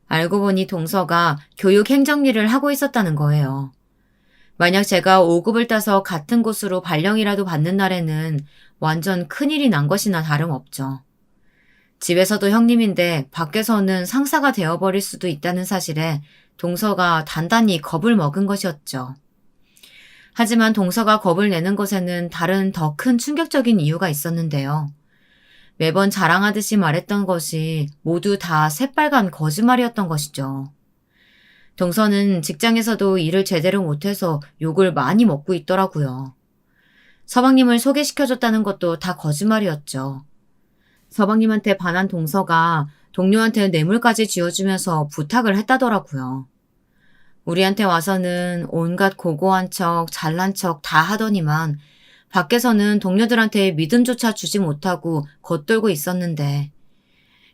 알고 보니 동서가 교육 행정 일을 하고 있었다는 거예요. 만약 제가 5급을 따서 같은 곳으로 발령이라도 받는 날에는 완전 큰일이 난 것이나 다름없죠. 집에서도 형님인데 밖에서는 상사가 되어버릴 수도 있다는 사실에 동서가 단단히 겁을 먹은 것이었죠. 하지만 동서가 겁을 내는 것에는 다른 더 큰 충격적인 이유가 있었는데요. 매번 자랑하듯이 말했던 것이 모두 다 새빨간 거짓말이었던 것이죠. 동서는 직장에서도 일을 제대로 못해서 욕을 많이 먹고 있더라고요. 서방님을 소개시켜줬다는 것도 다 거짓말이었죠. 서방님한테 반한 동서가 동료한테 뇌물까지 쥐어주면서 부탁을 했다더라고요. 우리한테 와서는 온갖 고고한 척, 잘난 척 다 하더니만 밖에서는 동료들한테 믿음조차 주지 못하고 겉돌고 있었는데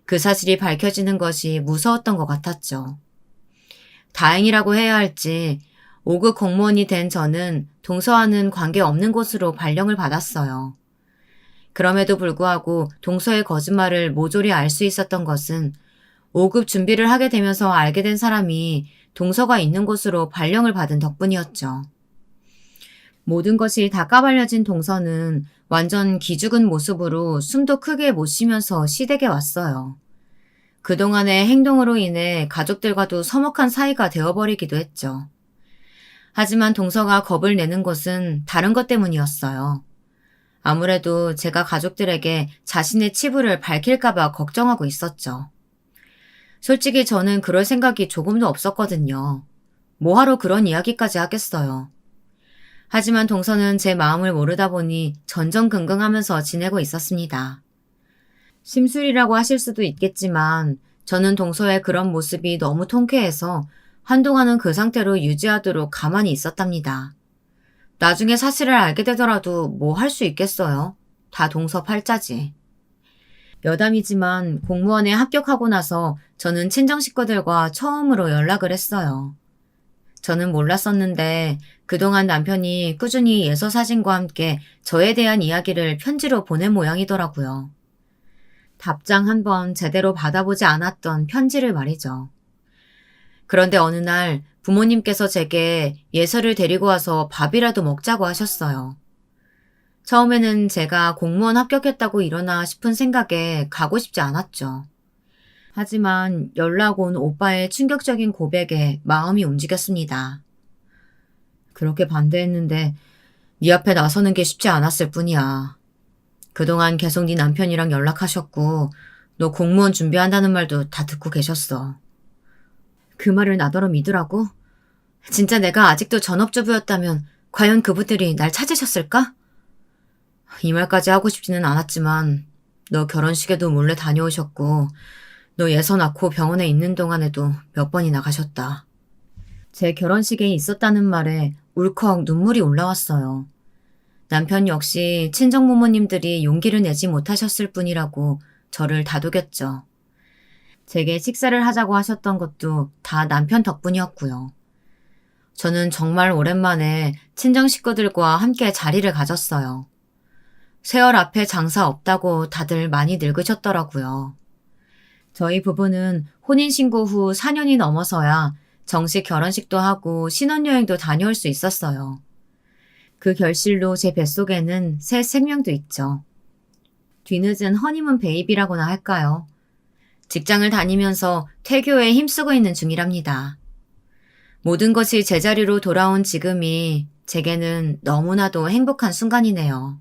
그 사실이 밝혀지는 것이 무서웠던 것 같았죠. 다행이라고 해야 할지 5급 공무원이 된 저는 동서와는 관계없는 곳으로 발령을 받았어요. 그럼에도 불구하고 동서의 거짓말을 모조리 알 수 있었던 것은 5급 준비를 하게 되면서 알게 된 사람이 동서가 있는 곳으로 발령을 받은 덕분이었죠. 모든 것이 다 까발려진 동서는 완전 기죽은 모습으로 숨도 크게 못 쉬면서 시댁에 왔어요. 그동안의 행동으로 인해 가족들과도 서먹한 사이가 되어버리기도 했죠. 하지만 동서가 겁을 내는 것은 다른 것 때문이었어요. 아무래도 제가 가족들에게 자신의 치부를 밝힐까봐 걱정하고 있었죠. 솔직히 저는 그럴 생각이 조금도 없었거든요. 뭐하러 그런 이야기까지 하겠어요. 하지만 동서는 제 마음을 모르다 보니 전전긍긍하면서 지내고 있었습니다. 심술이라고 하실 수도 있겠지만 저는 동서의 그런 모습이 너무 통쾌해서 한동안은 그 상태로 유지하도록 가만히 있었답니다. 나중에 사실을 알게 되더라도 뭐 할 수 있겠어요. 다 동서팔자지. 여담이지만 공무원에 합격하고 나서 저는 친정 식구들과 처음으로 연락을 했어요. 저는 몰랐었는데 그동안 남편이 꾸준히 예서 사진과 함께 저에 대한 이야기를 편지로 보낸 모양이더라고요. 답장 한 번 제대로 받아보지 않았던 편지를 말이죠. 그런데 어느 날 부모님께서 제게 예서를 데리고 와서 밥이라도 먹자고 하셨어요. 처음에는 제가 공무원 합격했다고 일어나 싶은 생각에 가고 싶지 않았죠. 하지만 연락 온 오빠의 충격적인 고백에 마음이 움직였습니다. 그렇게 반대했는데 네 앞에 나서는 게 쉽지 않았을 뿐이야. 그동안 계속 네 남편이랑 연락하셨고 너 공무원 준비한다는 말도 다 듣고 계셨어. 그 말을 나더러 믿으라고? 진짜 내가 아직도 전업주부였다면 과연 그분들이 날 찾으셨을까? 이 말까지 하고 싶지는 않았지만 너 결혼식에도 몰래 다녀오셨고 너 예서 낳고 병원에 있는 동안에도 몇 번이나 가셨다. 제 결혼식에 있었다는 말에 울컥 눈물이 올라왔어요. 남편 역시 친정 부모님들이 용기를 내지 못하셨을 뿐이라고 저를 다독였죠. 제게 식사를 하자고 하셨던 것도 다 남편 덕분이었고요. 저는 정말 오랜만에 친정 식구들과 함께 자리를 가졌어요. 세월 앞에 장사 없다고 다들 많이 늙으셨더라고요. 저희 부부는 혼인신고 후 4년이 넘어서야 정식 결혼식도 하고 신혼여행도 다녀올 수 있었어요. 그 결실로 제 뱃속에는 새 생명도 있죠. 뒤늦은 허니문 베이비라고나 할까요? 직장을 다니면서 퇴교에 힘쓰고 있는 중이랍니다. 모든 것이 제자리로 돌아온 지금이 제게는 너무나도 행복한 순간이네요.